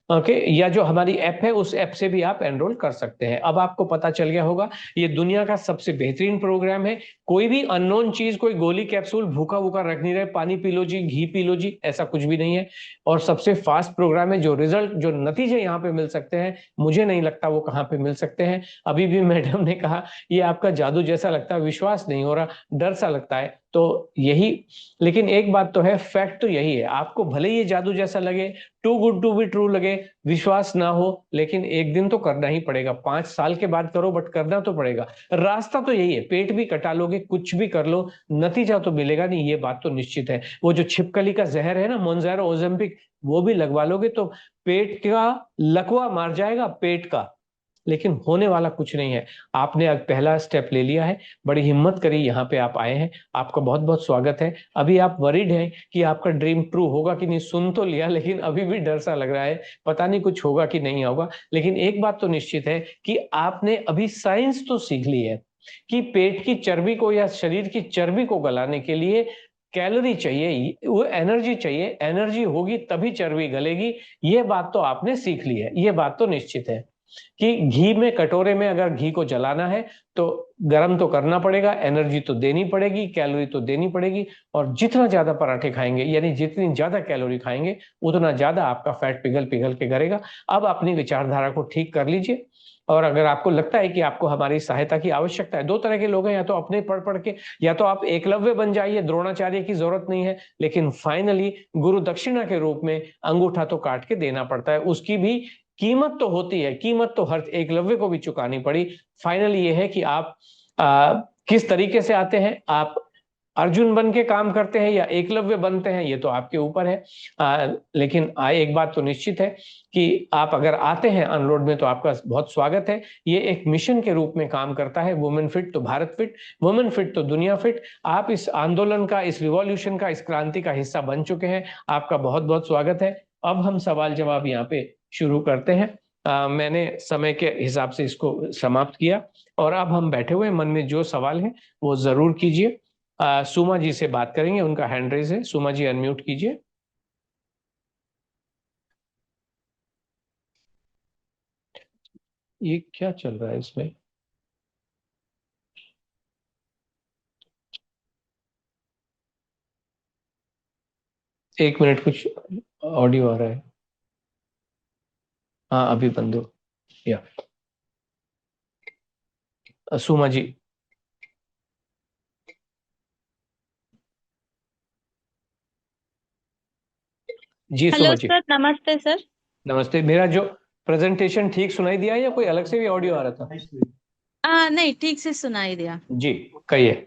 ओके, या जो हमारी ऐप है उस ऐप से भी आप एनरोल कर सकते हैं। अब आपको पता चल गया होगा ये दुनिया का सबसे बेहतरीन प्रोग्राम है। कोई भी अननोन चीज, कोई गोली कैप्सूल भूखा वूखा रख नहीं रहे, पानी पी लो जी, घी पी लो जी, ऐसा कुछ भी नहीं है। और सबसे फास्ट प्रोग्राम है। जो रिजल्ट, जो नतीजे यहाँ पे मिल सकते हैं, मुझे नहीं लगता वो कहाँ पे मिल सकते हैं। अभी भी मैडम ने कहा ये आपका जादू जैसा लगता है, विश्वास नहीं हो रहा, डर सा लगता है, तो यही। लेकिन एक बात तो है, फैक्ट तो यही है, आपको भले ये जादू जैसा लगे, too good to be true लगे, विश्वास ना हो, लेकिन एक दिन तो करना ही पड़ेगा। 5 साल के बाद करो, बट करना तो पड़ेगा। रास्ता तो यही है, पेट भी कटा लोगे, कुछ भी कर लो, नतीजा तो मिलेगा नहीं, ये बात तो निश्चित है। वो जो छिपकली का जहर है ना, मोन्जेरो ओजेम्पिक, वो भी लगवा लोगे तो पेट का लकवा मार जाएगा, पेट का, लेकिन होने वाला कुछ नहीं है। आपने अब पहला स्टेप ले लिया है, बड़ी हिम्मत करी, यहाँ पे आप आए हैं, आपका बहुत बहुत स्वागत है। अभी आप वरीड हैं कि आपका ड्रीम ट्रू होगा कि नहीं, सुन तो लिया लेकिन अभी भी डर सा लग रहा है, पता नहीं कुछ होगा कि नहीं होगा। लेकिन एक बात तो निश्चित है कि आपने अभी साइंस तो सीख ली है कि पेट की चर्बी को या शरीर की चर्बी को गलाने के लिए कैलोरी चाहिए, वो एनर्जी चाहिए, एनर्जी होगी तभी चर्बी गलेगी। ये बात तो आपने सीख ली है, ये बात तो निश्चित है कि घी में, कटोरे में अगर घी को जलाना है तो गर्म तो करना पड़ेगा, एनर्जी तो देनी पड़ेगी, कैलोरी तो देनी पड़ेगी। और जितना ज्यादा पराठे खाएंगे, यानी जितनी ज्यादा कैलोरी खाएंगे, उतना ज्यादा आपका फैट पिघल पिघल के करेगा। अब अपनी विचारधारा को ठीक कर लीजिए। और अगर आपको लगता है कि आपको हमारी सहायता की आवश्यकता है, 2 तरह के लोग हैं, या तो अपने पढ़ पढ़ के, या तो आप एकलव्य बन जाइए, द्रोणाचार्य की जरूरत नहीं है, लेकिन फाइनली गुरु दक्षिणा के रूप में अंगूठा तो काट के देना पड़ता है, उसकी भी कीमत तो होती है, कीमत तो हर एकलव्य को भी चुकानी पड़ी। फाइनली ये है कि आप किस तरीके से आते हैं, आप अर्जुन बन के काम करते हैं या एकलव्य बनते हैं, ये तो आपके ऊपर है। लेकिन एक बात तो निश्चित है कि आप अगर आते हैं अनलोड में तो आपका बहुत स्वागत है। ये एक मिशन के रूप में काम करता है, वुमेन फिट तो भारत फिट, वुमेन फिट तो दुनिया फिट। आप इस आंदोलन का, इस रिवॉल्यूशन का, इस क्रांति का हिस्सा बन चुके हैं, आपका बहुत बहुत स्वागत है। अब हम सवाल जवाब यहाँ पे शुरू करते हैं। मैंने समय के हिसाब से इसको समाप्त किया और अब हम बैठे हुए, मन में जो सवाल है वो जरूर कीजिए। सुमा जी से बात करेंगे, उनका हैंड रेज है। सुमा जी अनम्यूट कीजिए। ये क्या चल रहा है इसमें? एक मिनट, कुछ ऑडियो आ रहा है। हाँ, अभी बंद हो। या सुमा जी। जी सुमा हेलो जी, सर, नमस्ते सर। नमस्ते। मेरा जो प्रेजेंटेशन ठीक सुनाई दिया या कोई अलग से भी ऑडियो आ रहा था? नहीं, ठीक से सुनाई दिया। जी, कहिए।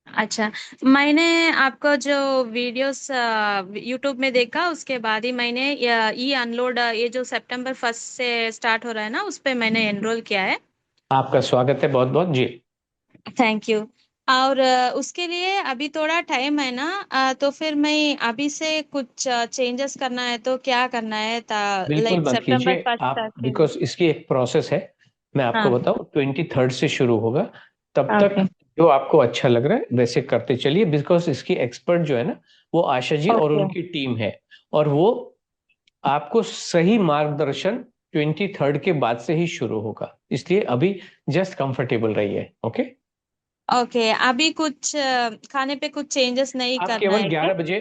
अच्छा, मैंने आपका जो वीडियोस यूट्यूब में देखा, उसके बाद ही मैंने ई अनलोड, ये जो सितंबर 1 से स्टार्ट हो रहा है ना, उस पे मैंने एनरोल किया है। आपका स्वागत है बहुत बहुत जी। Thank you. और उसके लिए अभी थोड़ा टाइम है ना, तो फिर मैं अभी से कुछ चेंजेस करना है तो क्या करना है, बिल्कुल लाइक मत सितंबर कीजिए 1 आप, तक के लिए। बिकॉज इसकी एक प्रोसेस है। मैं आपको हाँ। बताऊं, 23rd से शुरू होगा। तब तक ओके। जो आपको अच्छा लग रहा है वैसे करते चलिए, बिकॉज इसकी एक्सपर्ट जो है ना, वो आशा जी और ओके। उनकी टीम है। और वो आपको सही मार्गदर्शन 23rd के बाद से ही शुरू होगा, इसलिए अभी जस्ट कंफर्टेबल रहिए। ओके। ओके, अभी कुछ खाने पे कुछ चेंजेस नहीं आप करना केवल है क्या? 11 बजे,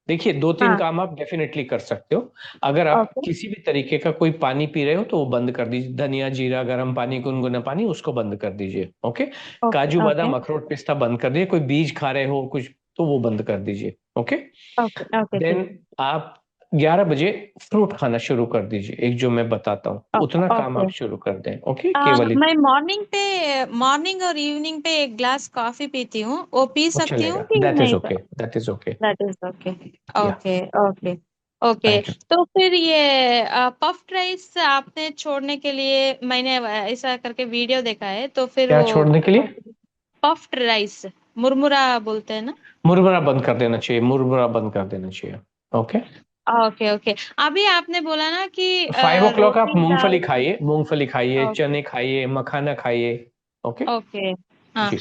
देखिए 2-3 हाँ। काम आप डेफिनेटली कर सकते हो। अगर आप ओके। किसी भी तरीके का कोई पानी पी रहे हो तो वो बंद कर दीजिए। धनिया, जीरा, गर्म पानी, गुनगुना पानी, उसको बंद कर दीजिए। ओके। ओके। काजू ओके। बादाम, अखरोट, पिस्ता बंद कर दीजिए। कोई बीज खा रहे हो कुछ तो वो बंद कर दीजिए। ओके। ओके। ओके, ठीक। देन आप 11 बजे फ्रूट खाना शुरू कर दीजिए, एक जो मैं बताता हूँ उतना काम ओके। आप शुरू कर दें। ओके, केवल मैं मॉर्निंग और इवनिंग पे एक ग्लास कॉफी पीती हूँ, वो पी वो सकती हूँ चलेगा। कि दैट इज नहीं? Okay, that is okay. That is okay. Yeah, okay. Okay. Okay. Thank you. तो फिर ये पफ्ड राइस आपने छोड़ने के लिए, मैंने ऐसा करके वीडियो देखा है, तो फिर क्या वो छोड़ने के लिए? पफ्ड राइस, मुरमुरा बोलते हैं ना? मुरमुरा बंद कर देना चाहिए, मुरमुरा बंद कर देना चाहिए। ओके। ओके। ओके। अभी आपने बोला ना कि 5 o'clock आप रोटी मूंगफली दाल। खाइए, मूंगफली खाइए, ओके। चने खाइए, मखाना खाइए। Okay okay. हाँ। जी।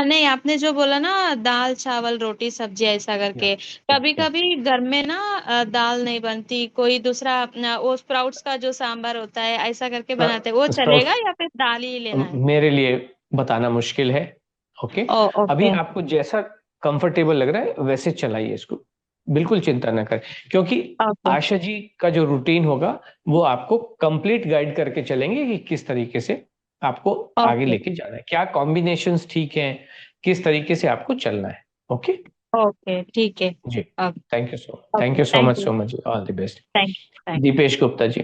नहीं, आपने जो बोला ना, दाल चावल रोटी सब्जी ऐसा या करके, या कभी या कभी घर में ना दाल नहीं बनती, कोई दूसरा वो स्प्राउट्स का जो सांबर होता है ऐसा करके बनाते हैं, वो स्प्राउट्स चलेगा या फिर दाल ही लेना है? मेरे लिए बताना मुश्किल है। ओके। ओ, अभी ओके। आपको जैसा कंफर्टेबल लग रहा है वैसे चलाइए इसको, बिल्कुल चिंता न करें। क्योंकि ओके। आशा जी का जो रूटीन होगा वो आपको कंप्लीट गाइड करके चलेंगे कि किस तरीके से आपको आगे ओके। लेके जाना है, क्या कॉम्बिनेशंस ठीक हैं, किस तरीके से आपको चलना है। ओके ओके, ठीक है। जी। Okay. Thank okay, you thank so you. Much जी, all the best. Thank thank Dipesh Gupta ji.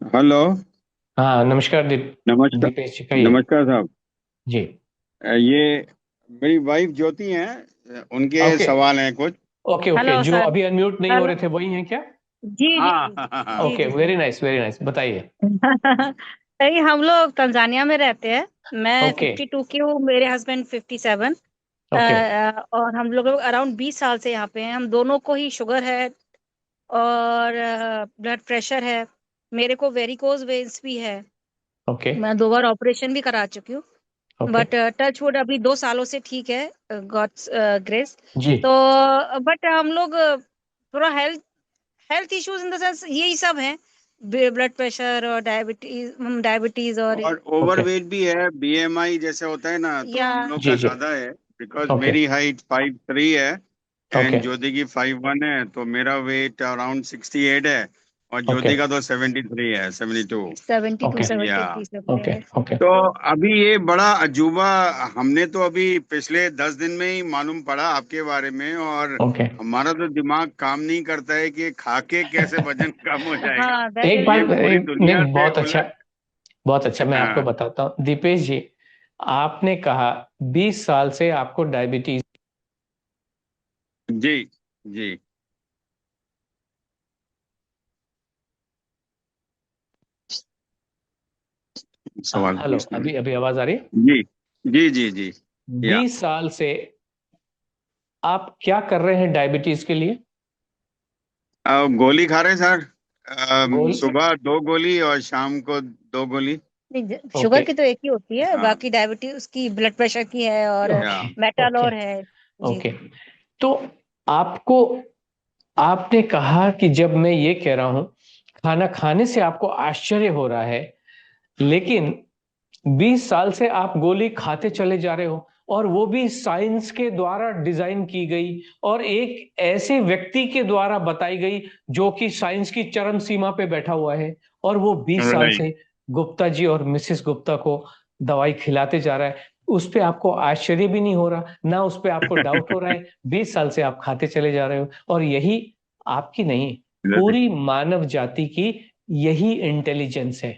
Hello. हाँ नमस्कार नमस्कार। दीपेश जी, कहिए। नमस्कार साहब। जी। ये मेरी वाइफ ज्योति हैं, उनके ओके सवाल हैं कुछ। ओके ओके, हेलो जो सर। अभी अनम्यूट नहीं हो हेलो। रहे थे वही हैं क्या? जी जी हाँ जी। हाँ हाँ हाँ। जी ओके, जी सर। वेरी नाइस बताइए। नहीं, हम लोग तंजानिया में रहते हैं। मैं ओके 52 की हूँ, मेरे हस्बैंड 57। ओके और हम लोग अराउंड 20 साल से यहाँ पे हैं। हम दोनों को ही शुगर है और ब्लड प्रेशर है। मेरे को वेरिकोज वेन्स भी है। ओके मैं 2 बार ऑपरेशन भी करा चुकी हूँ। ओके बट टच वुड अभी 2 सालों से ठीक है, गॉड्स ग्रेस। जी। तो बट हम लोग थोड़ा health health issues in the sense यही सब है, ब्लड प्रेशर और डायबिटीज और और ओके ओवरवेट भी है, बीएमआई जैसे होता है ना, तो या हम लोग जी का जी। ज्यादा है। बिकॉज ओके मेरी हाइट 5'3" है ओके एंड ज्योति की 5'1" है, तो मेरा वेट अराउंड 68 है और ओके ज्योति का तो 73 है, 72। 72 ओके 73 सब ओके है। ओके तो अभी ये बड़ा अजूबा, हमने तो अभी पिछले 10 दिन में ही मालूम पड़ा आपके बारे में, और ओके। हमारा तो दिमाग काम नहीं करता है कि खा के कैसे वजन कम हो जाएगा। हाँ, दैट एक इज बात, ये पूरी दुनिया नहीं, से बहुत उलट। अच्छा, मैं आपको हाँ बताता हूँ दीपेश जी। आपने कहा 20 साल से आपको डायबिटीज। जी जी। सवाल हेलो, पूछना। अभी अभी आवाज आ रही है? जी जी जी जी। या 20 साल से आप क्या कर रहे हैं डायबिटीज के लिए? गोली खा रहे हैं सर। गोल सुबह 2 गोली और शाम को 2 गोली। नहीं, शुगर ओके की तो एक ही होती है, हाँ। बाकी डायबिटीज उसकी ब्लड प्रेशर की है और या मेटल ओके और है। जी। ओके। तो आपको आपने कहा कि जब मैं ये कह रहा हूं खाना खाने से आपको आश्चर्य हो रहा है, लेकिन 20 साल से आप गोली खाते चले जा रहे हो, और वो भी साइंस के द्वारा डिजाइन की गई और एक ऐसे व्यक्ति के द्वारा बताई गई जो कि साइंस की चरम सीमा पे बैठा हुआ है, और वो 20 साल राइट। से गुप्ता जी और मिसेस गुप्ता को दवाई खिलाते जा रहा है। उस पे आपको आश्चर्य भी नहीं हो रहा, ना उस पे आपको डाउट हो रहा है। 20 साल से आप खाते चले जा रहे हो, और यही आपकी नहीं, पूरी मानव जाति की यही इंटेलिजेंस है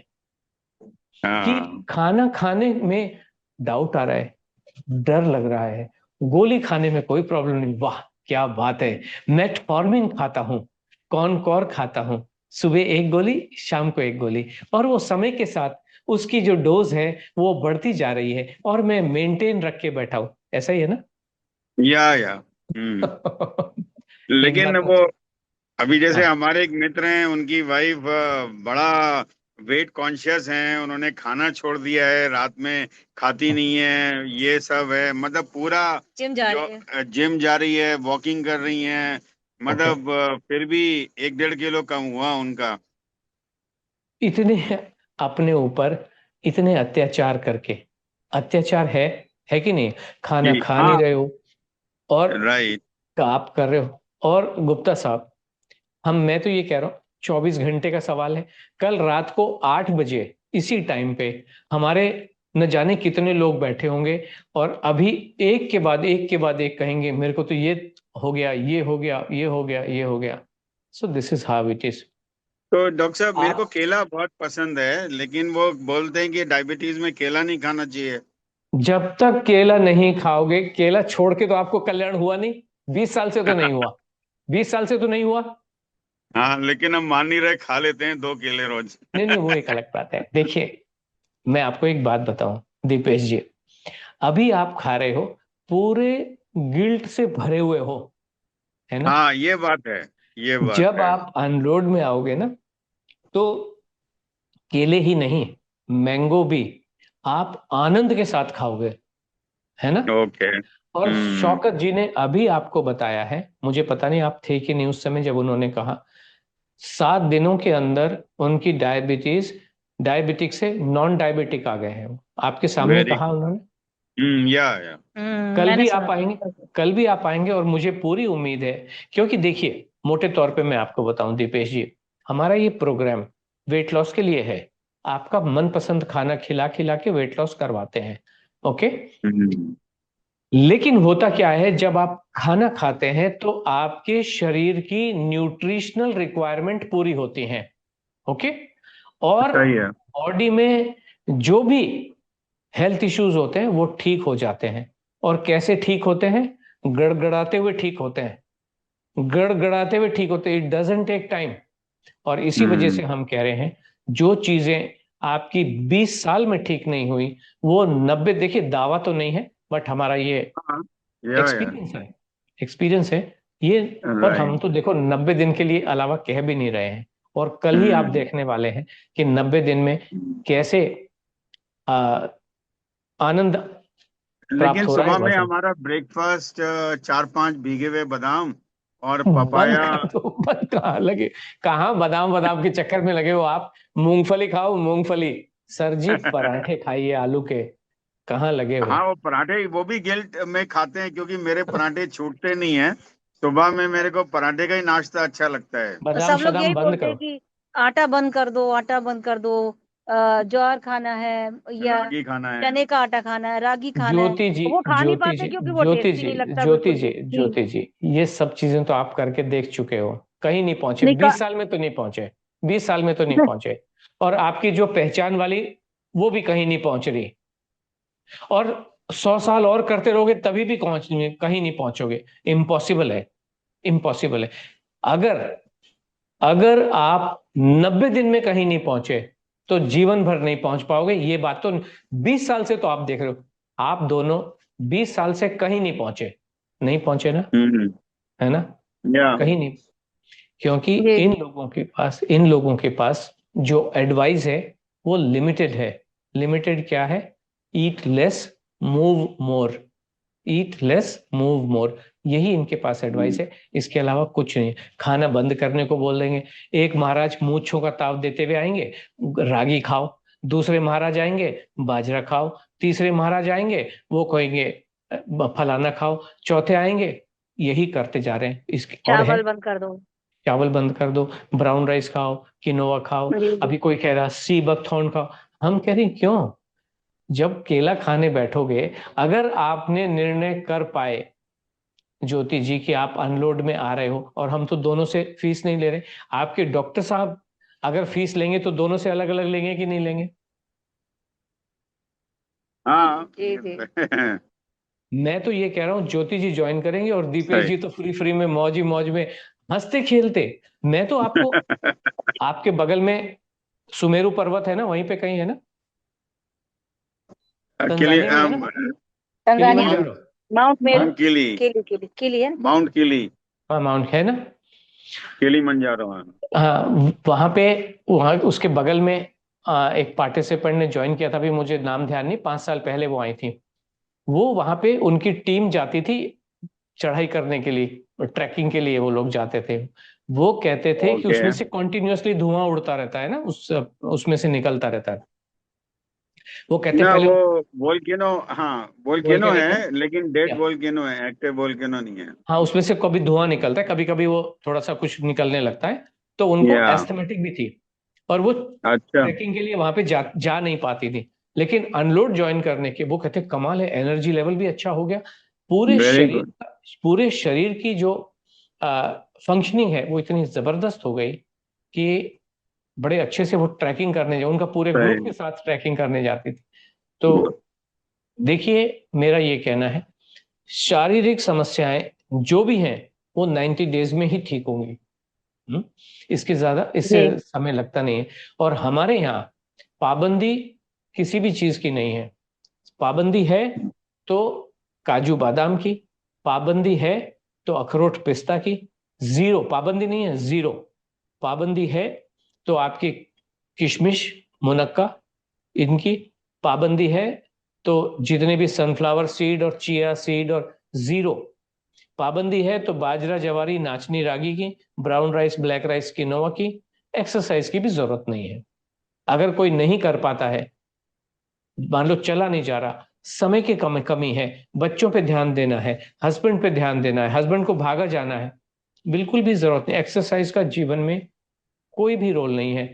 कि हाँ खाना खाने में डाउट आ रहा है, डर लग रहा है, गोली खाने में कोई प्रॉब्लम नहीं। वाह क्या बात है, मेटफॉर्मिन खाता हूं, कॉनकॉर खाता हूं, सुबह एक गोली, शाम को एक गोली, और वो समय के साथ उसकी जो डोज है वो बढ़ती जा रही है, और मैं मेंटेन रख के बैठा हूं। ऐसा ही है ना? या एक लेकिन बात वो अभी जैसे हाँ, हमारे एक मित्र हैं, उनकी वाइफ बड़ा वेट कॉन्शियस हैं, उन्होंने खाना छोड़ दिया है, रात में खाती नहीं है, ये सब है, मतलब पूरा जिम जा जो रही है। जिम जा रही है, वॉकिंग कर रही हैं, ओके। मतलब फिर भी 1-1.5 किलो कम हुआ उनका। इतने अपने ऊपर इतने अत्याचार करके, अत्याचार है कि नहीं? खाना जी खा नहीं हाँ। रहे हो और राइट। आप कर रहे हो। और गुप्ता साहब, मैं तो ये कह रहा हूँ 24 घंटे का सवाल है। कल रात को 8 बजे इसी टाइम पे हमारे न जाने कितने लोग बैठे होंगे, और अभी एक के बाद एक के बाद एक कहेंगे मेरे को तो ये हो गया, ये हो गया, ये हो गया, ये हो गया। So this is how it is. तो डॉक्टर साहब, मेरे को आप केला बहुत पसंद है, लेकिन वो बोलते हैं कि डायबिटीज में केला नहीं खाना चाहिए। जब तक केला नहीं खाओगे, केला छोड़ के तो आपको कल्याण हुआ नहीं। 20 साल से तो नहीं हुआ, 20 साल से तो नहीं हुआ। हाँ, लेकिन हम मान नहीं रहे, खा लेते हैं 2 केले रोज। नहीं नहीं, वो एक अलग बात है। देखिए, मैं आपको एक बात बताऊं दीपेश जी, अभी आप खा रहे हो, पूरे गिल्ट से भरे हुए हो, है ना? हाँ, ये बात है, ये बात जब है। आप अनलोड में आओगे ना, तो केले ही नहीं, मैंगो भी आप आनंद के साथ खाओगे, है ना? ओके। और शौकत जी ने अभी आपको बताया है, मुझे पता नहीं आप थे कि नहीं उस समय जब उन्होंने कहा, 7 दिनों के अंदर उनकी डायबिटिक से नॉन डायबिटिक आ गए हैं। आपके सामने वेरी कहा उन्होंने। गुड। या कल मैंने भी सुना आप था। आएंगे, कल भी आप आएंगे, और मुझे पूरी उम्मीद है। क्योंकि देखिए, मोटे तौर पे मैं आपको बताऊं दीपेश जी, हमारा ये प्रोग्राम वेट लॉस के लिए है। आपका मनपसंद खाना खिला खिला के वेट लॉस करवाते हैं, ओके? लेकिन होता क्या है, जब आप खाना खाते हैं तो आपके शरीर की न्यूट्रिशनल रिक्वायरमेंट पूरी होती है, ओके? और सही है। बॉडी में जो भी हेल्थ इश्यूज होते हैं वो ठीक हो जाते हैं। और कैसे ठीक होते हैं? गड़गड़ाते हुए ठीक होते हैं, गड़गड़ाते हुए ठीक होते हैं। It doesn't take time. और इसी वजह से हम कह रहे हैं, जो चीजें आपकी 20 साल में ठीक नहीं हुई, वो 90, देखिए दावा तो नहीं है, बट हमारा ये हाँ, या एक्सपीरियंस है ये। और हम राइट। तो देखो 90 दिन के लिए अलावा कह भी नहीं रहे हैं, और कल ही आप देखने वाले हैं कि 90 दिन में कैसे आ, आनंद लेकिन प्राप्त हो रहा है सुबह में वजन। हमारा ब्रेकफास्ट 4-5 भीगे हुए बादाम और बंद पपाया। कर दो, बंद कहाँ लगे, कहाँ बादाम बादाम के चक्कर में लगे हो आप? मूंगफली खाओ, मूंगफली। सर जी पराठे खाइए आलू के, कहाँ लगे हो? हाँ, वो पराठे वो भी गिल्ट में खाते हैं, क्योंकि मेरे पराठे छूटते नहीं हैं। सुबह में मेरे को पराठे का ही नाश्ता अच्छा लगता है। तो बादाम सब लोग शादाम यही बंद बोलते हैं करो। कि आटा बंद कर दो, आटा बंद कर दो, ज्वार खाना है या रागी खाना है। चने का आटा खाना है, रागी खाना है। ज्योति जी, वो खा नहीं ज्योति पाते जी, क्योंकि वो ज्योति टेस्टी जी, नहीं लगता ज्योति बिल्कुल जी, भी। जी। ज्योति जी, ये सब चीजें तो आप करके देख चुके हो, कहीं नहीं पहुंचे। नहीं 20 साल में तो नहीं पहुंचे, 20 साल में तो नहीं पहुंचे। और आपकी जो पहचान वाली, वो भी कहीं नहीं पहुंच रही। और 100 साल और करते रहोगे तभी भी कहीं नहीं पहुंचोगे। इम्पॉसिबल है, इम्पॉसिबल है। अगर अगर आप 90 दिन में कहीं नहीं पहुंचे, तो जीवन भर नहीं पहुंच पाओगे। ये बात तो 20 साल से तो आप देख रहे हो, आप दोनों 20 साल से कहीं नहीं पहुंचे, नहीं पहुंचे ना, है ना? या कहीं नहीं। क्योंकि जी। इन लोगों के पास जो एडवाइस है वो लिमिटेड है। लिमिटेड क्या है? Eat less, move more. Eat less, move more. यही इनके पास एडवाइस है, इसके अलावा कुछ नहीं है। खाना बंद करने को बोल देंगे। एक महाराज मूंछों का ताव देते हुए आएंगे, रागी खाओ। दूसरे महाराज आएंगे, बाजरा खाओ। तीसरे महाराज आएंगे, वो कहेंगे फलाना खाओ। चौथे आएंगे, यही करते जा रहे हैं। इसके और है, चावल बंद कर दो। चावल बंद कर दो, ब्राउन राइस खाओ, किनोवा खाओ। जी जी। अभी कोई कह रहा सी बकथॉर्न खाओ। हम कह रहे हैं क्यों? जब केला खाने बैठोगे, अगर आपने निर्णय कर पाए ज्योति जी कि आप अनलोड में आ रहे हो, और हम तो दोनों से फीस नहीं ले रहे, आपके डॉक्टर साहब अगर फीस लेंगे तो दोनों से अलग अलग लेंगे कि नहीं लेंगे? हाँ जी जी। मैं तो ये कह रहा हूँ ज्योति जी ज्वाइन करेंगे और दीपेश सही। जी तो फ्री फ्री में मौज ही मौज में हंसते खेलते। मैं तो आपको आपके बगल में सुमेरु पर्वत है ना, वहीं पे कहीं है ना, किली तंजानिया में है ना, Tanzania, Kilimanjaro. Mount Meru, mount किली, किली है ना? माउंट किली, हाँ माउंट है ना। किलीमंजारो। हाँ, वहां पे, वहां उसके बगल में एक पार्टिसिपेंट ने ज्वाइन किया था, भी मुझे नाम ध्यान नहीं, 5 साल पहले वो आई थी। वो वहां पे उनकी टीम जाती थी चढ़ाई करने के लिए, ट्रैकिंग के लिए वो लोग जाते थे। वो कहते थे कि ओके। उसमें से कॉन्टिन्यूअसली धुआं उड़ता रहता है ना, उसमें से निकलता रहता है। वो कहते ना पहले वो वोल्केनो, हाँ वोल्केनो वोल्केनिक है है, लेकिन डेड क्या? वोल्केनो है, एक्टिव वोल्केनो नहीं है। हाँ, उसमें से कभी धुआं निकलता है, कभी कभी वो थोड़ा सा कुछ निकलने लगता है। तो उनको या एस्थमेटिक भी थी, और वो अच्छा, ट्रैकिंग के लिए वहां पे जा नहीं पाती थी। लेकिन अनलोड ज्वाइन करने के वो कहते कमाल है, एनर्जी लेवल भी अच्छा हो गया। पूरे वेरी शरीर गुड। पूरे शरीर की जो फंक्शनिंग है वो इतनी जबरदस्त हो गई कि बड़े अच्छे से वो ट्रैकिंग करने उनका पूरे ग्रुप के सही। साथ ट्रैकिंग करने जाती थी। तो देखिए, मेरा ये कहना है, शारीरिक समस्याएं जो भी हैं वो 90 डेज में ही ठीक होंगी। इसके ज्यादा इससे जी समय लगता नहीं है। और हमारे यहाँ पाबंदी किसी भी चीज की नहीं है। पाबंदी है तो काजू बादाम की, पाबंदी है तो अखरोट पिस्ता की। जीरो पाबंदी नहीं है, जीरो पाबंदी है तो आपकी किशमिश, मुनक्का, इनकी पाबंदी है। तो जितने भी सनफ्लावर सीड और चिया सीड, और जीरो पाबंदी है तो बाजरा, जवारी, नाचनी रागी की, brown rice, black rice, quinoa की। एक्सरसाइज की भी जरूरत नहीं है। अगर कोई नहीं कर पाता है, मान लो चला नहीं जा रहा, समय की कमी है, बच्चों पे ध्यान देना है, हस्बैंड पे ध्यान देना है, हस्बैंड को भागा जाना है, बिल्कुल भी जरूरत नहीं। एक्सरसाइज का जीवन में कोई भी रोल नहीं है।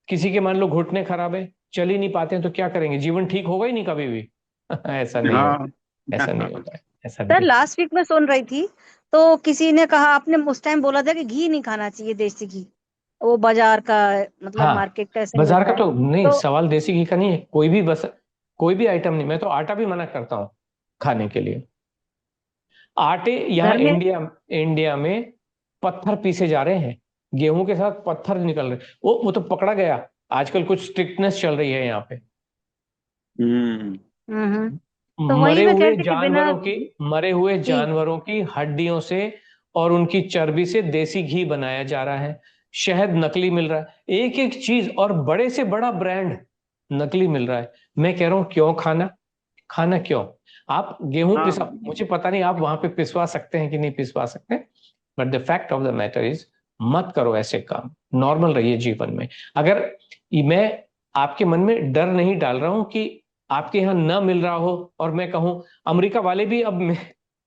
किसी के मान लो घुटने खराब है, चल ही नहीं पाते हैं, तो क्या करेंगे? जीवन ठीक होगा ही नहीं कभी भी। ऐसा नहीं होता, हाँ ऐसा नहीं होता है, ऐसा सर, नहीं। लास्ट वीक में सुन रही थी तो किसी ने कहा, आपने उस टाइम बोला था कि घी नहीं खाना चाहिए, देसी घी, वो बाजार का, मतलब हाँ, मार्केट का ऐसे बाजार मिलता का है तो नहीं तो। सवाल, देसी घी का नहीं है कोई भी, बस कोई भी आइटम नहीं। मैं तो आटा भी मना करता हूँ खाने के लिए। आटे यहाँ घर में इंडिया में पत्थर पीसे जा रहे हैं, गेहूं के साथ पत्थर निकल रहे। वो तो पकड़ा गया। आजकल कुछ स्ट्रिक्टनेस चल रही है यहाँ पे। हम्म हम्म। तो वही मरे मैं कह हुए रही थी कि बिना जानवरों की मरे हुए जी जानवरों की हड्डियों से और उनकी चर्बी से देसी घी बनाया जा रहा है। शहद नकली मिल रहा है, एक एक चीज, और बड़े से बड़ा ब्रांड नकली मिल रहा है। मैं कह रहा हूं क्यों खाना, खाना क्यों? आप गेहूं हाँ पिसा, मुझे पता नहीं आप वहां पे पिसवा सकते हैं कि नहीं पिसवा सकते, but the fact of the matter is, मत करो ऐसे काम, नॉर्मल रहिए जीवन में। अगर मैं आपके मन में डर नहीं डाल रहा हूं कि आपके यहाँ न मिल रहा हो, और मैं कहूं अमेरिका वाले भी अब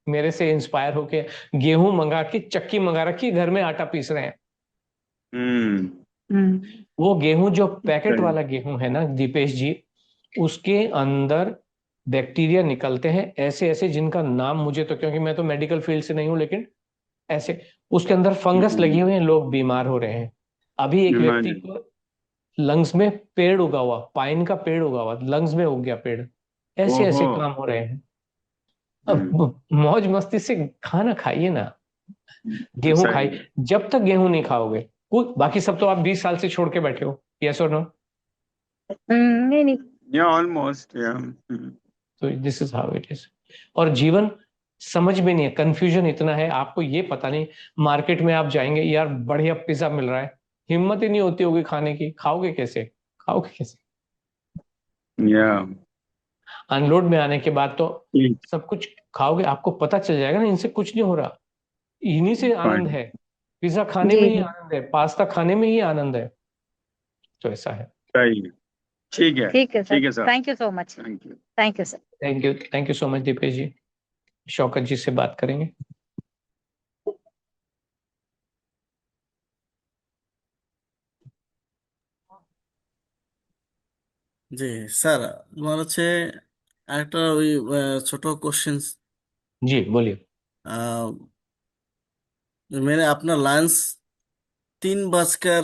मेरे से इंस्पायर होके गेहूं मंगा के चक्की मंगा रखी, घर में आटा पीस रहे हैं। हम्म वो गेहूं जो पैकेट सही। वाला गेहूं है ना दीपेश जी, उसके अंदर बैक्टीरिया निकलते हैं ऐसे ऐसे, जिनका नाम मुझे तो, क्योंकि मैं तो मेडिकल फील्ड से नहीं हूं, लेकिन ऐसे उसके अंदर फंगस लगी हुई है, लोग बीमार हो रहे हैं। अभी एक व्यक्ति इमेजिन। को लंग्स में पेड़ उगा हुआ, पाइन का पेड़ उगा हुआ, लंग्स में उग गया पेड़। ऐसे ओहो। ऐसे काम हो रहे हैं। हम्म अब मौज मस्ती से खाना खाइए ना, गेहूं सही खाइए। है। जब तक गेहूं नहीं खाओगे, कुछ बाकी सब तो आप 20 साल से छोड़ के बैठे हो, यस और नो? नहीं नहीं। या ऑलमोस्ट या तो this is how it is. और जीवन समझ में नहीं है, कंफ्यूजन इतना है, आपको ये पता नहीं। मार्केट में आप जाएंगे, यार बढ़िया पिज्जा मिल रहा है, हिम्मत ही नहीं होती होगी खाने की, खाओगे कैसे? खाओगे कैसे? या अनलोड में आने के बाद तो सब कुछ खाओगे, आपको पता चल जाएगा ना, इनसे कुछ नहीं हो रहा। इन्हीं से आनंद है, पिज्जा खाने जी में ही जी आनंद है, पास्ता खाने में ही आनंद है। तो ऐसा है। सही है। ठीक है, ठीक है सर, ठीक है sir, thank you so much, thank you. Thank you sir. Thank you so much Dipesh ji. Shaukat ji से बात करेंगे। জি স্যার, আমার হচ্ছে একটা ওই ছোট কোশ্চেন। जी बोलिए। मैंने अपना लंच 3 बजकर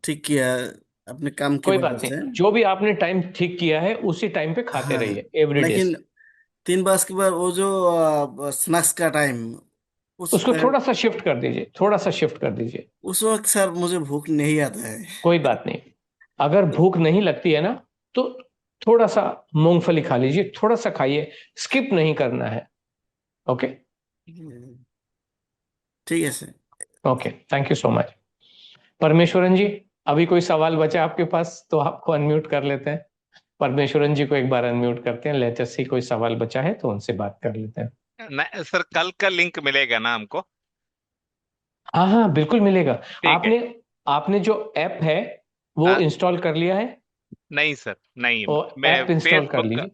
ठीक किया है अपने काम की कोई वजह बात से। नहीं, जो भी आपने टाइम ठीक किया है उसी टाइम पे खाते हाँ, रहिए एवरी डे। लेकिन 3 बज के बाद वो जो स्नैक्स का टाइम, उस उसको थोड़ा सा शिफ्ट कर दीजिए, थोड़ा सा शिफ्ट कर दीजिए। उस वक्त सर मुझे भूख नहीं आता है। कोई बात नहीं, अगर भूख नहीं लगती है ना तो थोड़ा सा मूंगफली खा लीजिए, थोड़ा सा खाइए, स्किप नहीं करना है। ओके ठीक है sir. Okay, thank you so much. Parameswaran ji, अभी कोई सवाल बचा आपके पास तो आपको अनम्यूट कर लेते हैं। परमेश्वरन जी को एक बार अनम्यूट करते हैं, लेट्स सी कोई सवाल बचा है तो उनसे बात कर लेते हैं। नहीं सर, कल का लिंक मिलेगा ना हमको? हाँ हाँ बिल्कुल मिलेगा। ठीक है। आपने आपने जो ऐप है वो हाँ, इंस्टॉल कर लिया है? नहीं सर, नहीं, वो मैं ऐप इंस्टॉल कर फेसबुक का। लीजिए,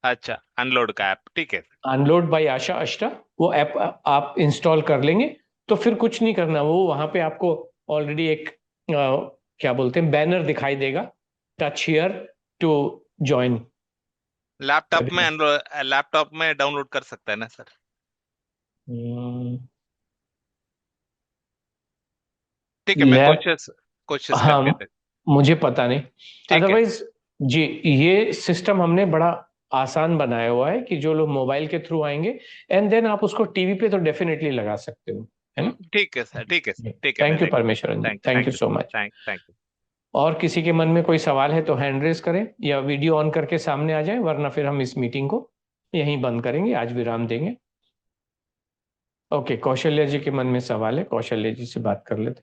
अच्छा, अनलोड का ऐप, ठीक है। अनलोड बाय आशा अष्टा, वो ऐप आप इंस्टॉल कर लेंगे तो फिर कुछ नहीं करना, वो वहां पे आपको ऑलरेडी एक क्या बोलते हैं बैनर दिखाई देगा, touch here to join. Laptop में डाउनलोड कर सकता है ना सर? ठीक है, मैं लैप कोशिश हाँ, करके देख। मुझे पता नहीं, ठीक है। अदरवाइज जी ये सिस्टम हमने बड़ा आसान बनाया हुआ है कि जो लोग मोबाइल के थ्रू आएंगे एंड देन आप उसको टीवी पे तो डेफिनेटली लगा सकते हो, है ना? ठीक है सर, ठीक है सर, ठीक है, मैं थैंक यू देख। Parameswaran ji, thank you so much. Thank you. और किसी के मन में कोई सवाल है तो हैंड रेज करें या वीडियो ऑन करके सामने आ जाए, वरना फिर हम इस मीटिंग को यहीं बंद करेंगे, आज विराम देंगे। ओके, कौशल्या जी के मन में सवाल है, कौशल्या जी से बात कर लेते।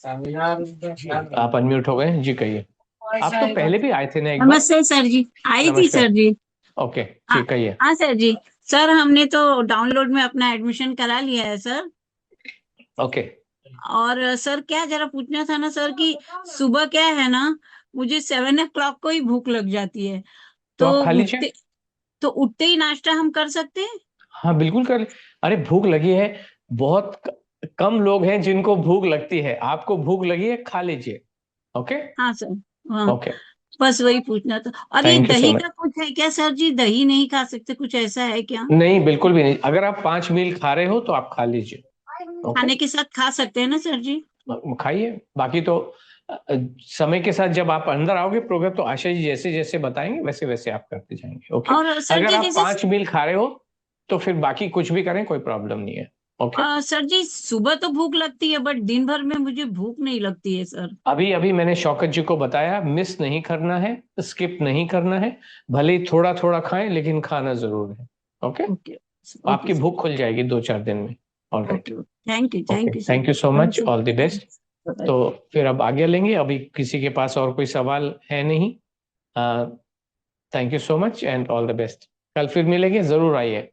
आप अनम्यूट हो गए जी, कहिए। आप तो पहले भी आए थे ना एक बार? नमस्ते सर जी, आई थी नमस्कार। सर जी। ओके जी, कहिए। हाँ सर जी, सर हमने तो डाउनलोड में अपना एडमिशन करा लिया है सर। ओके और सर क्या जरा पूछना था ना सर कि सुबह क्या है ना, मुझे 7 o'clock को ही भूख लग जाती है, तो तो आप खा लीजिए। उठते ही नाश्ता हम कर सकते हैं? हाँ बिल्कुल कर ले। अरे भूख लगी है, बहुत कम लोग हैं जिनको भूख लगती है, आपको भूख लगी है, खा लीजिए। ओके हाँ सर, हाँ ओके, बस वही पूछना था। और ये थैंक यू सो दही मच। का कुछ है क्या सर जी? दही नहीं खा सकते, कुछ ऐसा है क्या? नहीं बिल्कुल भी नहीं, अगर आप 5 मील खा रहे हो तो आप खा लीजिए। ओके, खाने के साथ खा सकते हैं ना सर जी? खाइए, बाकी तो समय के साथ जब आप अंदर आओगे प्रोग्राम तो आशा जी जैसे जैसे बताएंगे वैसे वैसे आप करते जाएंगे। ओके, और सर अगर जी आप जैसे 5 मील खा रहे हो तो फिर बाकी कुछ भी करें, कोई प्रॉब्लम नहीं है। ओके, सर जी सुबह तो भूख लगती है बट दिन भर में मुझे भूख नहीं लगती है सर। अभी अभी मैंने शौकत जी को बताया, मिस नहीं करना है, स्किप नहीं करना है, भले ही थोड़ा थोड़ा खाएं लेकिन खाना जरूर है। ओके, आपकी भूख खुल जाएगी 2-4 दिन में। Alright, thank you, thank you sir. Thank you so much, all the best. तो फिर अब आगे लेंगे, अभी किसी के पास और कोई सवाल है नहीं। Thank you so much and all the best. कल फिर मिलेंगे, जरूर आइए।